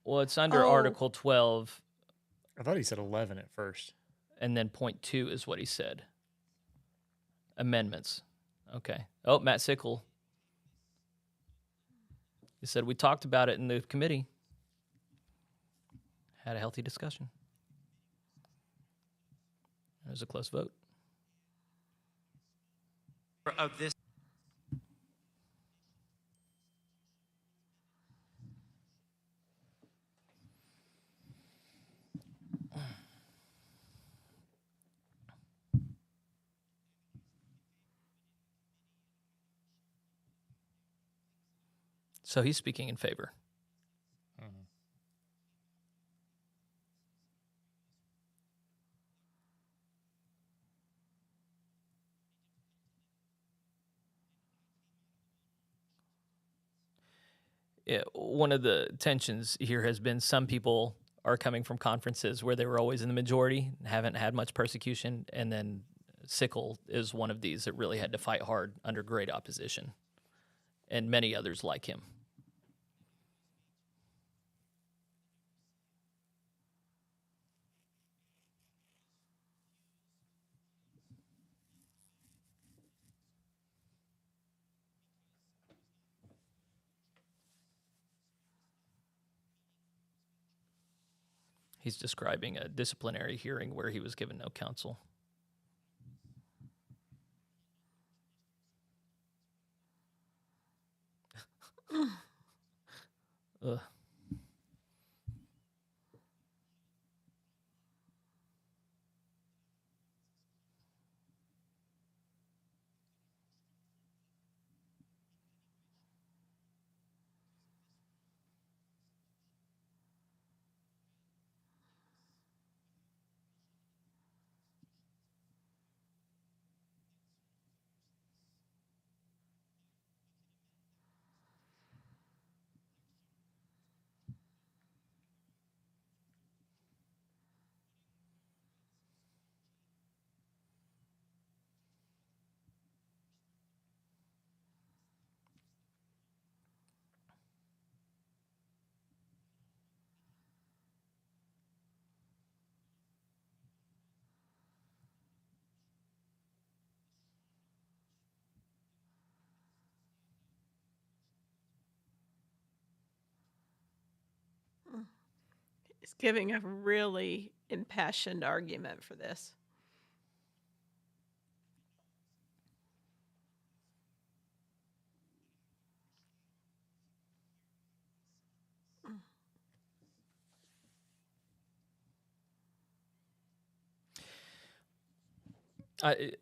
Well, it's under Oh. Article 12, I thought he said 11 at first. and then point 2 is what he said. Amendments. Okay. Oh, Matt Sickle. He said, we talked about it in the committee. Had a healthy discussion. It was a close vote. Of this. So he's speaking in favor. Yeah, one of the tensions here has been some people are coming from conferences where they were always in the majority, haven't had much persecution, and then Sickle is one of these that really had to fight hard under great opposition, and many others like him. He's describing a disciplinary hearing where he was given no counsel. Ugh. He's giving a really impassioned argument for this.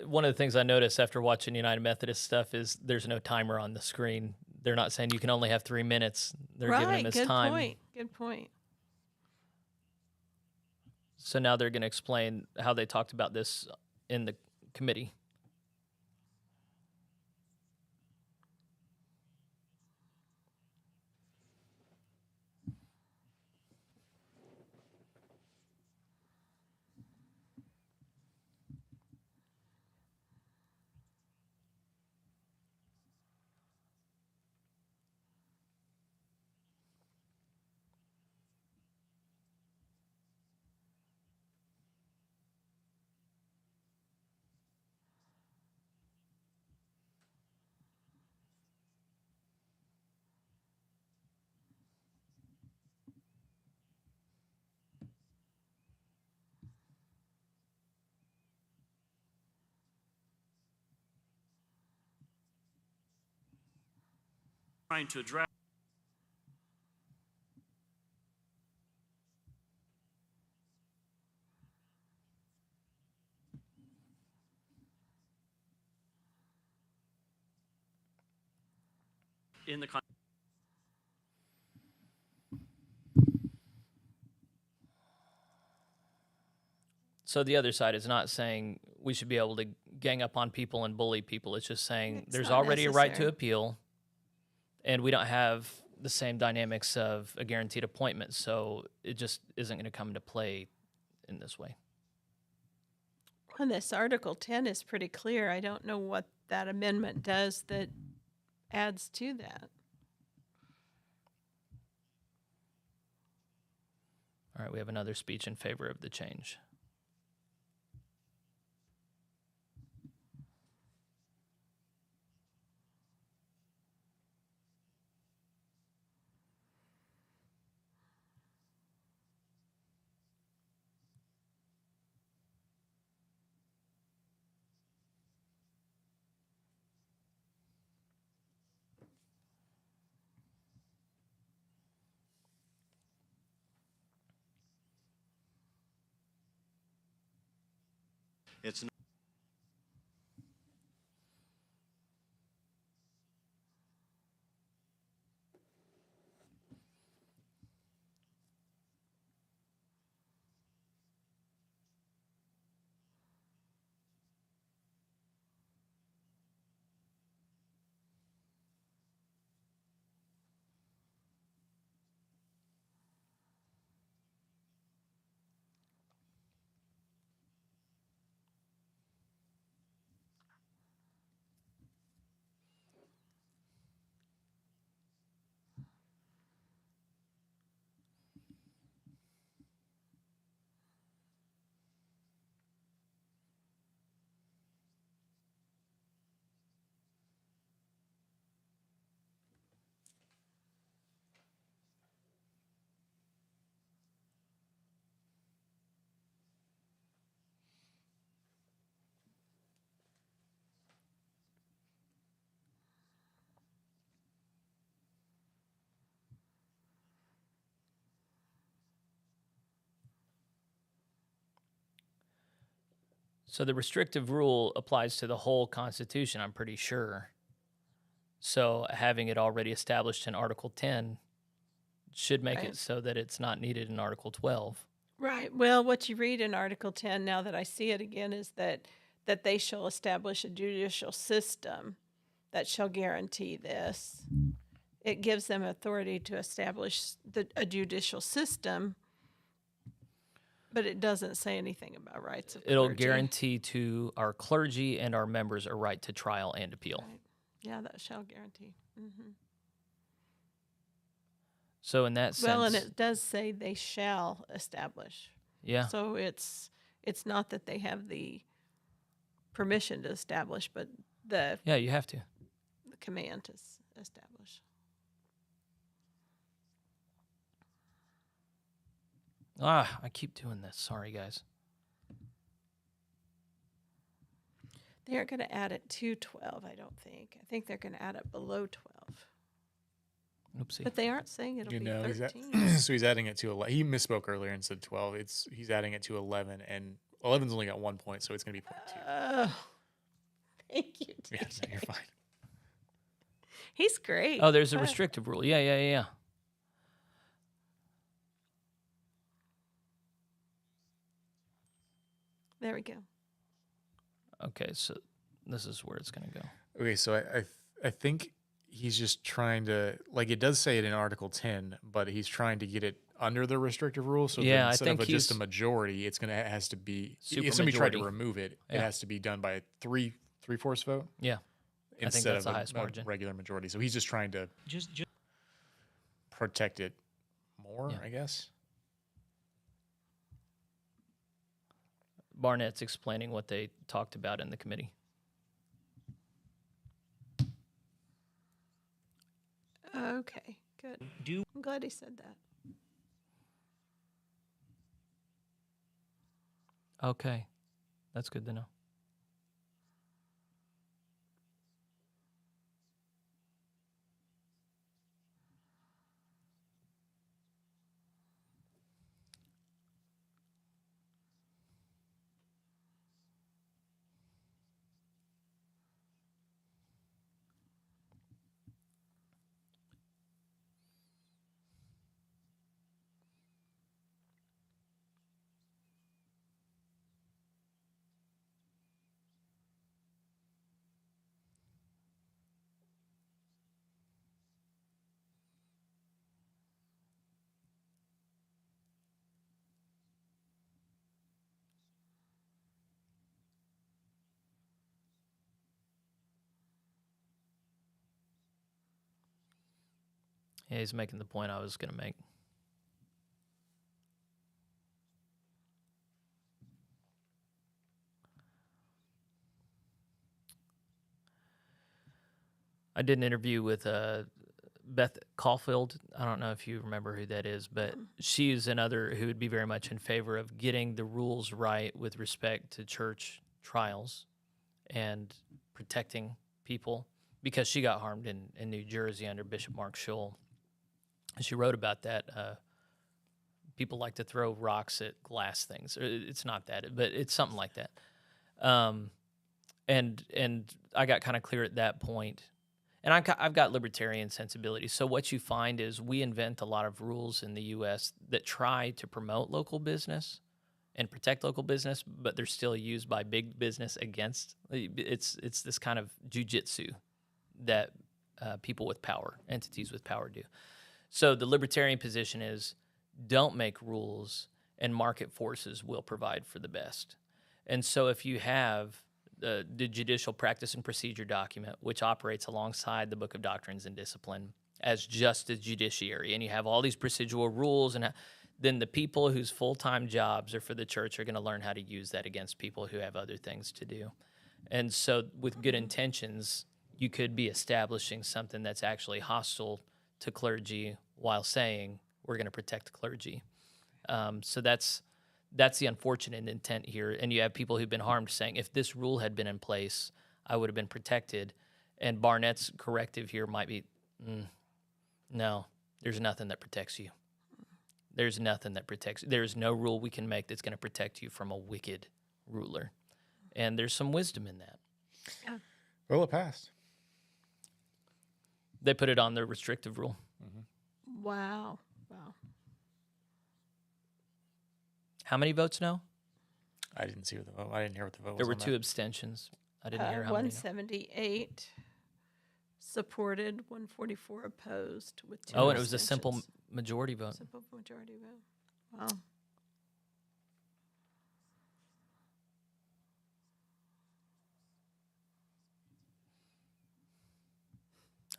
One of the things I noticed after watching United Methodist stuff is there's no timer on the screen. They're not saying you can only have 3 minutes. They're giving him his Good time. point. Good point. So now they're going to explain how they talked about this in the committee. Trying to address in the So the other side is not saying we should be able to gang up on people and bully people. It's just saying It's there's not already a right to necessary. appeal, and we don't have the same dynamics of a guaranteed appointment, so it just isn't going to come into play in this way. And this Article 10 is pretty clear. I don't know what that amendment does that adds to that. All right, we have another speech in favor of the change. It's not So the restrictive rule applies to the whole Constitution, I'm pretty sure. So having it already established in Article 10 should make Right. it so that it's not needed in Article 12. Right. Well, what you read in Article 10, now that I see it again, is that they shall establish a judicial system that shall guarantee this. It gives them authority to establish a judicial system, but it doesn't say anything about rights of It'll clergy. guarantee to our clergy and our members a right to trial and appeal. Right. Yeah, that shall guarantee. Hmm. So in that sense, Well, and it does say they shall establish. yeah. So it's not that they have the permission to establish, but the Yeah, you have to. command to establish. I keep doing this. Sorry, guys. They aren't going to add it to 12, I don't think. I think they're going to add it below 12. Oopsie. But they aren't saying it'll You be know, 13. so he's adding it to 11. He misspoke earlier and said 12. He's adding it to 11, and 11's only got 1 point, so it's going to be 0.2. Oh, thank you, Yeah, TJ. no, you're fine. He's great. Oh, there's a Wow. restrictive rule. Yeah. There we go. Okay, so this is where it's going to go. Okay, so I think he's just trying to, like, it does say it in Article 10, but he's trying to get it under the restrictive rule. So Yeah, then I instead think of just a he's- majority, it has to be. If somebody tried to Supermajority. remove it, Yeah. it has to be done by a three-fourths vote Yeah. I think instead that's of the highest margin. regular majority. So he's just trying to just protect it more, Yeah. I guess. Barnett's explaining what they talked about in the committee. Okay, good. do I'm glad he said that. Okay, that's good to know. Yeah, he's making the point I was going to make. I did an interview with Beth Caulfield. I don't know if you remember who that is, but she's another who would be very much in favor of getting the rules right with respect to church trials and protecting people, because she got harmed in New Jersey under Bishop Mark Schull. And she wrote about that. People like to throw rocks at glass things. It's not that, but it's something like that. And I got kind of clear at that point. And I've got libertarian sensibilities. So what you find is we invent a lot of rules in the U.S. that try to promote local business and protect local business, but they're still used by big business against. It's this kind of jujitsu that people with power, entities with power do. So the libertarian position is don't make rules and market forces will provide for the best. And so if you have the Judicial Practice and Procedure document, which operates alongside the Book of Doctrines and Discipline as just a judiciary, and you have all these procedural rules, and then the people whose full-time jobs are for the church are going to learn how to use that against people who have other things to do. And so with good intentions, you could be establishing something that's actually hostile to clergy while saying we're going to protect clergy. So that's the unfortunate intent here. And you have people who've been harmed saying, if this rule had been in place, I would have been protected. And Barnett's corrective here might be, no, there's nothing that protects you. There's nothing that protects you. There's no rule we can make that's going to protect you from a wicked ruler. And there's some wisdom in that. Yeah. Well, it passed. They put it on the restrictive rule. Mm-hmm. Wow. Wow. How many votes no? I didn't see what the vote. I didn't hear what the vote was. There were on two that. abstentions. I didn't hear how many. 178 supported, 144 opposed, with 2 Oh, and it was a simple abstentions. majority vote. Simple majority vote. Wow.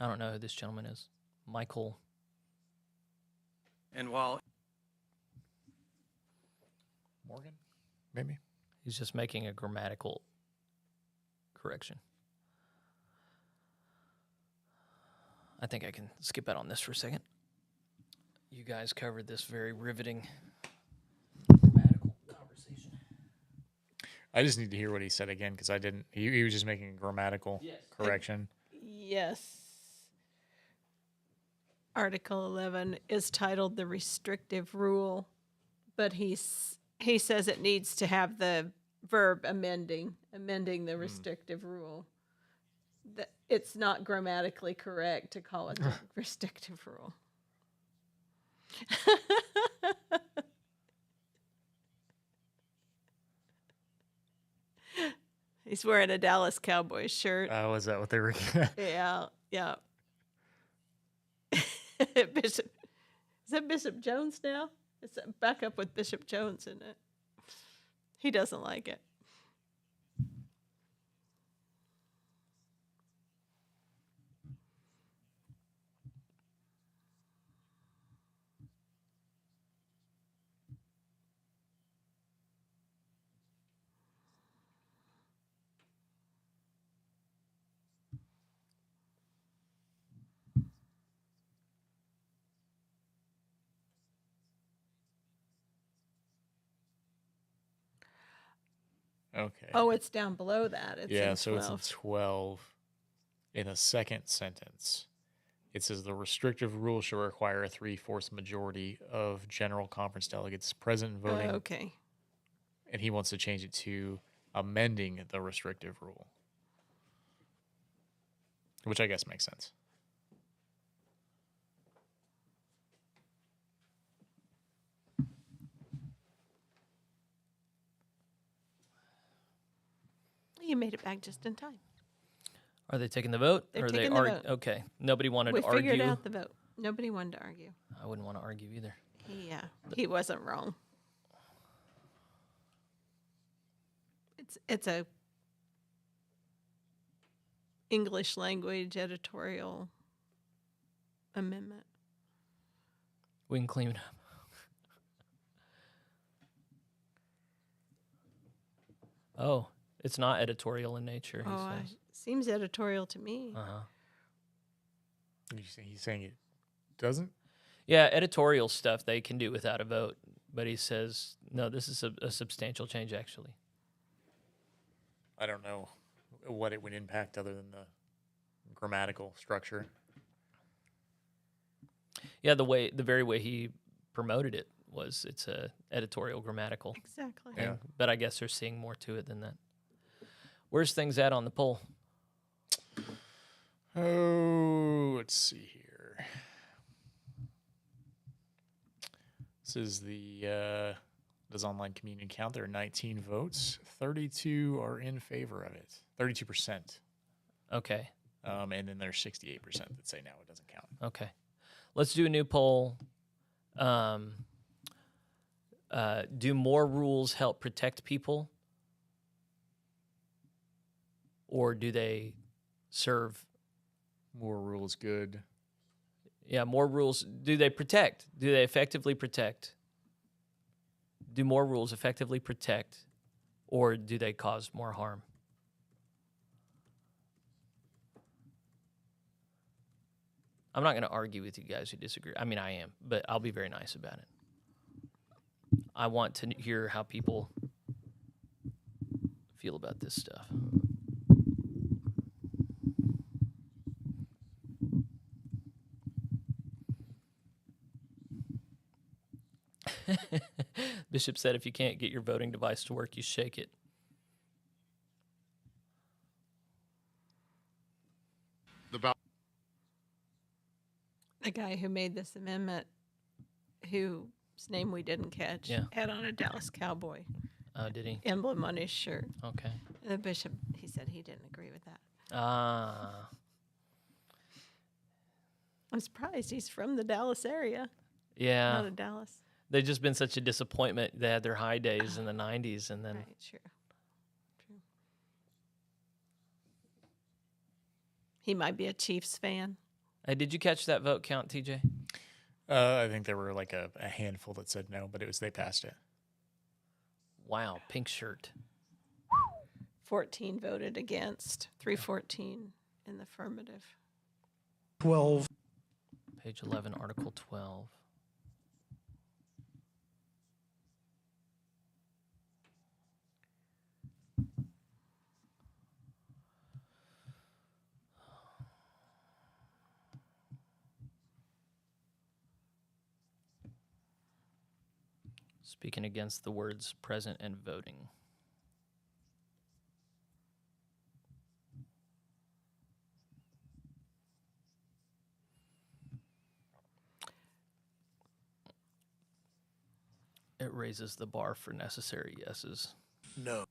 I don't know who this gentleman is. Michael. And while Morgan, maybe. He's just making a grammatical correction. I think I can skip out on this for a second. You guys covered this very riveting grammatical conversation. I just need to hear what he said again because I didn't. He was just making a grammatical correction. Yes. Article 11 is titled the restrictive rule, but he says it needs to have the verb amending the restrictive rule. It's not grammatically correct to call it the restrictive rule. He's wearing a Dallas Cowboys shirt. Oh, is that what they were? Yeah, yeah. Bishop, is that Bishop Jones now? It's back up with Bishop Jones in it. He doesn't like it. Okay. Oh, it's down below that. It's yeah, in so 12. it's in 12. In a second sentence, it says the restrictive rule shall require a 3/4 majority of General Conference delegates present and voting. Okay. And he wants to change it to amending the restrictive rule, which I guess makes sense. You made it back just in time. Are they taking the vote? They're Or taking are the they vote. Okay. Nobody wanted We to argue. figured out the vote. Nobody wanted to argue. I wouldn't want to argue either. Yeah, he wasn't wrong. It's a English language editorial amendment. We can clean it up. Oh, it's not editorial in nature, he says. Seems editorial to me. Uh-huh. He's saying it doesn't? Yeah, editorial stuff they can do without a vote, but he says, no, this is a substantial change, actually. I don't know what it would impact other than the grammatical structure. Yeah, the very way he promoted it was it's a editorial grammatical Exactly. thing. Yeah. But I guess they're seeing more to it than that. Where's things at on the poll? Oh, let's see here. This is the does online communion count? There are 19 votes. 32 are in favor of it. 32%. Okay. And then there's 68% that say no, it doesn't count. Okay. Let's do a new poll. Do more rules help protect people? Or do they serve? More rules good. Yeah, more rules. Do they protect? Do they effectively protect? Do more rules effectively protect? Or do they cause more harm? I'm not going to argue with you guys who disagree. I mean, I am, but I'll be very nice about it. I want to hear how people feel about this stuff. Bishop said if you can't get your voting device to work, you shake it. The guy who made this amendment, whose name we didn't catch, Yeah. had on a Dallas Cowboy Did he? emblem on his shirt. Okay. The bishop, he said he didn't agree with that. I'm surprised. He's from the Dallas area, Yeah. not of Dallas. They've just been such a disappointment. They had their high days in the 90s, and then Right, sure. True. He might be a Chiefs fan. Hey, did you catch that vote count, TJ? I think there were like a handful that said no, but they passed it. Wow, pink shirt. 14 voted against, 314 in the affirmative. 12. Page 11, Article 12. Speaking against the words present and voting. It raises the bar for necessary yeses. No.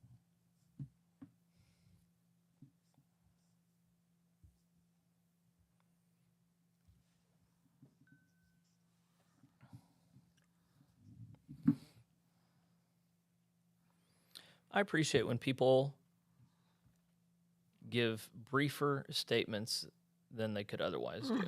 I appreciate when people give briefer statements than they could otherwise do.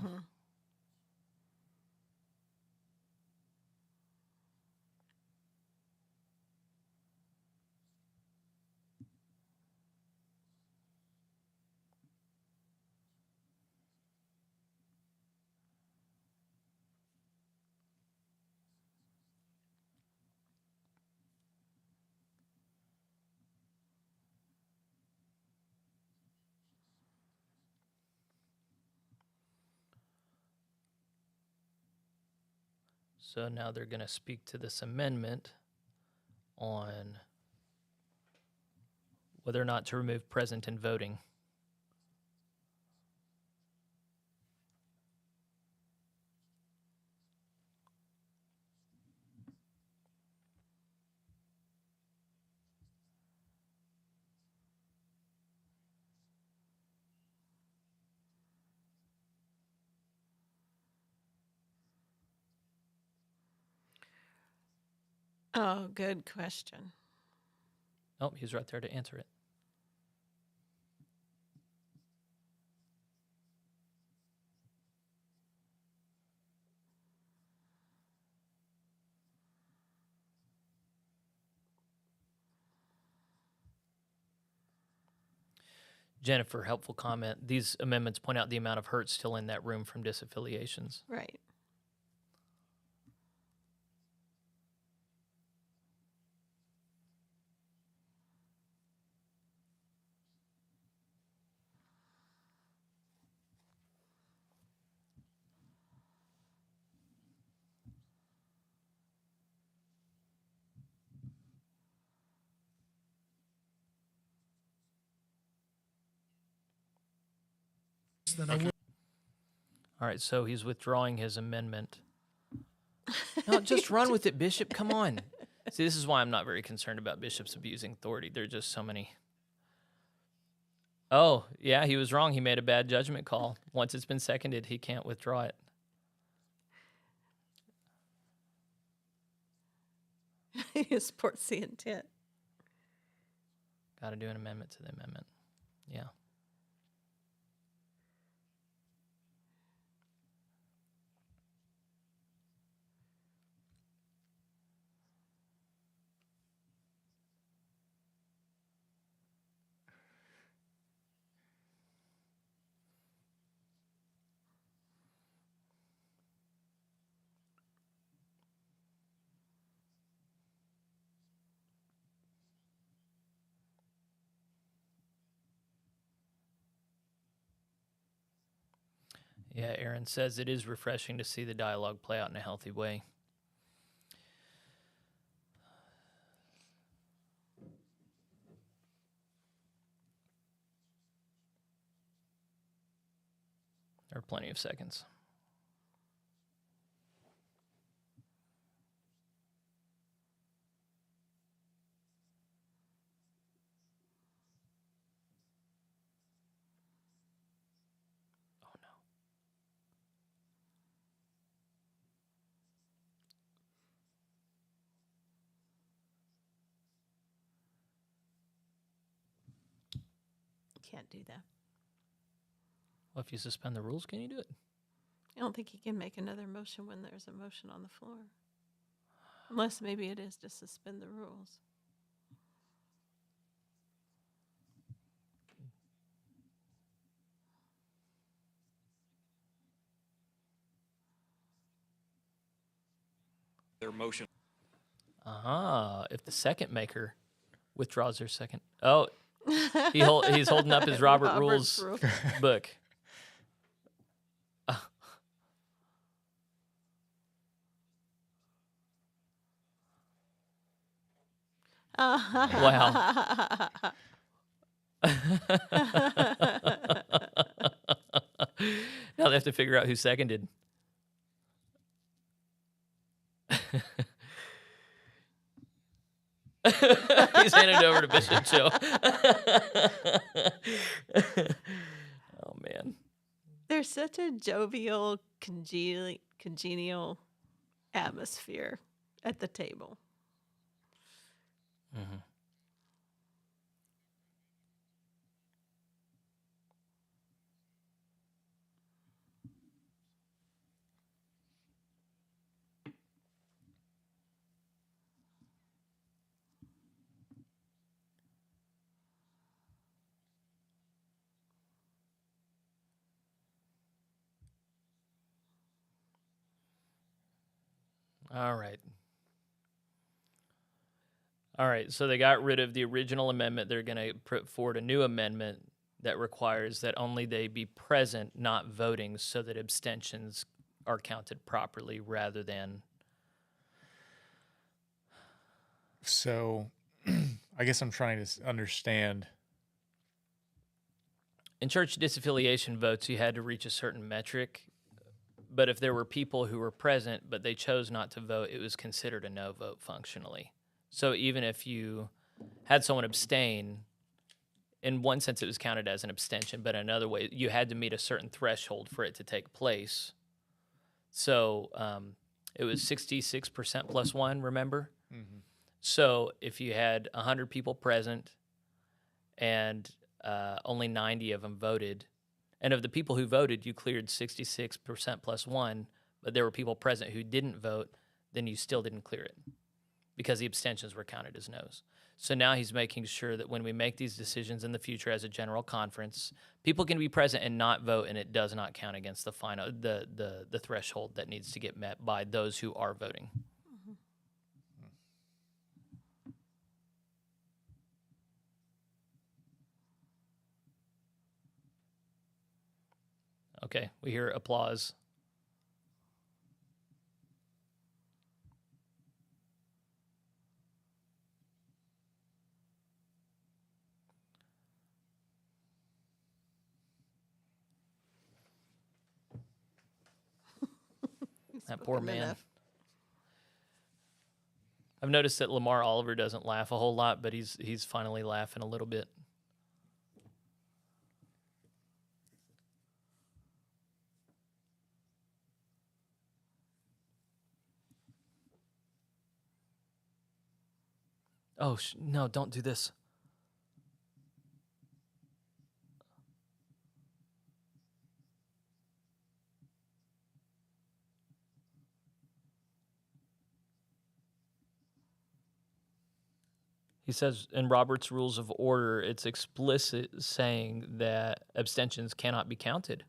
So now they're going to speak to this amendment on whether or not to remove present and voting. Oh, good question. Oh, he's right there to answer it. Jennifer, helpful comment. These amendments point out the amount of hurt still in that room from disaffiliations. Right. then I will. All right, so he's withdrawing his amendment. No, just run with it, Bishop. Come on. See, this is why I'm not very concerned about bishops abusing authority. There are just so many. Oh, yeah, he was wrong. He made a bad judgment call. Once it's been seconded, he can't withdraw it. He supports the intent. Got to do an amendment to the amendment. Yeah. Yeah, Aaron says it is refreshing to see the dialogue play out in a healthy way. There are plenty of seconds. Oh, no. Can't do that. Well, if you suspend the rules, can you do it? I don't think he can make another motion when there's a motion on the floor. Unless maybe it is to suspend the rules. Their motion. If the second maker withdraws their second. Oh, he's holding up his Robert Robert's Rules rule. book. Wow. Now they have to figure out who seconded. He's handed it over to Bishop Joe. Oh, man. There's such a jovial, congenial atmosphere at the table. Mm-hmm. All right. All right, so they got rid of the original amendment. They're going to put forward a new amendment that requires that only they be present, not voting, so that abstentions are counted properly rather than... So I guess I'm trying to understand. In church disaffiliation votes, you had to reach a certain metric, but if there were people who were present but they chose not to vote, it was considered a no vote functionally. So even if you had someone abstain, in one sense it was counted as an abstention, but in another way, you had to meet a certain threshold for it to take place. So it was 66% plus one, remember? Mm-hmm. So if you had 100 people present and only 90 of them voted, and of the people who voted, you cleared 66% plus one, but there were people present who didn't vote, then you still didn't clear it because the abstentions were counted as no's. So now he's making sure that when we make these decisions in the future as a general conference, people can be present and not vote, and it does not count against the final the threshold that needs to get met by those who are voting. Mm-hmm. Okay, we hear applause. That poor spoken man. enough. I've noticed that Lamar Oliver doesn't laugh a whole lot, but he's finally laughing a little bit. Oh, no, don't do this. He says in Robert's Rules of Order, it's explicit saying that abstentions cannot be counted.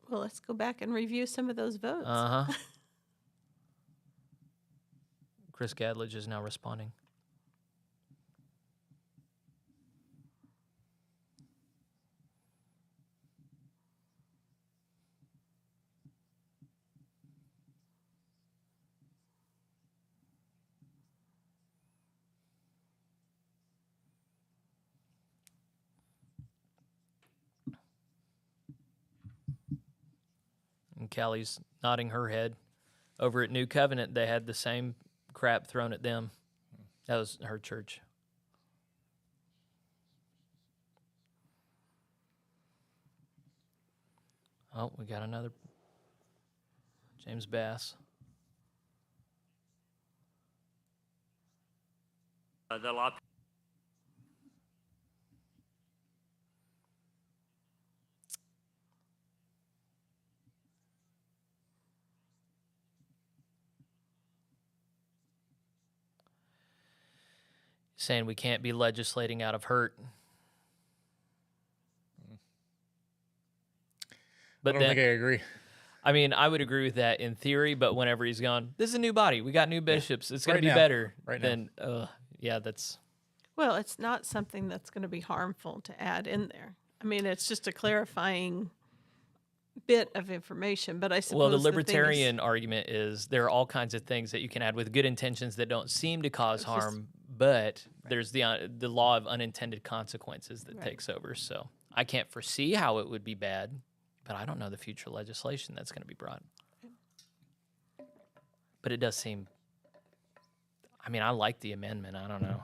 Well, let's go back and review some of those votes. Uh-huh. Chris Gadledge is now responding. And Callie's nodding her head. Over at New Covenant, they had the same crap thrown at them. That was her church. Oh, we got another James Bass. The law. Saying we can't be legislating out of hurt. But I don't then, think I agree. I mean, I would agree with that in theory, but whenever he's gone, this is a new body. We got new bishops. It's going Right to be now. better. Right now. Then, yeah, that's... Well, it's not something that's going to be harmful to add in there. I mean, it's just a clarifying bit of information, but I suppose Well, the thing is- libertarian argument is there are all kinds of things that you can add with good intentions that don't seem to cause It's just- harm, but there's the law of unintended consequences that Right. takes over. So I can't foresee how it would be bad, but I don't know the future legislation that's going to be brought. But it does seem, I mean, I like the amendment. I don't know.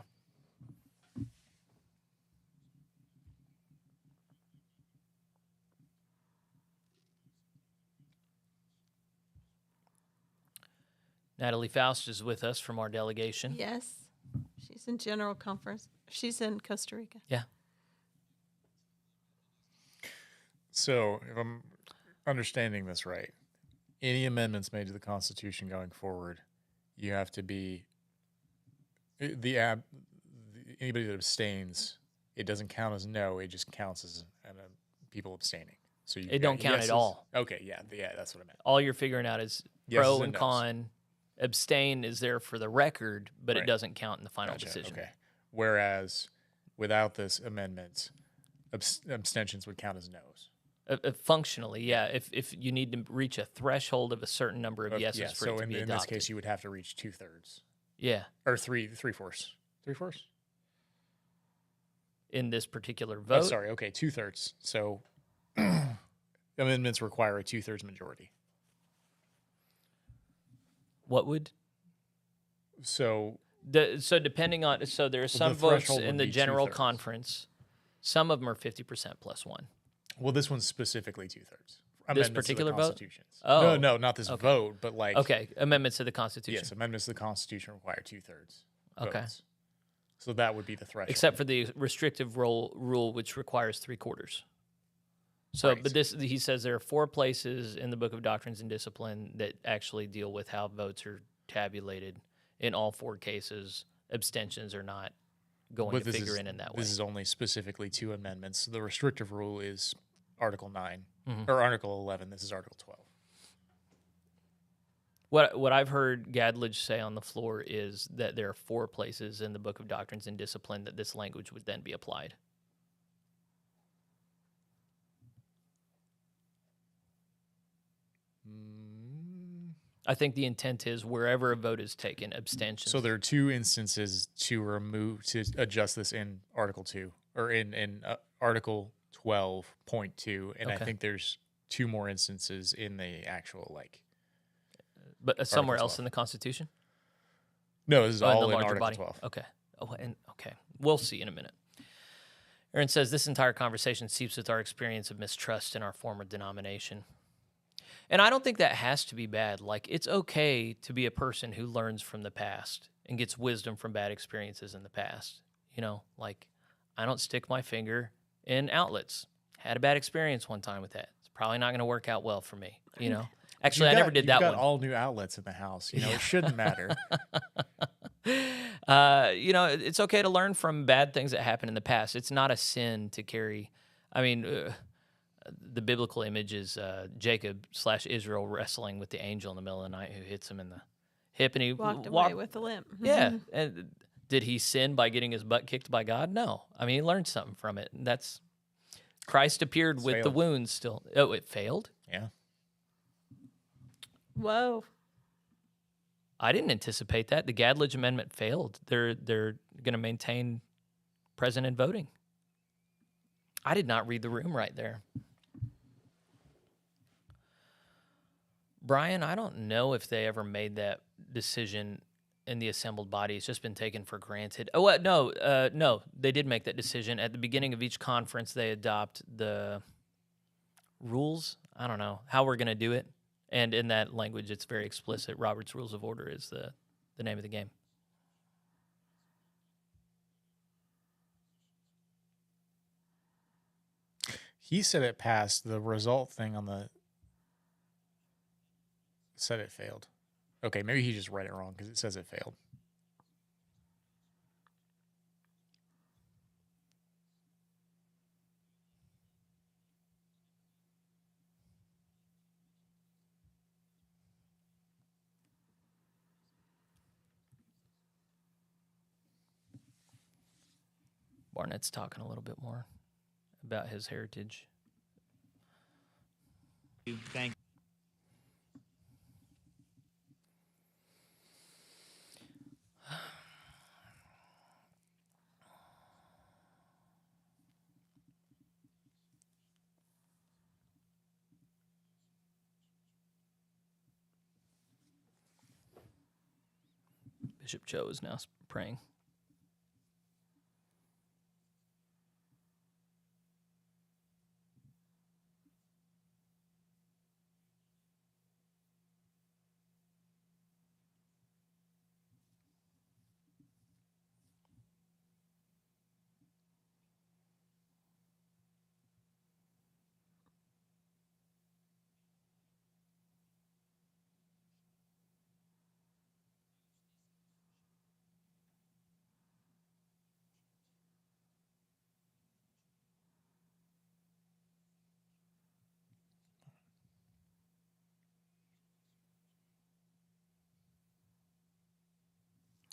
Natalie Faust is with us from our delegation. Yes, she's in General Conference. She's in Costa Rica. Yeah. So, if I'm understanding this right, any amendments made to the Constitution going forward, you have to be anybody that abstains. It doesn't count as no; it just counts as people abstaining. So It don't count at all. Okay, yeah, that's what I meant. All you're figuring out is Yeses pro and and nos. con. Abstain is there for the record, but it Right. doesn't count in the final Gotcha, decision. Okay. Whereas, without this amendment, abstentions would count as no's. Functionally, yeah. If you need to reach a threshold of a certain number of yeses Yeah. for So it to be in this adopted. case, you would have to reach 2/3 Yeah, or three-fourths. Three-fourths. in this particular Oh, vote. sorry. Okay, 2/3. So amendments require a 2/3 majority. What would? So So depending on, so there are some the votes threshold in would the be general 2/3. conference. Some of them are 50% plus one. well, this one's specifically 2/3. This particular vote? Constitutions. Oh, No, not this okay. vote, but like Okay, amendments to the Constitution. yes, amendments to the Constitution require 2/3. Okay. votes. So that would be the threshold. Except for the restrictive rule, which requires 3/4. So, Right. but he says there are 4 places in the Book of Doctrines and Discipline that actually deal with how votes are tabulated. In all 4 cases, abstentions are not going But to figure in that way. This is only specifically 2 amendments. The restrictive rule is Article 9 Mhm. or Article 11. This is Article 12. What I've heard Gadledge say on the floor is that there are 4 places in the Book of Doctrines and Discipline that this language would then be applied. I think the intent is wherever a vote is taken, abstentions. So there are 2 instances to adjust this in Article 2 or in Article 12.2, and I Okay. think there's 2 more instances in the actual But somewhere Article else 12. in the Constitution? No, this is Oh, in all the in larger Article body? 12. Okay. Oh, and okay. We'll see in a minute. Aaron says, this entire conversation seeps with our experience of mistrust in our former denomination. And I don't think that has to be bad. Like, it's okay to be a person who learns from the past and gets wisdom from bad experiences in the past. You know, like, I don't stick my finger in outlets. Had a bad experience one time with that. It's probably not going to work out well for me, you know? Actually, I never did that You've one. got all new outlets in the house. You know, it shouldn't matter. You know, it's okay to learn from bad things that happened in the past. It's not a sin to carry. I mean, the biblical image is Jacob/Israel wrestling with the angel in the middle of the night who hits him in the hip, and he Walked away with a limp. Yeah. And did he sin by getting his butt kicked by God? No. I mean, he learned something from it. And that's Christ appeared with the failed. wounds still. Oh, it failed? Yeah. Whoa. I didn't anticipate that. The Gadledge Amendment failed. They're going to maintain present voting. I did not read the room right there. Brian, I don't know if they ever made that decision in the assembled body. It's just been taken for granted. Oh, no, they did make that decision. At the beginning of each conference, they adopt the rules. I don't know how we're going to do it. And in that language, it's very explicit. Robert's Rules of Order is the name of the game. He said it passed. The result thing on the said it failed. Okay, maybe he just read it wrong because it says it failed. Barnett's talking a little bit more about his heritage. Thank Bishop Joe is now praying.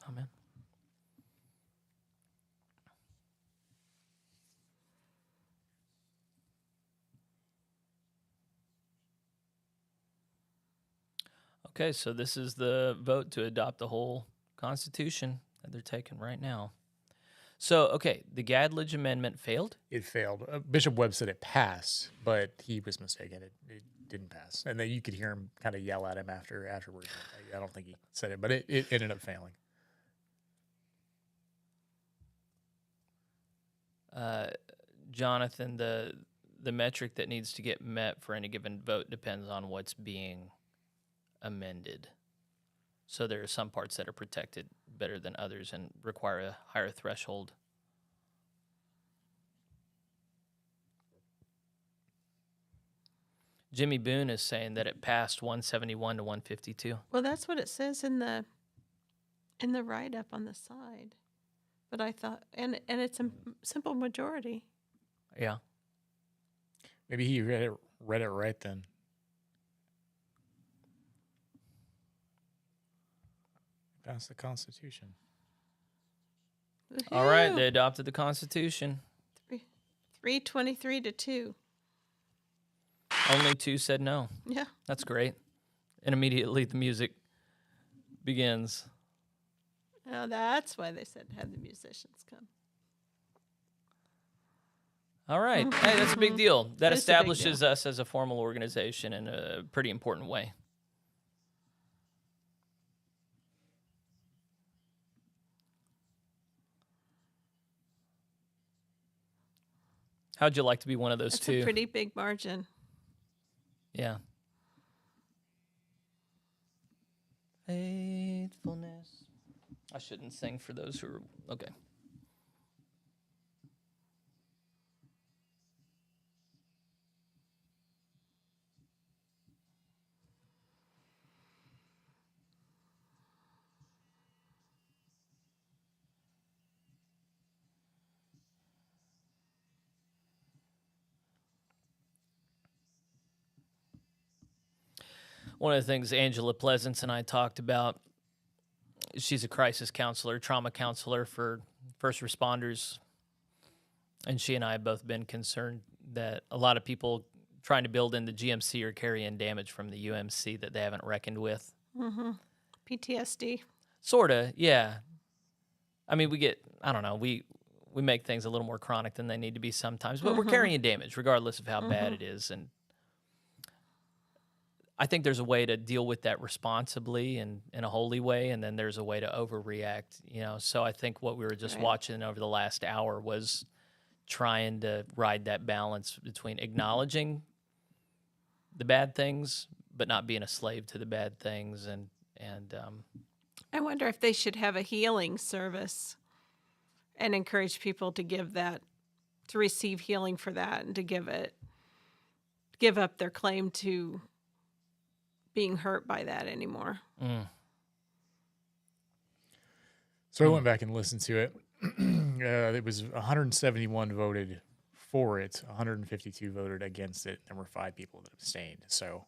Amen. Okay, so this is the vote to adopt the whole Constitution that they're taking right now. So, okay, the Gadledge Amendment failed? It failed. Bishop Webb said it passed, but he was mistaken. It didn't pass. And then you could hear him kind of yell at him afterwards. I don't think he said it, but it ended up failing. Jonathan, the metric that needs to get met for any given vote depends on what's being amended. So there are some parts that are protected better than others and require a higher threshold. Jimmy Boone is saying that it passed 171 to 152. Well, that's what it says in the write-up on the side. But I thought, and it's a simple majority. Yeah. Maybe he read it right then. Passed the Constitution. All right, Woohoo! they adopted the Constitution. 323 to 2. Only 2 said no. Yeah. That's great. And immediately the music begins. Oh, that's why they said have the musicians come. All right. Hey, that's a big deal. That It's a big establishes deal. us as a formal organization in a pretty important way. How'd you like to be one of those That's two? a pretty big margin. Yeah. Faithfulness. I shouldn't sing for those who are okay. One of the things Angela Pleasance and I talked about, she's a crisis counselor, trauma counselor for first responders. And she and I have both been concerned that a lot of people trying to build in the GMC are carrying damage from the UMC that they haven't reckoned with. PTSD. Sort of, yeah. I mean, I don't know, we make things a little more chronic than they need to be sometimes, but we're carrying damage regardless of how bad it is. And I think there's a way to deal with that responsibly and in a holy way, and then there's a way to overreact, So I think what we were just watching over the last hour was trying to ride that balance between acknowledging the bad things, but not being a slave to the bad things. And I wonder if they should have a healing service and encourage people to give that, to receive healing for that, and to give up their claim to being hurt by that anymore. So I went back and listened to it. It was 171 voted for it, 152 voted against it. There were 5 people that abstained. So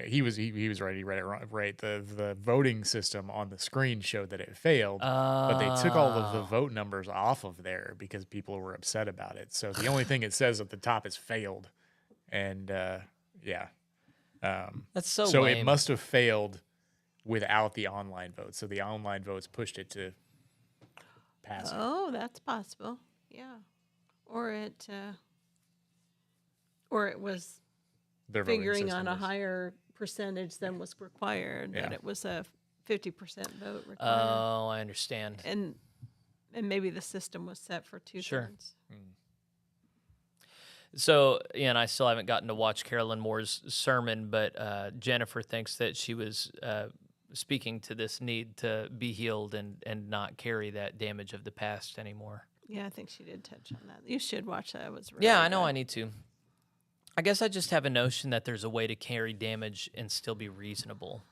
he was right. He read it right. The voting system on the screen showed that it failed, but they took all of the vote numbers off of there because people were upset about it. So the only thing it says at the top is failed, and that's so lame. It lame. must have failed without the online vote. So the online votes pushed it to pass. Oh, that's possible. Yeah. Or it was Their voting figuring on system a was- higher percentage than was required, Yeah. that it was a 50% vote required. Oh, I understand. And maybe the system was set for 2/3. Sure. So, and I still haven't gotten to watch Carolyn Moore's sermon, but Jennifer thinks that she was speaking to this need to be healed and not carry that damage of the past anymore. Yeah, I think she did touch on that. You should watch that. It was really Yeah, I know good. I need to. I guess I just have a notion that there's a way to carry damage and still be reasonable.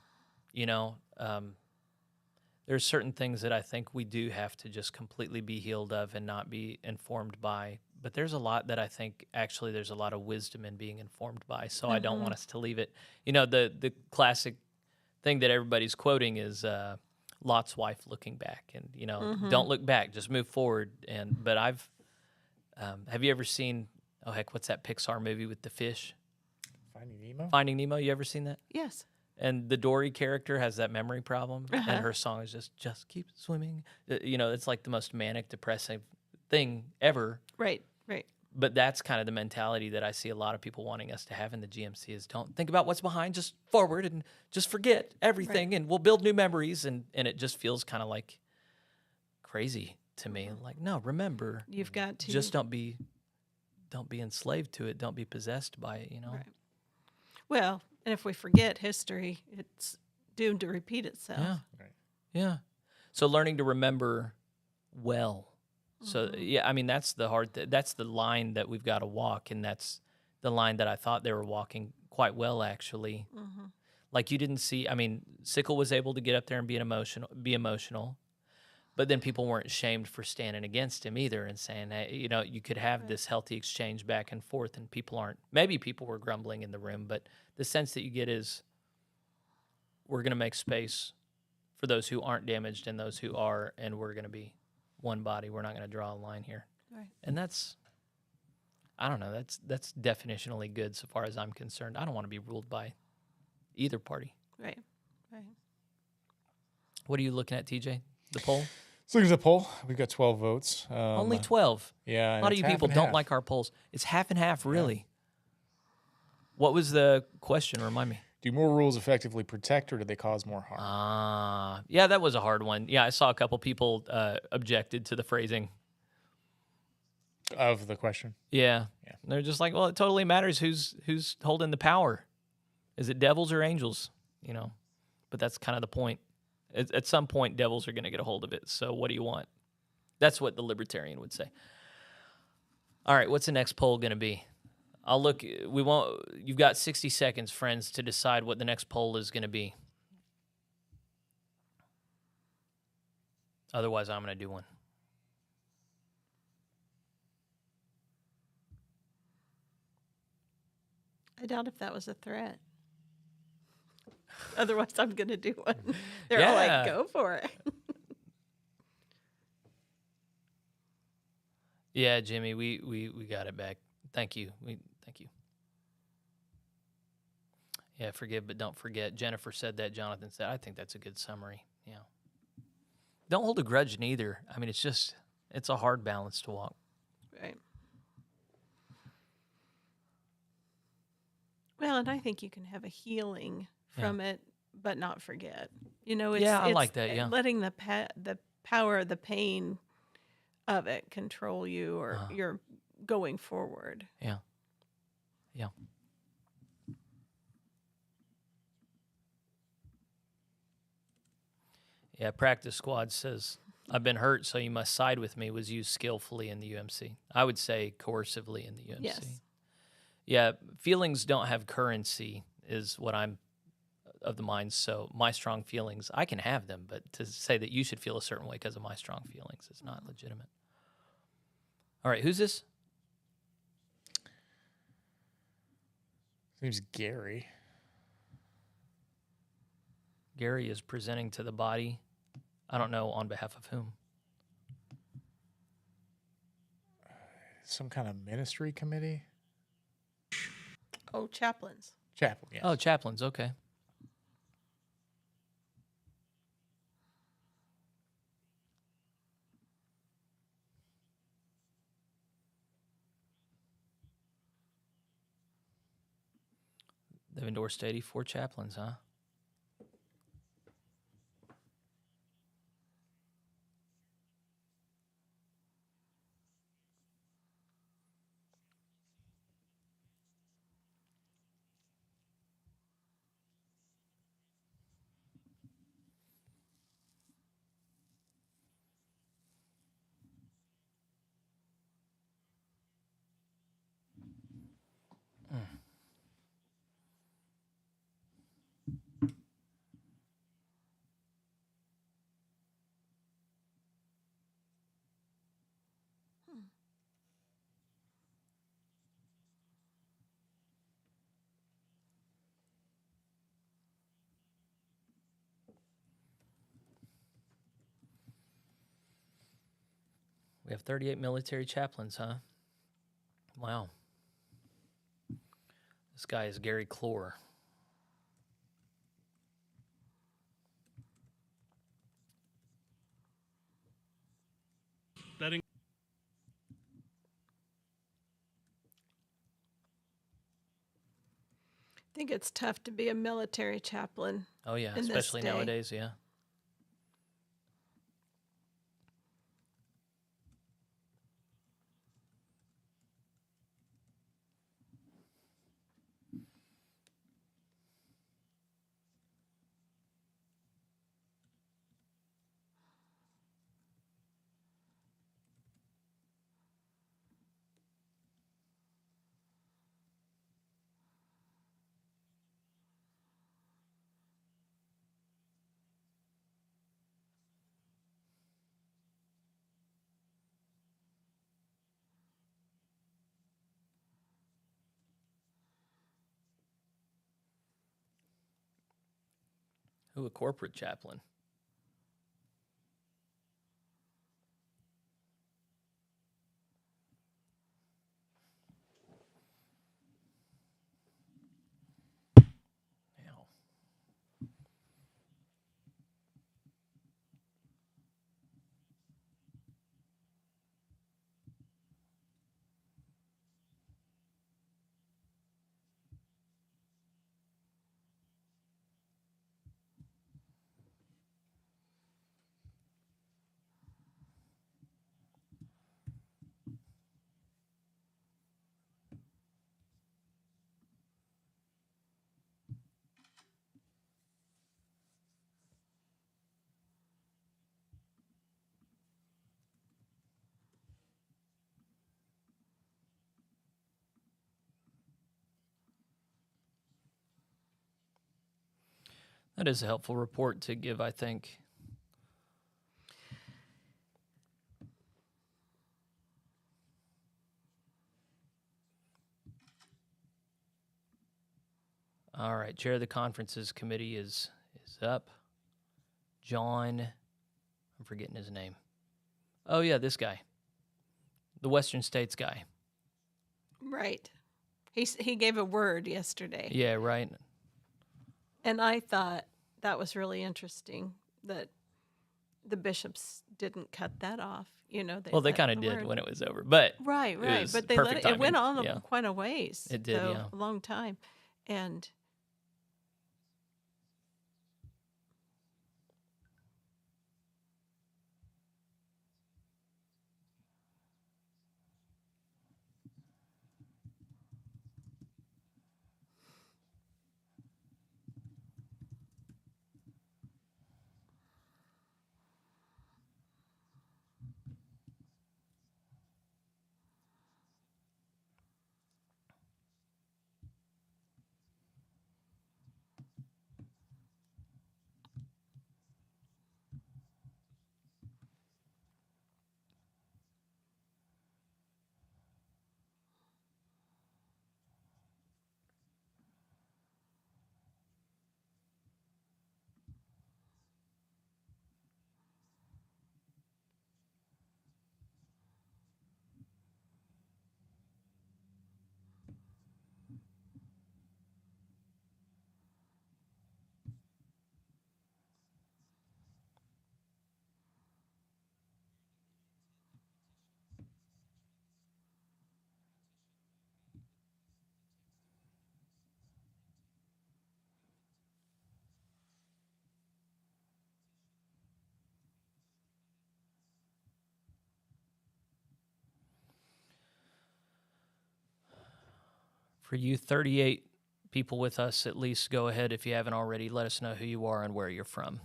There's certain things that I think we do have to just completely be healed of and not be informed by. But there's a lot that I think actually there's a lot of wisdom in being informed by. So I don't want us to leave it. The classic thing that everybody's quoting is Lot's wife looking back, and don't look back, just move forward. But I've have you ever seen? Oh heck, what's that Pixar movie with the fish? Finding Nemo. Finding Nemo. You ever seen that? Yes. And the Dory character has that memory problem, and her song is just keep swimming. It's like the most manic, depressive thing ever. Right. But that's kind of the mentality that I see a lot of people wanting us to have in the GMC is don't think about what's behind, just forward and just forget everything, and we'll build new memories. And it just feels kind of like crazy to me. Like, no, remember, You've got to just don't be enslaved to it. Don't be possessed by it. Right. Well, and if we forget history, it's doomed to repeat itself. Yeah. Right. Yeah. So learning to remember well. So yeah, I mean that's the hard. That's the line that we've got to walk, and that's the line that I thought they were walking quite well, actually. Like you didn't see. I mean, Sickle was able to get up there and be emotional, but then people weren't shamed for standing against him either and saying, hey, you could have this healthy exchange back and forth, and people aren't. Maybe people were grumbling in the room, but the sense that you get is we're going to make space for those who aren't damaged and those who are, and we're going to be one body. We're not going to draw a line here. Right. And that's, I don't know, that's definitionally good so far as I'm concerned. I don't want to be ruled by either party. Right. What are you looking at, TJ? The poll? So there's a poll. We've got 12 votes. Only 12. Yeah. A lot of you people don't like our polls. It's half and half, really. What was the question? Remind me. Do more rules effectively protect, or do they cause more harm? Yeah, that was a hard one. Yeah, I saw a couple people objected to the phrasing. of the question. Yeah. Yeah. They're just like, well, it totally matters who's holding the power. Is it devils or angels? You know, but that's kind of the point. At some point, devils are going to get a hold of it. So what do you want? That's what the libertarian would say. All right, what's the next poll going to be? I'll look. You've got 60 seconds, friends, to decide what the next poll is going to be. Otherwise, I'm going to do one. I doubt if that was a threat. Otherwise, I'm going to do one. They're all Yeah. like, go for it. Yeah, Jimmy, we got it back. Thank you. Thank you. Yeah, forgive but don't forget. Jennifer said that. Jonathan said, I think that's a good summary. Yeah. Don't hold a grudge neither. I mean, it's a hard balance to walk. Right. Well, and I think you can have a healing from it, but not forget. You know, it's, I it's like that, yeah. letting the power, the pain of it control you, or you're going forward. Yeah. Yeah. Yeah, Practice Squad says, I've been hurt, so you must side with me, was used skillfully in the UMC. I would say coercively in the UMC. Yes. Yeah, feelings don't have currency is what I'm of the mind. So my strong feelings, I can have them, but to say that you should feel a certain way because of my strong feelings is not legitimate. All right, who's this? Seems Gary. Gary is presenting to the body. I don't know on behalf of whom. Some kind of ministry committee? Oh, chaplains. Chapel, yes. Oh, chaplains, okay. They've endorsed 84 chaplains, huh? We have 38 military chaplains, huh? Wow. This guy is Gary Clore. That I think it's tough to be a military chaplain. Oh, yeah, in this especially day. nowadays, yeah. Who, a corporate chaplain? Ow. That is a helpful report to give, I think. All right, Chair of the Conferences Committee is up. John, I'm forgetting his name. Oh, yeah, this guy. The Western States guy. Right. He gave a word yesterday. Yeah, right. And I thought that was really interesting that the bishops didn't cut that off. You know, Well, they let kind of the did word- when it was over, but Right, it right. was But they let perfect it. It went timing. on Yeah. quite a ways. It did, though, yeah. a long time, and For you 38 people with us, at least go ahead if you haven't already. Let us know who you are and where you're from.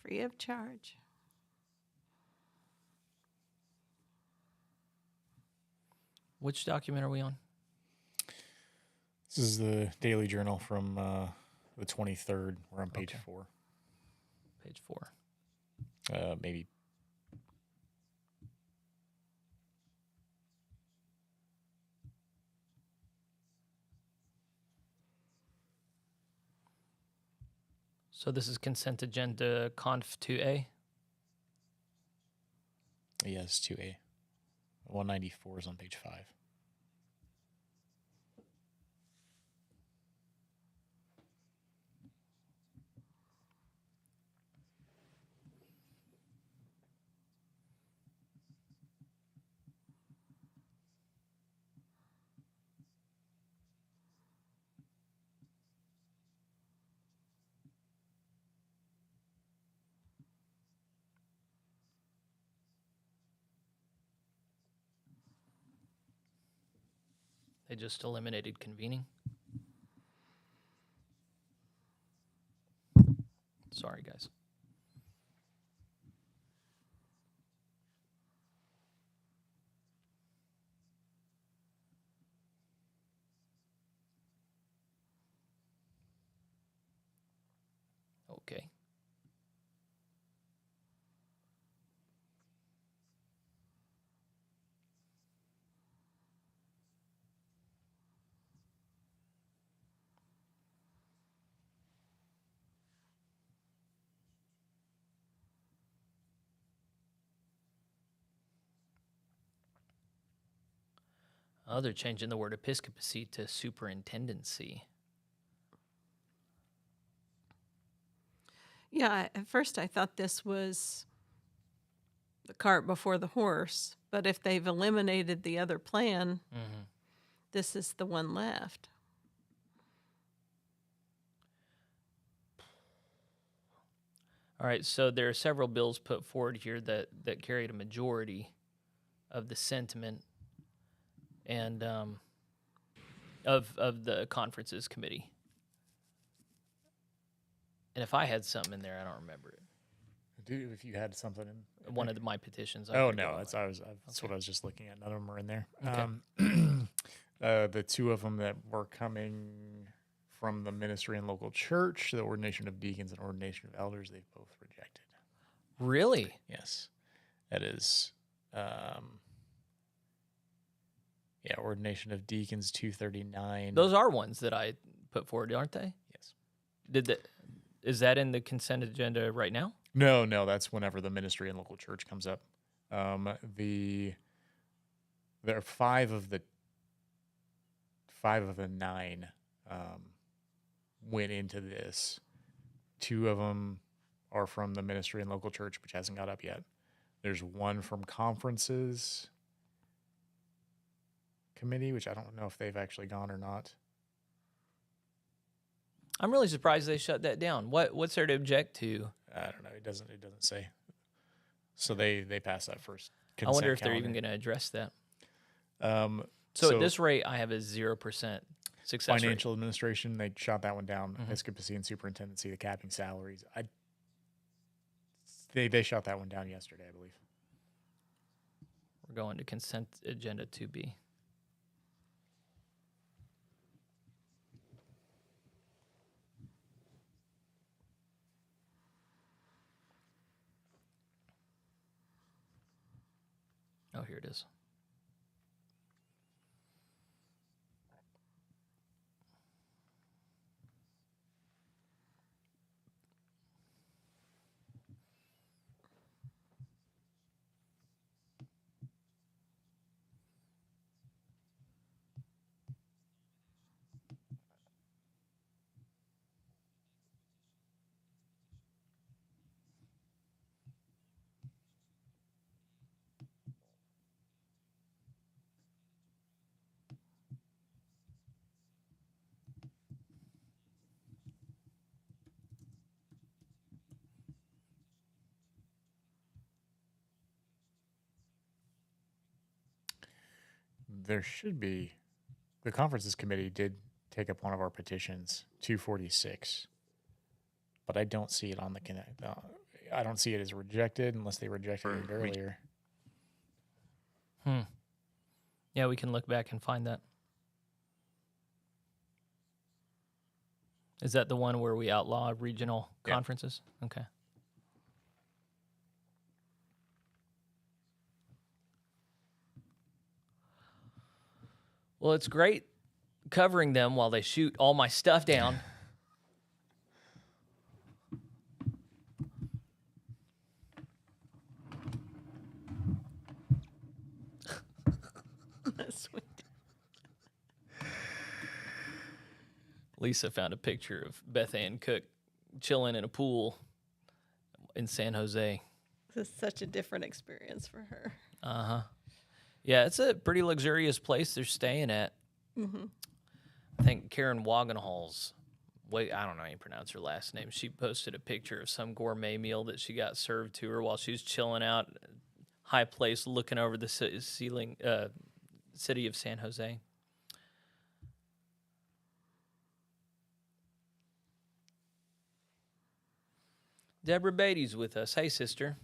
free of charge. Which document are we on? This is the Daily Journal from the 23rd. We're on page Okay. 4. Page 4. Maybe. So this is consent agenda conf 2A. Yes, 2A. 194 is on page 5. They just eliminated convening. Sorry, guys. Okay. Oh, they're changing the word episcopacy to superintendency. Yeah, at first I thought this was the cart before the horse, but if they've eliminated the other plan, Mm-hmm. this is the one left. All right, so there are several bills put forward here that carried a majority of the sentiment and of the conferences committee. And if I had something in there, I don't remember it. Dude, if you had something in One of my petitions. I oh forget no, what that's Okay. what I was just looking at. None of them are in there. Okay. The two of them that were coming from the ministry and local church, the ordination of deacons and ordination of elders, they've both rejected. Really? Yes, that is, ordination of deacons 239. Those are ones that I put forward, aren't they? Yes. Is that in the consent agenda right now? No, that's whenever the ministry and local church comes up. There are five of the 9 went into this. 2 of them are from the ministry and local church, which hasn't got up yet. There's one from conferences committee, which I don't know if they've actually gone or not. I'm really surprised they shut that down. What's there to object to? I don't know. It doesn't say. So they passed that first. I wonder if they're even going to address that. to. So at this rate, I have a 0% success Financial administration, they shot that one down. Mhm. Episcopacy and superintendency, the capping salaries. They shot that one down yesterday, I believe. We're going to consent agenda 2B. Oh, here it is. There should be. The conferences committee did take up one of our petitions, 246, but I don't see it on the connect. I don't see it as rejected unless they rejected it earlier. Yeah, we can look back and find that. Is that the one where we outlaw regional Yeah. conferences? Okay. Well, it's great covering them while they shoot all my stuff down. Sweet. Lisa found a picture of Beth Ann Cook chilling in a pool in San Jose. This is such a different experience for her. Uh-huh. Yeah, it's a pretty luxurious place they're staying at. Mm-hmm. I think Karen Wagenhall's, I don't know how you pronounce her last name. She posted a picture of some gourmet meal that she got served to her while she was chilling out, high place, looking over the city of San Jose. Deborah Beatty's with us. Hey, sister.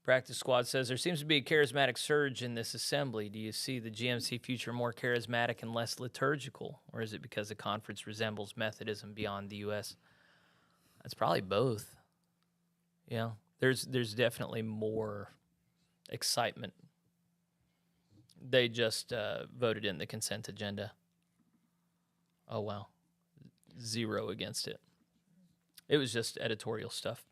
Practice Squad says, there seems to be a charismatic surge in this assembly. Do you see the GMC future more charismatic and less liturgical? Or is it because the conference resembles Methodism beyond the U.S.? That's probably both. Yeah, there's definitely more excitement. They just voted in the consent agenda. Oh, wow. 0 against it. It was just editorial stuff.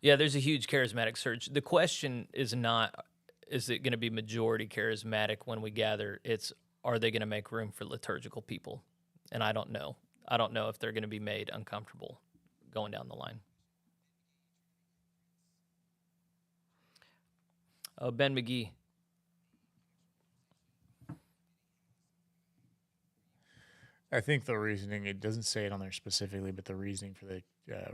Yeah, there's a huge charismatic surge. The question is not, is it going to be majority charismatic when we gather? It's, are they going to make room for liturgical people? And I don't know. I don't know if they're going to be made uncomfortable going down the line. Oh, Ben McGee. I think the reasoning, it doesn't say it on there specifically, but the reasoning for the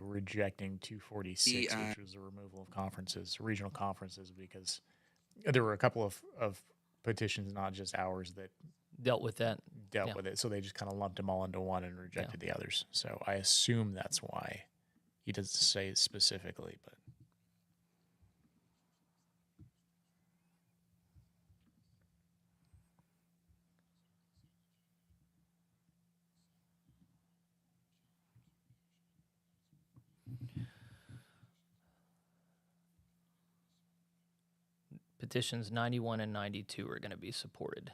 rejecting 246, which was the removal of conferences, regional conferences, because there were a couple of petitions, not just ours, that dealt with that. dealt Yeah. with it. So they just kind of lumped them all into one and rejected the others. So I assume that's why. He doesn't say it specifically, but. Petitions 91 and 92 are going to be supported.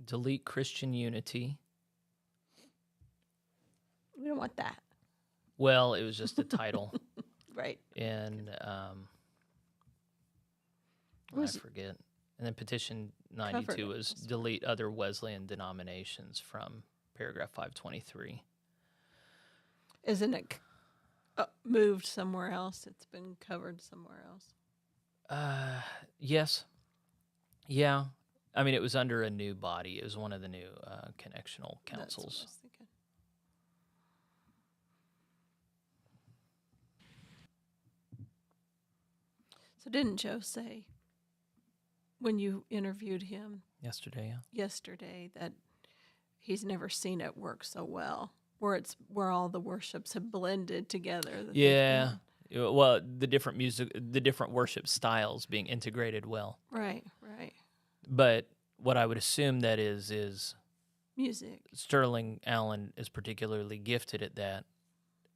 Delete Christian unity. We don't want that. Well, it was just a title. Right. And I Was- forget. And then petition 92 Covered it was elsewhere. delete other Wesleyan denominations from paragraph 523. Isn't it moved somewhere else? It's been covered somewhere else. Yes. Yeah. I mean, it was under a new body. It was one of the new connectional That's what I councils. was thinking. So didn't Joe say when you interviewed him Yesterday, yeah. yesterday that he's never seen it work so well, where all the worships have blended together? that they've Yeah. done? Well, the different music, the different worship styles being integrated well. Right. But what I would assume that is Music. Sterling Allen is particularly gifted at that,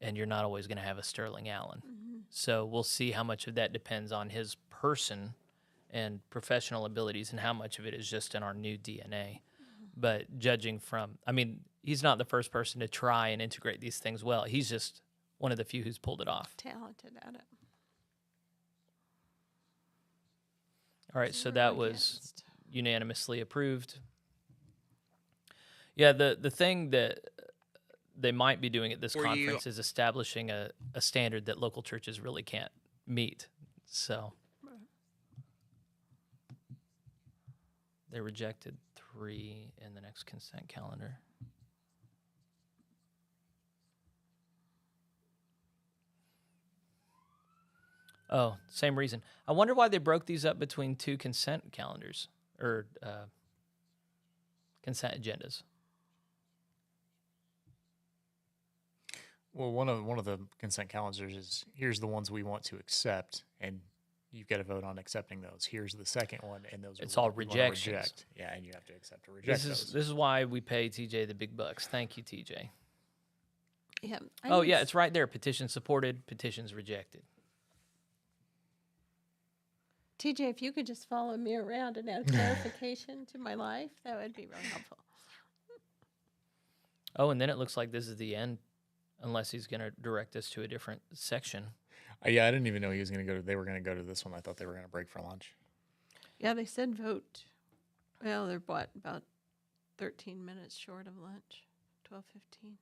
and you're not always going to have a Sterling Allen. So we'll see how much of that depends on his person and professional abilities and how much of it is just in our new DNA. But judging from, I mean, he's not the first person to try and integrate these things well. He's just one of the few who's pulled it off. Talented at it. All right, so We're that was against. unanimously approved. Yeah, the thing that they might be doing at this Were you- conference is establishing a standard that local churches really can't meet. So they rejected 3 in the next consent calendar. Oh, same reason. I wonder why they broke these up between 2 consent calendars or consent agendas. Well, one of the consent calendars is here's the ones we want to accept, and you've got to vote on accepting those. Here's the second one, and those It's are all ones we wanna rejections. reject. Yeah, and you have to accept or reject those. This is why we pay TJ the big bucks. Thank you, TJ. Yeah. Oh yeah, it's right there. Petition supported, petitions rejected. TJ, if you could just follow me around and add clarification to my life, that would be really helpful. Oh, and then it looks like this is the end, unless he's going to direct us to a different section. Yeah, I didn't even know he was going to go. They were going to go to this one. I thought they were going to break for lunch. Yeah, they said vote. Well, they're about 13 minutes short of lunch, 12:15.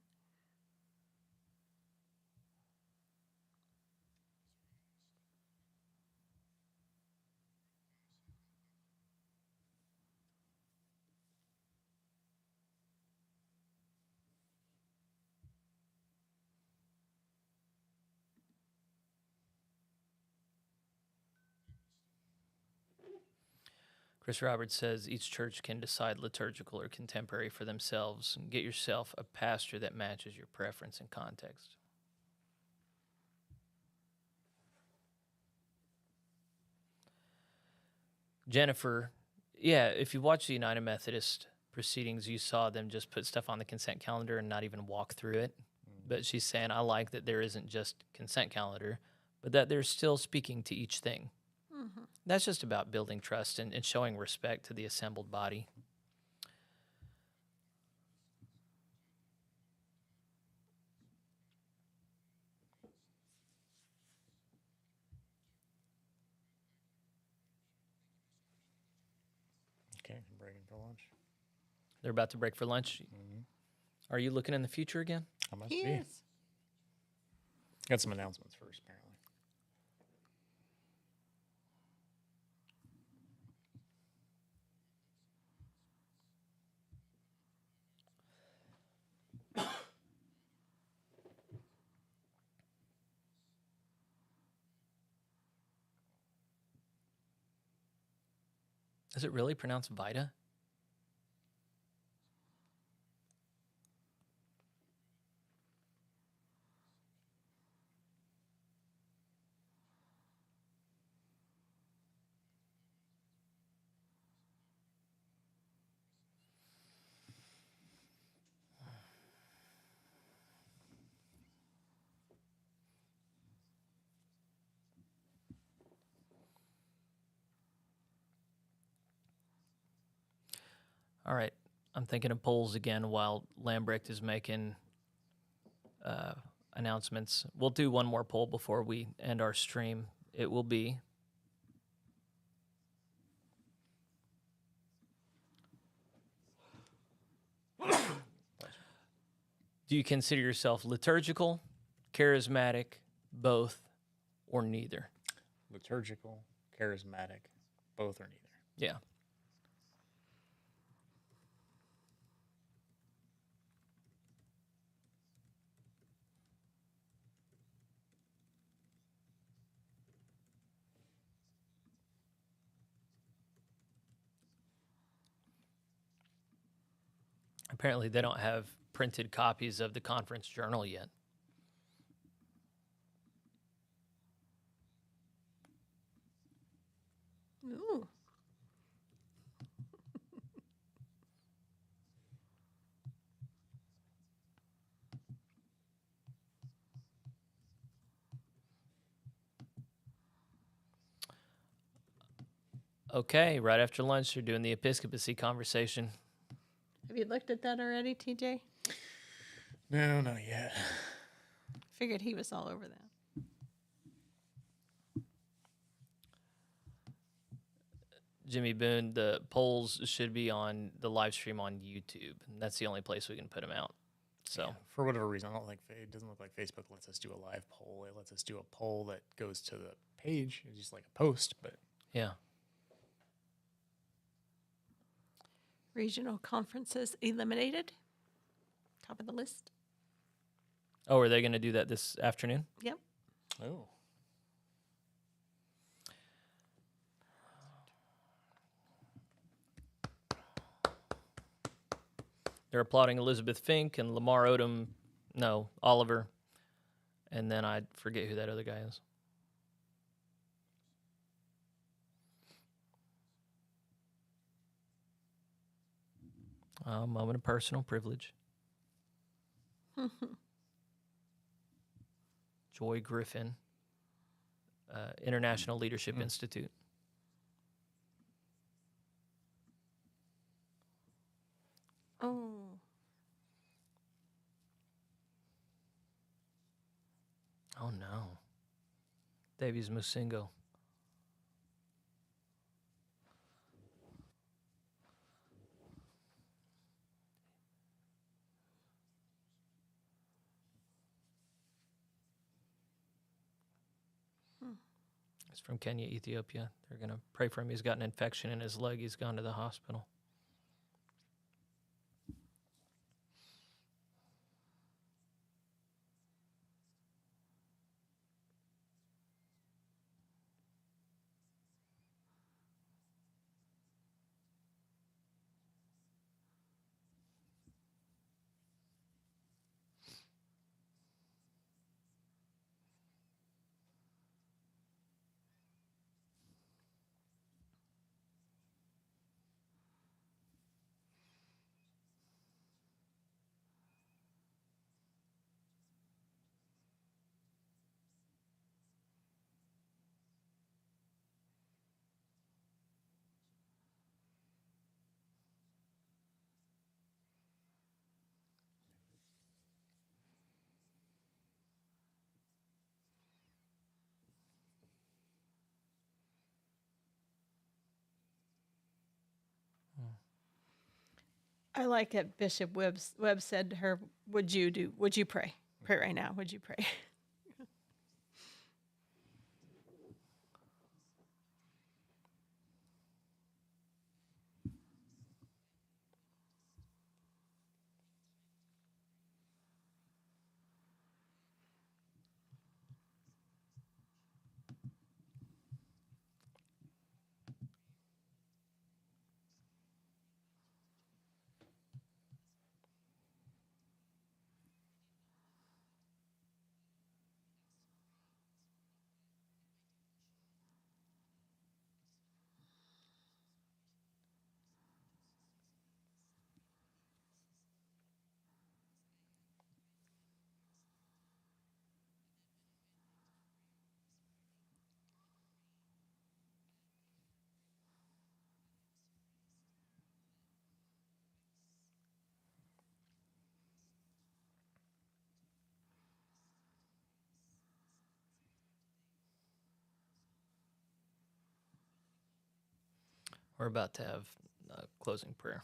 Chris Roberts says each church can decide liturgical or contemporary for themselves and get yourself a pastor that matches your preference and context. Jennifer, yeah, if you watch the United Methodist proceedings, you saw them just put stuff on the consent calendar and not even walk through it. But she's saying, I like that there isn't just consent calendar, but that they're still speaking to each thing. That's just about building trust and showing respect to the assembled body. Okay, breaking for lunch. They're about to break for lunch. Are you looking in the future again? I must He be. is. Got some announcements first, apparently. Is it really pronounced Vita? All right. I'm thinking of polls again while Lambrecht is making announcements. We'll do one more poll before we end our stream. It will be do you consider yourself liturgical, charismatic, both, or neither? Liturgical, charismatic, both or neither. Yeah. Apparently, they don't have printed copies of the conference journal yet. Ooh. Okay, right after lunch, they're doing the Episcopacy conversation. Have you looked at that already, TJ? No, not yet. Figured he was all over that. Jimmy Boone, the polls should be on the live stream on YouTube. And that's the only place we can put them out. So, Yeah, for whatever reason, I don't like it doesn't look like Facebook lets us do a live poll. It lets us do a poll that goes to the page. It's just like a post, but yeah. Regional conferences eliminated. Top of the list. Oh, are they going to do that this afternoon? Yep. oh, They're applauding Elizabeth Fink and Lamar Odom. No, Oliver. And then I forget who that other guy is. A moment of personal privilege. Joy Griffin, International Leadership Institute. Oh. Oh no. Davies Musingo. He's from Kenya, Ethiopia. They're going to pray for him. He's got an infection in his leg. He's gone to the hospital. I like that Bishop Webb said to her, would you pray? Pray right now. Would you pray? We're about to have a closing prayer.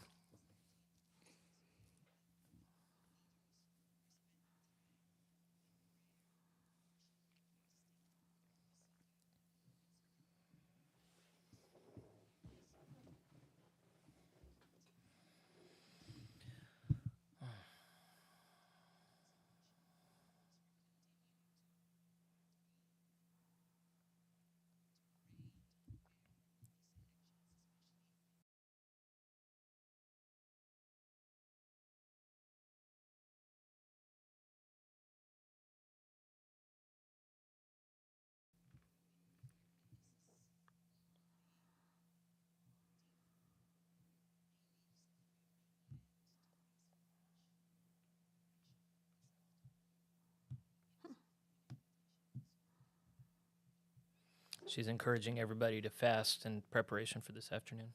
She's encouraging everybody to fast in preparation for this afternoon.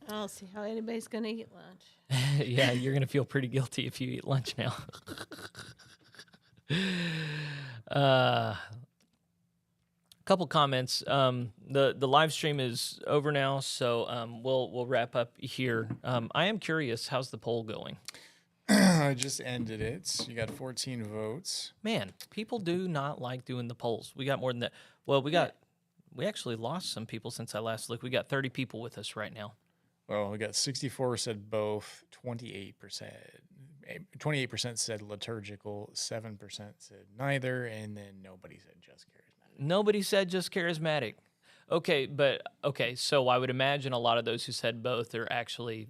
I'll see how anybody's going to eat lunch. Yeah, you're going to feel pretty guilty if you eat lunch now. Couple comments. The live stream is over now, so we'll wrap up here. I am curious, how's the poll going? I just ended it. You got 14 votes. Man, people do not like doing the polls. We got more than that. Well, we actually lost some people since I last looked. We got 30 people with us right now. Well, we got 64 said both, 28% said liturgical, 7% said neither, and then nobody said just charismatic. Nobody said just charismatic. Okay, so I would imagine a lot of those who said both are actually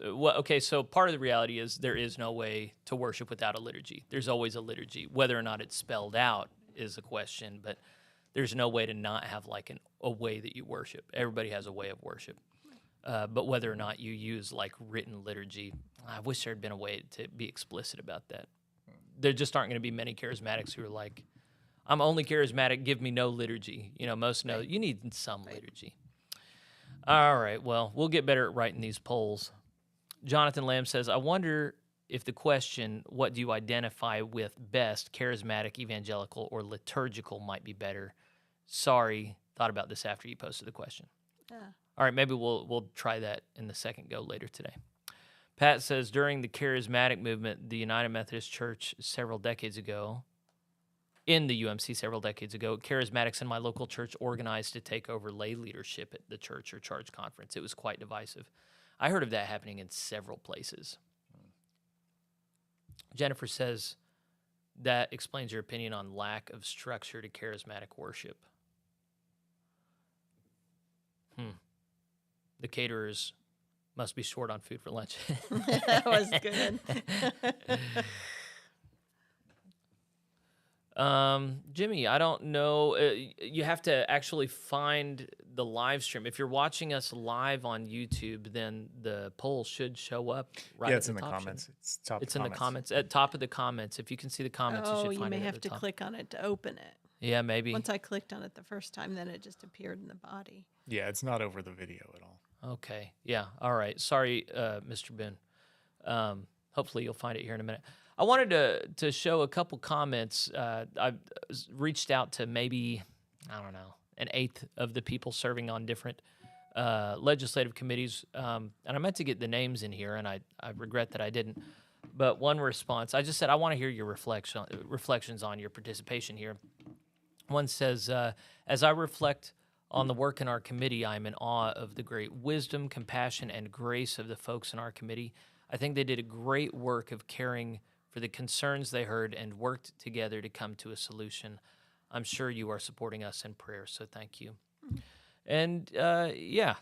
well, okay, so part of the reality is there is no way to worship without a liturgy. There's always a liturgy. Whether or not it's spelled out is a question, but there's no way to not have like a way that you worship. Everybody has a way of worship. But whether or not you use like written liturgy, I wish there had been a way to be explicit about that. There just aren't going to be many charismatics who are like, I'm only charismatic, give me no liturgy. You know, most know you need some liturgy. All right, well, we'll get better at writing these polls. Jonathan Lamb says, I wonder if the question, what do you identify with best, charismatic, evangelical, or liturgical might be better. Sorry, thought about this after you posted the question. Yeah. All right, maybe we'll try that in the second go later today. Pat says, during the charismatic movement, the United Methodist Church in the UMC several decades ago, charismatics in my local church organized to take over lay leadership at the church or charge conference. It was quite divisive. I heard of that happening in several places. Jennifer says, that explains your opinion on lack of structure to charismatic worship. The caterers must be short on food for lunch. That was good. Jimmy, I don't know. You have to actually find the live stream. If you're watching us live on YouTube, then the poll should show up right Yeah, at it's the in the top. comments. It's in the comments. At top of the comments. If you can see the comments, you should You find may it have at the to top. click on it to open it. Yeah, maybe. Once I clicked on it the first time, then it just appeared in the body. Yeah, it's not over the video at all. Okay. Yeah. All right. Sorry, Mr. Ben. Hopefully you'll find it here in a minute. I wanted to show a couple comments. I reached out to maybe, I don't know, an eighth of the people serving on different legislative committees. And I meant to get the names in here, and I regret that I didn't. But one response, I just said, I want to hear your reflections on your participation here. One says, as I reflect on the work in our committee, I am in awe of the great wisdom, compassion, and grace of the folks in our committee. I think they did a great work of caring for the concerns they heard and worked together to come to a solution. I'm sure you are supporting us in prayer, so thank you. And yeah,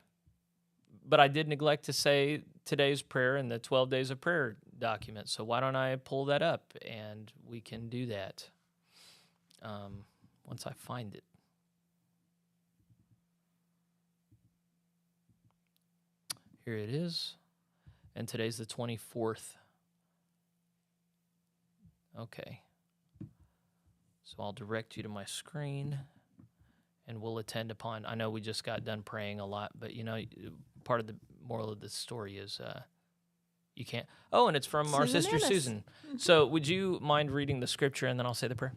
but I did neglect to say today's prayer in the 12 Days of Prayer document, so why don't I pull that up and we can do that once I find it. Here it is. And today's the 24th. Okay. So I'll direct you to my screen and we'll attend upon. I know we just got done praying a lot, but you know, part of the moral of the story is you can't. Oh, and it's from our sister Ennis. Susan. So would you mind reading the scripture and then I'll say the prayer?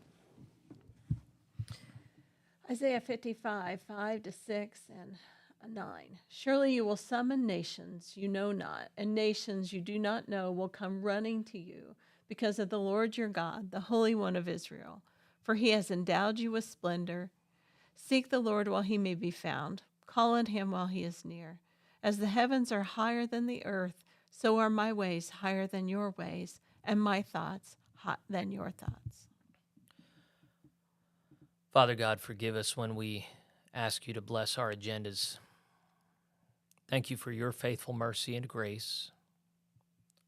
Isaiah 55, 5 to 6 and 9. Surely you will summon nations you know not, and nations you do not know will come running to you because of the Lord your God, the Holy One of Israel. For he has endowed you with splendor. Seek the Lord while he may be found. Call on him while he is near. As the heavens are higher than the earth, so are my ways higher than your ways, and my thoughts than your thoughts. Father God, forgive us when we ask you to bless our agendas. Thank you for your faithful mercy and grace.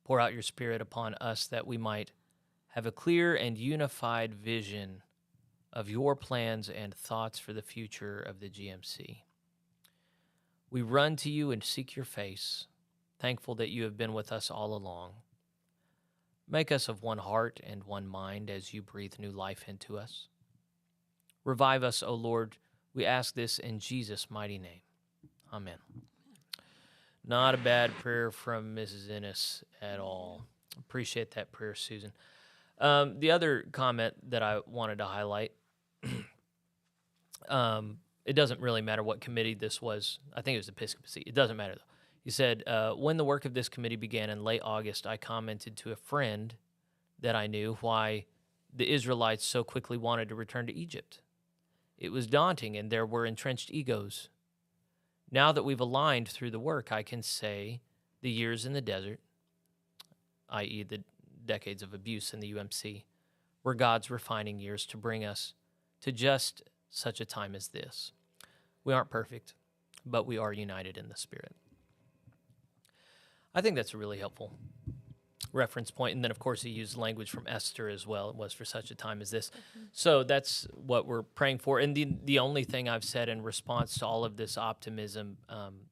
Pour out your Spirit upon us that we might have a clear and unified vision of your plans and thoughts for the future of the GMC. We run to you and seek your face, thankful that you have been with us all along. Make us of one heart and one mind as you breathe new life into us. Revive us, O Lord. We ask this in Jesus' mighty name. Amen. Not a bad prayer from Mrs. Ennis at all. Appreciate that prayer, Susan. The other comment that I wanted to highlight, it doesn't really matter what committee this was. I think it was Episcopacy. It doesn't matter, though. He said, when the work of this committee began in late August, I commented to a friend that I knew why the Israelites so quickly wanted to return to Egypt. It was daunting, and there were entrenched egos. Now that we've aligned through the work, I can say the years in the desert, i.e. the decades of abuse in the UMC, were God's refining years to bring us to just such a time as this. We aren't perfect, but we are united in the Spirit. I think that's a really helpful reference point. And then, of course, he used language from Esther as well. It was for such a time as this. So that's what we're praying for. And the only thing I've said in response to all of this optimism,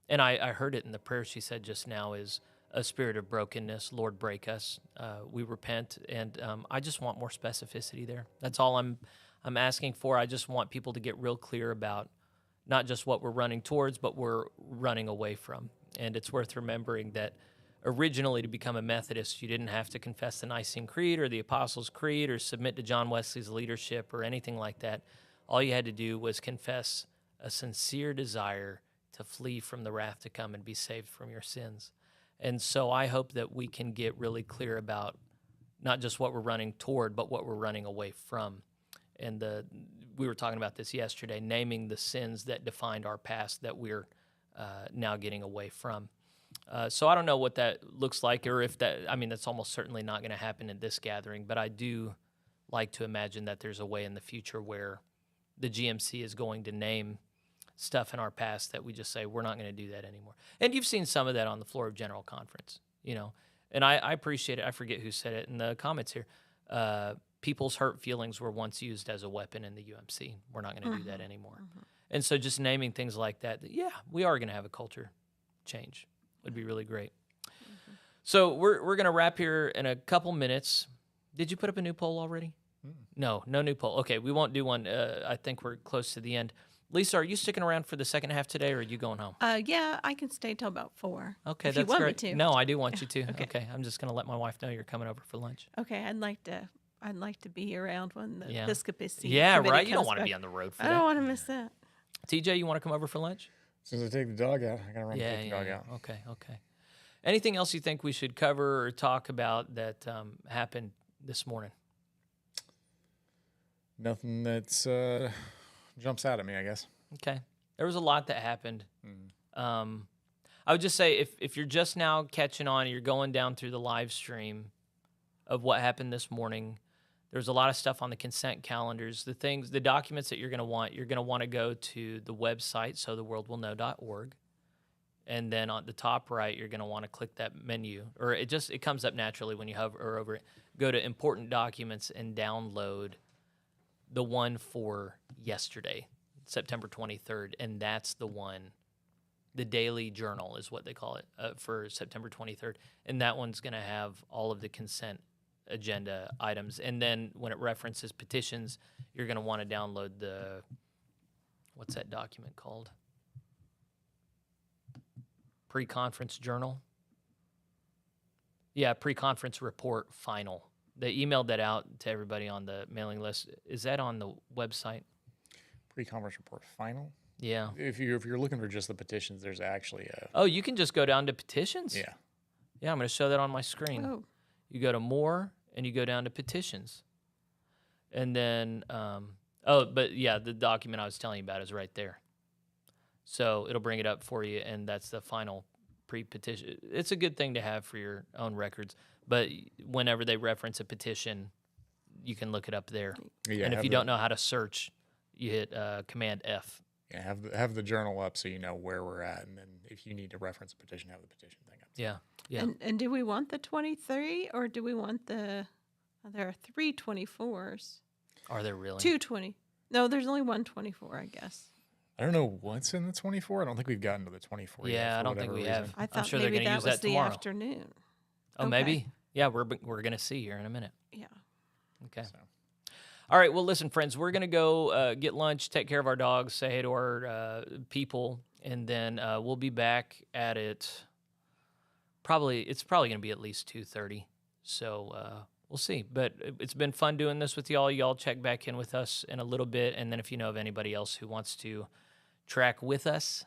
and I heard it in the prayer she said just now, is a spirit of brokenness. Lord, break us. We repent. And I just want more specificity there. That's all I'm asking for. I just want people to get real clear about not just what we're running towards, but we're running away from. And it's worth remembering that originally, to become a Methodist, you didn't have to confess the Nicene Creed or the Apostles' Creed or submit to John Wesley's leadership or anything like that. All you had to do was confess a sincere desire to flee from the wrath to come and be saved from your sins. And so I hope that we can get really clear about not just what we're running toward, but what we're running away from. And we were talking about this yesterday, naming the sins that defined our past that we're now getting away from. So I don't know what that looks like, or if that, I mean, that's almost certainly not going to happen in this gathering, but I do like to imagine that there's a way in the future where the GMC is going to name stuff in our past that we just say, we're not going to do that anymore. And you've seen some of that on the floor of General Conference, you know, and I appreciate it. I forget who said it in the comments here. People's hurt feelings were once used as a weapon in the UMC. We're not going to do that anymore. And so just naming things like that, yeah, we are going to have a culture change. Would be really great. So we're going to wrap here in a couple minutes. Did you put up a new poll already? No new poll. Okay, we won't do one. I think we're close to the end. Lisa, are you sticking around for the second half today, or are you going home? Yeah, I can stay till about 4. Okay, if that's you want great. me to. No, I do want you to. Okay, I'm just going to let my wife know you're coming over for lunch. Okay, I'd like to be around when the Episcopacy. Yeah, committee right. You don't comes want to back. be on the road for I that. don't want to miss that. TJ, you want to come over for lunch? As soon as I take the dog out, I gotta run and take the dog out. Okay. Anything else you think we should cover or talk about that happened this morning? Nothing that's jumps out at me, I guess. Okay. There was a lot that happened. I would just say if you're just now catching on, you're going down through the live stream of what happened this morning, there's a lot of stuff on the consent calendars. The documents that you're going to want to go to the website, sotheworldwillknow.org. And then on the top right, you're going to want to click that menu, or it comes up naturally when you hover over it. Go to important documents and download the one for yesterday, September 23rd, and that's the one. The daily journal is what they call it for September 23rd, and that one's going to have all of the consent agenda items. And then when it references petitions, you're going to want to download what's that document called? Pre-conference journal. Yeah, pre-conference report final. They emailed that out to everybody on the mailing list. Is that on the website? Pre-conference report final. Yeah. If you're looking for just the petitions, there's actually a. Oh, you can just go down to petitions? Yeah. Yeah, I'm going to show that on my screen. Oh. You go to more, and you go down to petitions. And then, the document I was telling you about is right there. So it'll bring it up for you, and that's the final pre-petition. It's a good thing to have for your own records, but whenever they reference a petition, you can look it up there. Yeah, and if you don't know how to search, you hit Command F. Yeah, have the journal up so you know where we're at, and then if you need to reference a petition, have the petition thing up. Yeah, yeah. And do we want the 23, or do we want there are 3 24s? Are there really? 2 20. No, there's only 1 24, I guess. I don't know what's in the 24. I don't think we've gotten to the 24 yet. Yeah, for I don't think whatever we reason. have. I I'm thought sure they're maybe going to that use was that the tomorrow. afternoon. Oh, Okay. maybe. Yeah, we're going to see here in a minute. Yeah. Okay. So. All right. Well, listen, friends, we're going to go get lunch, take care of our dogs, say hey to our people, and then we'll be back at it it's probably going to be at least 2:30. So we'll see. But it's been fun doing this with y'all. Y'all check back in with us in a little bit, and then if you know of anybody else who wants to track with us,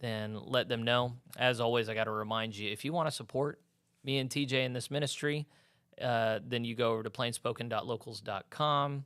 then let them know. As always, I got to remind you, if you want to support me and TJ in this ministry, then you go over to plainspoken.locals.com.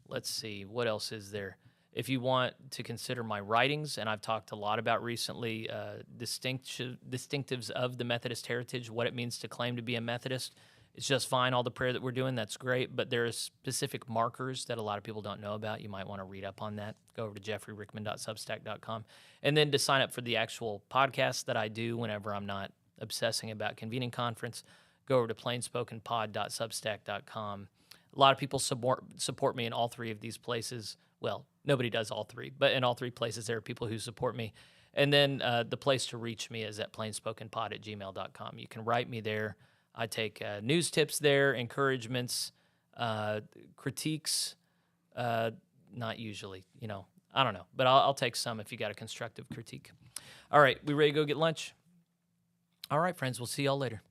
Let's see, what else is there? If you want to consider my writings, and I've talked a lot about recently, distinctives of the Methodist heritage, what it means to claim to be a Methodist, it's just fine. All the prayer that we're doing, that's great, but there are specific markers that a lot of people don't know about. You might want to read up on that. Go over to jeffreyrickman.substack.com. And then to sign up for the actual podcast that I do whenever I'm not obsessing about Convening Conference, go over to plainspokenpod.substack.com. A lot of people support me in all three of these places. Well, nobody does all three, but in all three places there are people who support me. And then the place to reach me is at plainspokenpod@gmail.com. You can write me there. I take news tips there, encouragements, critiques, not usually, I don't know. But I'll take some if you got a constructive critique. All right, we ready to go get lunch? All right, friends, we'll see y'all later.